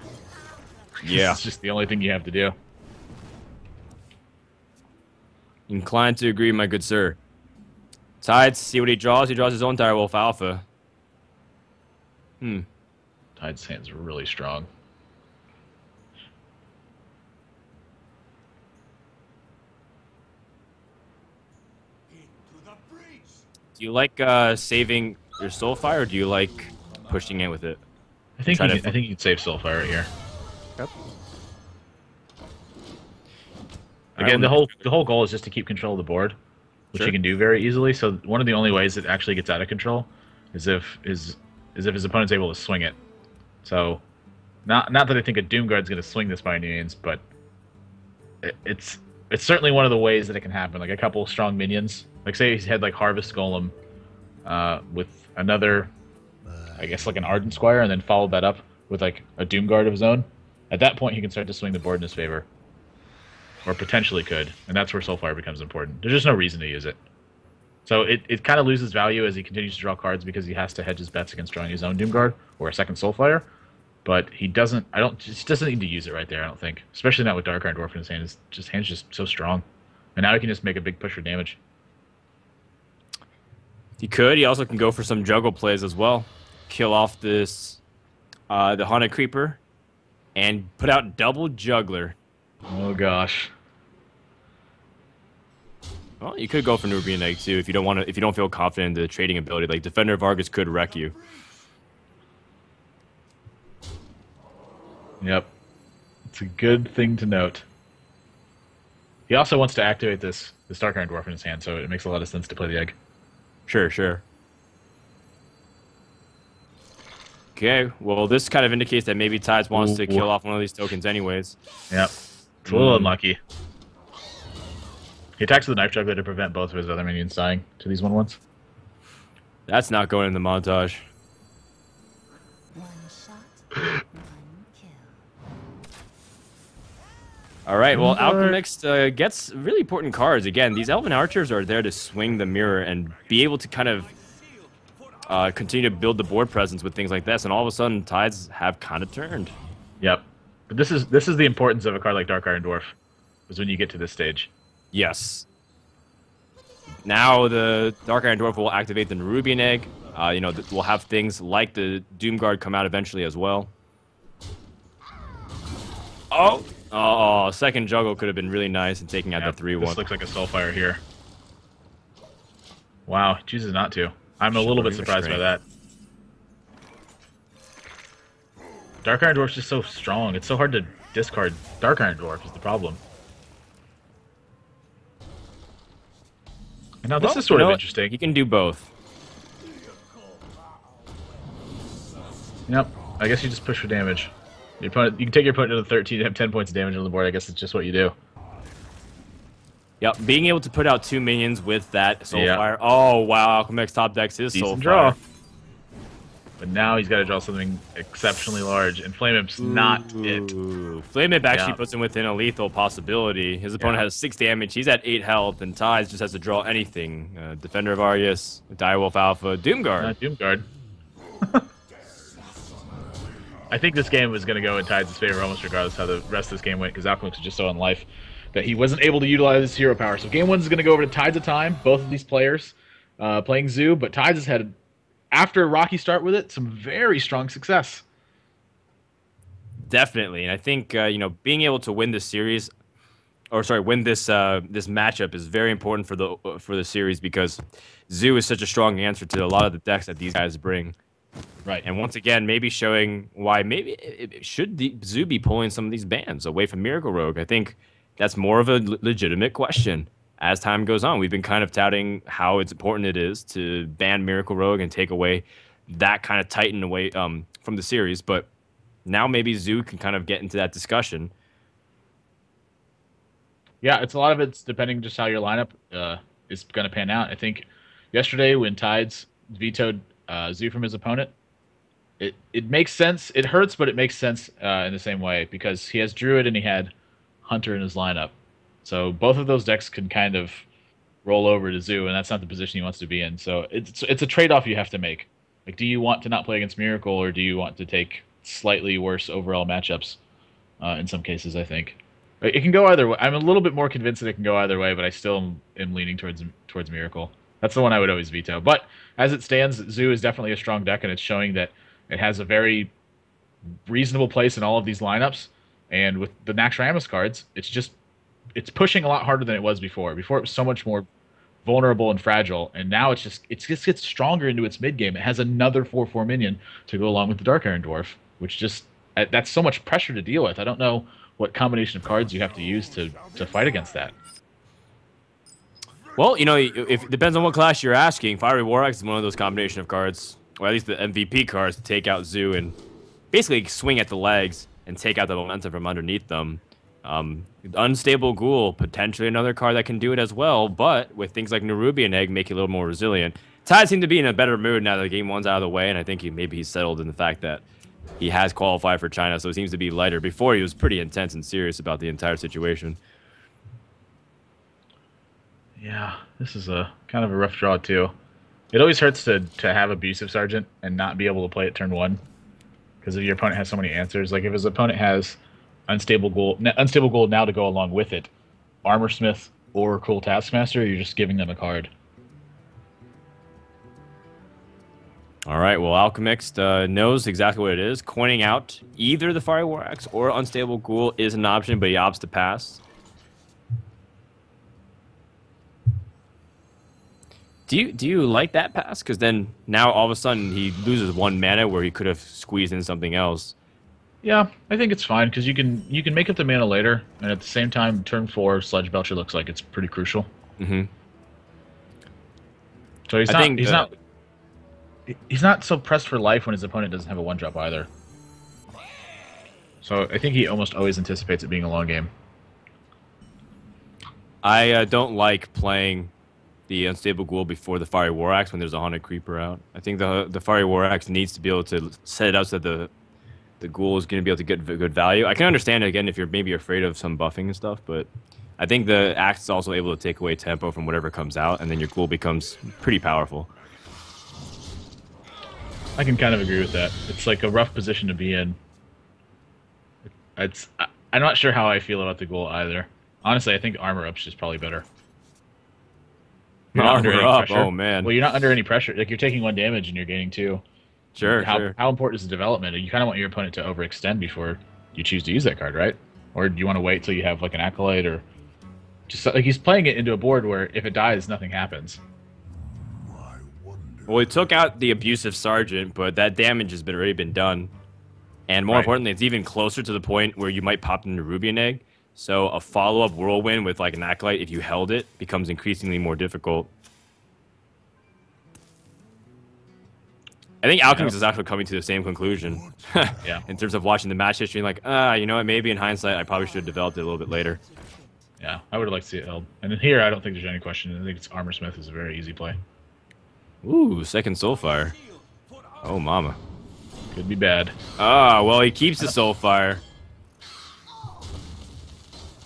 Yeah. It's just the only thing you have to do. Inclined to agree, my good sir. Tides, see what he draws? He draws his own Direwolf Alpha. Tide's hand's really strong. Do you like saving your Soulfire, or do you like pushing in with it? I think you can save Soulfire right here. Yep. Again, the whole goal is just to keep control of the board, which Sure. you can do very easily. So one of the only ways it actually gets out of control is if his opponent's able to swing it. So, not that I think a Doomguard's going to swing this by any means, but it's certainly one of the ways that it can happen. Like a couple strong minions, like say he's had like Harvest Golem with another, I guess like an Ardent Squire, and then followed that up with like a Doomguard of his own. At that point, he can start to swing the board in his favor. Or potentially could, and that's where Soulfire becomes important. There's just no reason to use it. So it kind of loses value as he continues to draw cards because he has to hedge his bets against drawing his own Doomguard or a second Soulfire. But he doesn't just need to use it right there, I don't think. Especially not with Dark Iron Dwarf in his hand. His hand's just so strong. And now he can just make a big push for damage. He could. He also can go for some juggle plays as well. Kill off this the Haunted Creeper and put out double Juggler. Oh gosh. Well, you could go for Nubian Egg too if you don't feel confident in the trading ability. Like Defender of Argus could wreck you. Yep. It's a good thing to note. He also wants to activate this Dark Iron Dwarf in his hand, so it makes a lot of sense to play the egg. Sure, sure. Okay, well, this kind of indicates that maybe Tides wants to kill off one of these tokens anyways. Yep. It's a little unlucky. He attacks with the Knife Juggler to prevent both of his other minions dying to these 1/1s. That's not going in the montage. One shot, one kill. All right, well, Alchemist gets really important cards. Again, these Elven Archers are there to swing the mirror and be able to kind of continue to build the board presence with things like this, and all of a sudden, Tides have kind of turned. Yep. But this is the importance of a card like Dark Iron Dwarf, is when you get to this stage. Yes. Now the Dark Iron Dwarf will activate the Nerubian Egg. We'll have things like the Doomguard come out eventually as well. Oh, second juggle could have been really nice in taking out the 3-1. This looks like a Soulfire here. Wow, he chooses not to. I'm a little bit surprised by that. Dark Iron Dwarf's just so strong. It's so hard to discard Dark Iron Dwarf is the problem. And now this is sort of interesting. You can do both. Yep. I guess you just push for damage. Your opponent, you can take your opponent to the 13 and have 10 points of damage on the board. I guess it's just what you do. Yep, being able to put out 2 minions with that Soulfire. Yeah. Oh, wow, Alchemist top decks his Decent Soulfire. draw. But now he's got to draw something exceptionally large, and Flame Imp's not it. Flame Imp actually puts him within a lethal possibility. His opponent has 6 damage, he's at 8 health, and Tides just has to draw anything. Defender of Argus, Direwolf Alpha, Doomguard. Doomguard. I think this game was going to go in Tides' favor almost regardless how the rest of this game went, because Alchemist was just so on life that he wasn't able to utilize his hero power. So game 1 is going to go over to Tides of Time, both of these players playing Zoo, but Tides has had, after a rocky start with it, some very strong success. Definitely, and I think being able to win this series, win this this matchup is very important for the series because Zoo is such a strong answer to a lot of the decks that these guys bring. Right. And once again, maybe showing why maybe should the Zoo be pulling some of these bans away from Miracle Rogue. I think that's more of a legitimate question. As time goes on, we've been kind of touting how it's important it is to ban Miracle Rogue and take away that kind of tighten away from the series. But now maybe Zoo can kind of get into that discussion. Yeah, it's a lot of it's depending just how your lineup is going to pan out. I think yesterday when Tides vetoed Zoo from his opponent, it makes sense. It hurts, but it makes sense in the same way because he has Druid and he had Hunter in his lineup. So both of those decks can kind of roll over to Zoo, and that's not the position he wants to be in. So it's a trade-off you have to make. Like, do you want to not play against Miracle, or do you want to take slightly worse overall matchups? In some cases, I think it can go either way. I'm a little bit more convinced that it can go either way, but I still am leaning towards Miracle. That's the one I would always veto. But as it stands, Zoo is definitely a strong deck, and it's showing that it has a very reasonable place in all of these lineups. And with the Naxxramas cards, it's pushing a lot harder than it was before. Before it was so much more vulnerable and fragile, and now it just gets stronger into its mid game. It has another 4/4 minion to go along with the Dark Iron Dwarf, which just that's so much pressure to deal with. I don't know what combination of cards you have to use to fight against that. Well, if it depends on what class you're asking. Fiery War Axe is one of those combination of cards, or at least the MVP cards, to take out Zoo and basically swing at the legs and take out the momentum from underneath them. Unstable Ghoul, potentially another card that can do it as well, but with things like Nerubian Egg, make you a little more resilient. Tide seemed to be in a better mood now that game one's out of the way, and I think maybe he's settled in the fact that he has qualified for China, so it seems to be lighter. Before, he was pretty intense and serious about the entire situation. Yeah, this is a kind of a rough draw too. It always hurts to have Abusive Sergeant and not be able to play it turn one, because if your opponent has so many answers, like if his opponent has Unstable Ghoul now to go along with it, Armor Smith or Cruel Taskmaster, you're just giving them a card. All right, well, Alchemist knows exactly what it is. Coining out either the Fiery War Axe or Unstable Ghoul is an option, but he opts to pass. Do you like that pass? Because then now all of a sudden he loses 1 mana where he could have squeezed in something else. Yeah, I think it's fine because you can make up the mana later, and at the same time, turn 4 Sludge Belcher looks like it's pretty crucial. Mm-hmm. So he's not so pressed for life when his opponent doesn't have a 1-drop either. So I think he almost always anticipates it being a long game. I don't like playing the Unstable Ghoul before the Fiery War Axe when there's a Haunted Creeper out. I think the Fiery War Axe needs to be able to set it up so that the Ghoul is going to be able to get good value. I can understand it, again, if you're maybe afraid of some buffing and stuff, but I think the Axe is also able to take away tempo from whatever comes out, and then your Ghoul becomes pretty powerful. I can kind of agree with that. It's like a rough position to be in. I'm not sure how I feel about the Ghoul either. Honestly, I think Armor Up's just probably better. You're not under any pressure. Oh, man. Well, you're not under any pressure. Like, you're taking 1 damage and you're gaining 2. Sure. How important is the development? You kind of want your opponent to overextend before you choose to use that card, right? Or do you want to wait till you have like an Acolyte, or just like he's playing it into a board where if it dies, nothing happens. Well, he took out the Abusive Sergeant, but that damage has already been done. And more importantly, it's even closer to the point where you might pop in the Nerubian Egg. So a follow-up Whirlwind with like an Acolyte, if you held it, becomes increasingly more difficult. I think Alchemist is actually coming to the same conclusion. Yeah. In terms of watching the match history, like, you know what, maybe in hindsight, I probably should have developed it a little bit later. Yeah, I would have liked to see it held. And then here, I don't think there's any question. I think it's Armor Smith is a very easy play. Ooh, second Soulfire. Oh, mama. Could be bad. Ah, well, he keeps the Soulfire.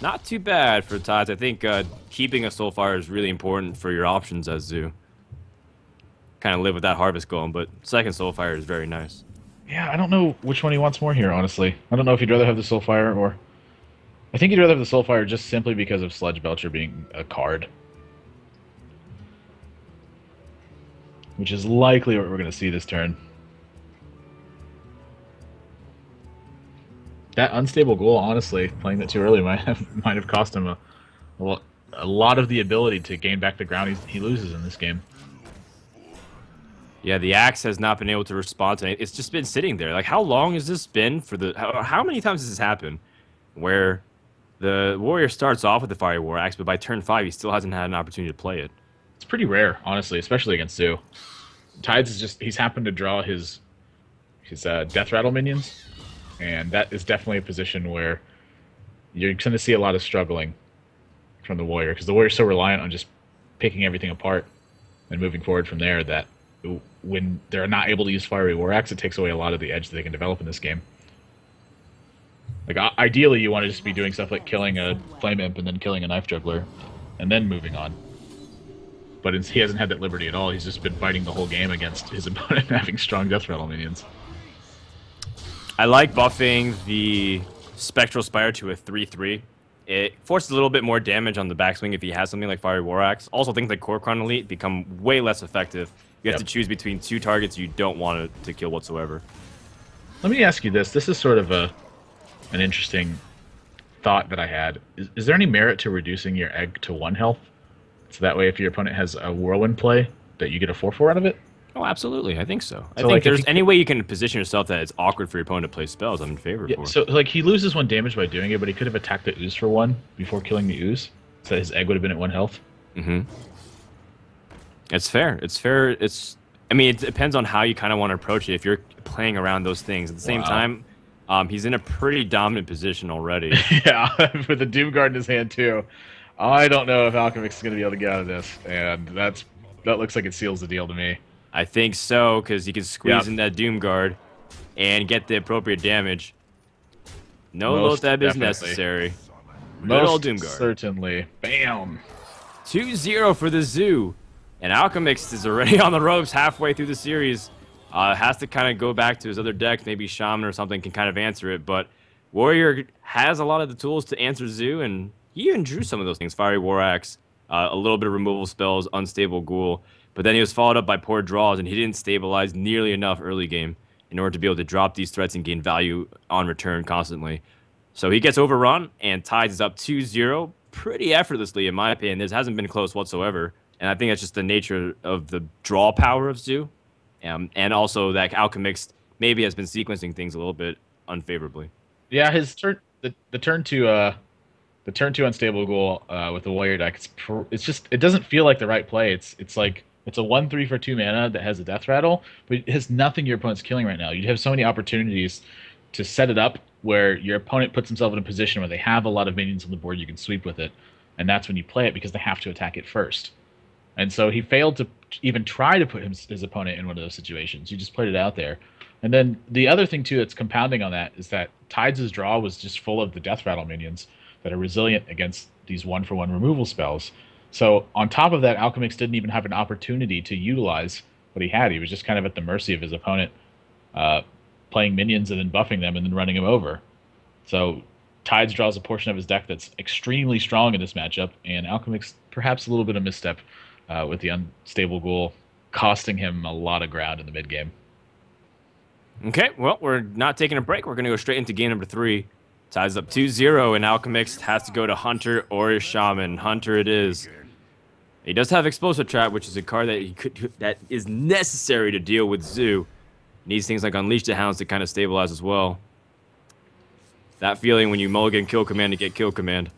Not too bad for Tides. I think keeping a Soulfire is really important for your options as Zoo. Kind of live with that Harvest Golem, but second Soulfire is very nice. Yeah, I don't know which one he wants more here, honestly. I don't know if he'd rather have the Soulfire or... I think he'd rather have the Soulfire just simply because of Sludge Belcher being a card. Which is likely what we're going to see this turn. That Unstable Ghoul, honestly, playing that too early might have cost him a lot of the ability to gain back the ground he loses in this game. Yeah, the axe has not been able to respond to it. It's just been sitting there. Like, how long has this been for the? How many times has this happened, where the warrior starts off with the fire war axe, but by turn 5 he still hasn't had an opportunity to play it. It's pretty rare, honestly, especially against Zoo. Tides is just he's happened to draw his death rattle minions, and that is definitely a position where you're going to see a lot of struggling from the warrior because the warrior's so reliant on just picking everything apart and moving forward from there that when they're not able to use fiery war axe, it takes away a lot of the edge that they can develop in this game. Like ideally, you want to just be doing stuff like killing a flame imp and then killing a knife juggler, and then moving on. But he hasn't had that liberty at all. He's just been fighting the whole game against his opponent having strong death rattle minions. I like buffing the Spectral Spire to a 3/3. It forces a little bit more damage on the backswing if he has something like Fiery War Axe. Also, things like Core Crown Elite become way less effective. You have to choose between 2 targets you don't want to kill whatsoever. Let me ask you this. This is sort of an interesting thought that I had. Is there any merit to reducing your egg to 1 health? So that way, if your opponent has a Whirlwind play, that you get a 4/4 out of it? Oh, absolutely. I think so. I So, think like, there's any way you can position yourself that it's awkward for your opponent to play spells, I'm in favor for. So, like, he loses 1 damage by doing it, but he could have attacked the ooze for 1 before killing the ooze, so his egg would have been at 1 health. Mm-hmm. It's fair. It's fair. I mean, it depends on how you kind of want to approach it. If you're playing around those things at the same time, he's in a pretty dominant position already. Yeah, with the Doomguard in his hand too. I don't know if Alchemix is going to be able to get out of this, and that looks like it seals the deal to me. I think so, because he can squeeze in that Doomguard and get the appropriate damage. No Loatheb is necessary. Good old Doomguard. Certainly. Bam! 2-0 for the Zoo. And Alchemix is already on the ropes halfway through the series. Has to kind of go back to his other deck. Maybe Shaman or something can kind of answer it. But Warrior has a lot of the tools to answer Zoo, and he even drew some of those things. Fiery War Axe, a little bit of removal spells, Unstable Ghoul. But then he was followed up by poor draws, and he didn't stabilize nearly enough early game in order to be able to drop these threats and gain value on return constantly. So he gets overrun, and Tides is up 2-0 pretty effortlessly, in my opinion. This hasn't been close whatsoever. And I think that's just the nature of the draw power of Zoo. And also that Alchemix maybe has been sequencing things a little bit unfavorably. Yeah, his turn, the turn to Unstable Ghoul with the Warrior deck, it's just, it doesn't feel like the right play. It's like, it's a 1/3 for 2 mana that has a death rattle, but it has nothing your opponent's killing right now. You'd have so many opportunities to set it up where your opponent puts himself in a position where they have a lot of minions on the board you can sweep with it, and that's when you play it because they have to attack it first. And so he failed to even try to put his opponent in one of those situations. He just played it out there. And then the other thing, too, that's compounding on that is that Tides' draw was just full of the Death Rattle minions that are resilient against these 1-for-1 removal spells. So on top of that, Alchemix didn't even have an opportunity to utilize what he had. He was just kind of at the mercy of his opponent, playing minions and then buffing them and then running him over. So Tides draws a portion of his deck that's extremely strong in this matchup, and Alchemix perhaps a little bit of misstep with the Unstable Ghoul, costing him a lot of ground in the mid game. Okay, well, we're not taking a break. We're going to go straight into game number 3. Ties up 2-0, and Alchemix has to go to Hunter or Shaman. Hunter it is. He does have Explosive Trap, which is a card that is necessary to deal with Zoo. Needs things like Unleash the Hounds to kind of stabilize as well. That feeling when you mulligan Kill Command to get Kill Command.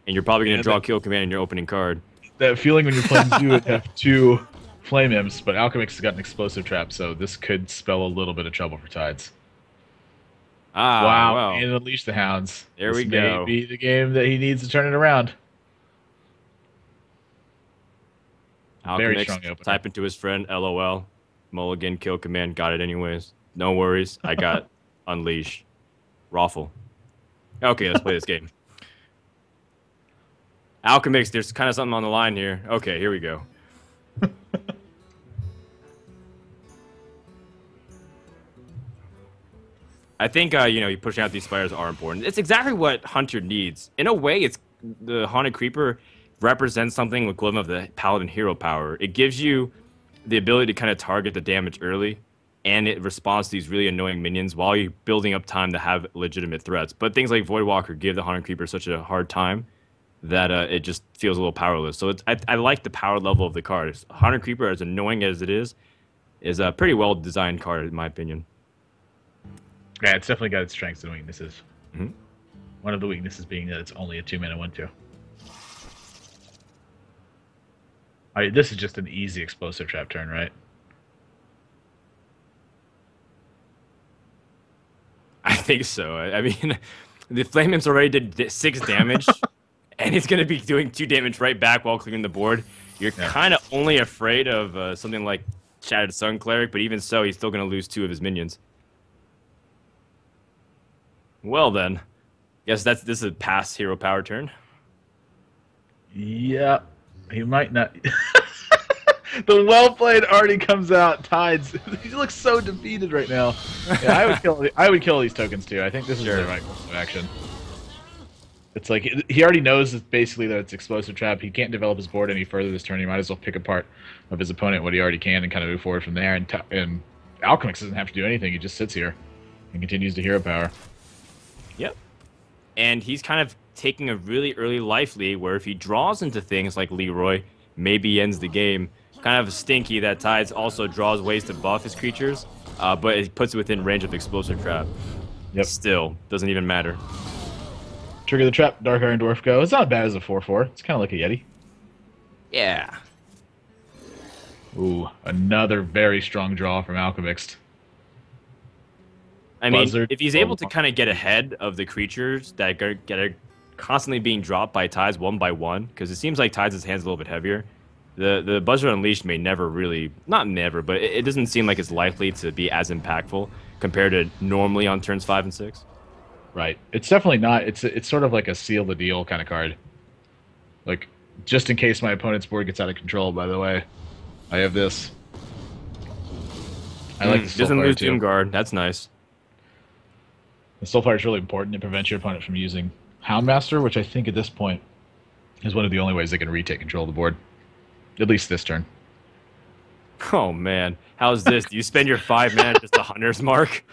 And you're probably going to draw Kill Command in your opening card. That feeling when you're playing Zoo and have 2 Flame Imps, but Alchemix has got an Explosive Trap, so this could spell a little bit of trouble for Tides. Wow. And Unleash the Hounds. There we go. This may be the game that he needs to turn it around. Alchemix, type into his friend, LOL. Mulligan, Kill Command, got it anyways. No worries, I got Unleash. Raffle. Okay, let's play this game. Alchemix, there's kind of something on the line here. Okay, here we go. I think, you pushing out these spires are important. It's exactly what Hunter needs. In a way, it's the Haunted Creeper represents something equivalent of the Paladin hero power. It gives you the ability to kind of target the damage early, and it responds to these really annoying minions while you're building up time to have legitimate threats. But things like Voidwalker give the Haunted Creeper such a hard time that it just feels a little powerless. So I like the power level of the card. Haunted Creeper, as annoying as it is is a pretty well designed card in my opinion. Yeah, it's definitely got its strengths and weaknesses. Mhm. One of the weaknesses being that it's only a 2-mana 1/2. This is just an easy explosive trap turn, right? I think so. I mean, the Flame Imps already did 6 damage, and he's going to be doing 2 damage right back while clearing the board. You're kind of only afraid of something like Shattered Sun Cleric, but even so, he's still going to lose 2 of his minions. Well then, guess this is a pass hero power turn. Yeah, he might not. The well played already comes out. Tides. He looks so defeated right now. Yeah, I would kill these tokens too. I think this is the right course of action. It's like he already knows basically that it's explosive trap. He can't develop his board any further this turn. He might as well pick apart of his opponent what he already can and kind of move forward from there. And Alchemix doesn't have to do anything. He just sits here and continues to hero power. Yep. And he's kind of taking a really early life lead where if he draws into things like Leroy, maybe he ends the game. Kind of stinky that Tides also draws ways to buff his creatures, but it puts it within range of Explosive Trap. Yep. Still, doesn't even matter. Trigger the trap, Dark Iron Dwarf go. It's not as bad as a 4/4. It's kind of like a Yeti. Yeah. Ooh, another very strong draw from Alchemist. I mean, Buzzard. if he's able to kind of get ahead of the creatures that are constantly being dropped by Tides one by one, because it seems like Tides' hand's a little bit heavier, the Buzzard Unleashed may never really, not never, but it doesn't seem like it's likely to be as impactful compared to normally on turns 5 and 6. Right. It's definitely not. It's sort of like a seal the deal kind of card. Like, just in case my opponent's board gets out of control, by the way, I have this. I like the doesn't Soulfire lose too. Doomguard. That's nice. The Soulfire is really important to prevent your opponent from using Houndmaster, which I think at this point is one of the only ways they can retake control of the board. At least this turn. Oh man, how's this? Do you spend your 5 mana just the Hunter's Mark?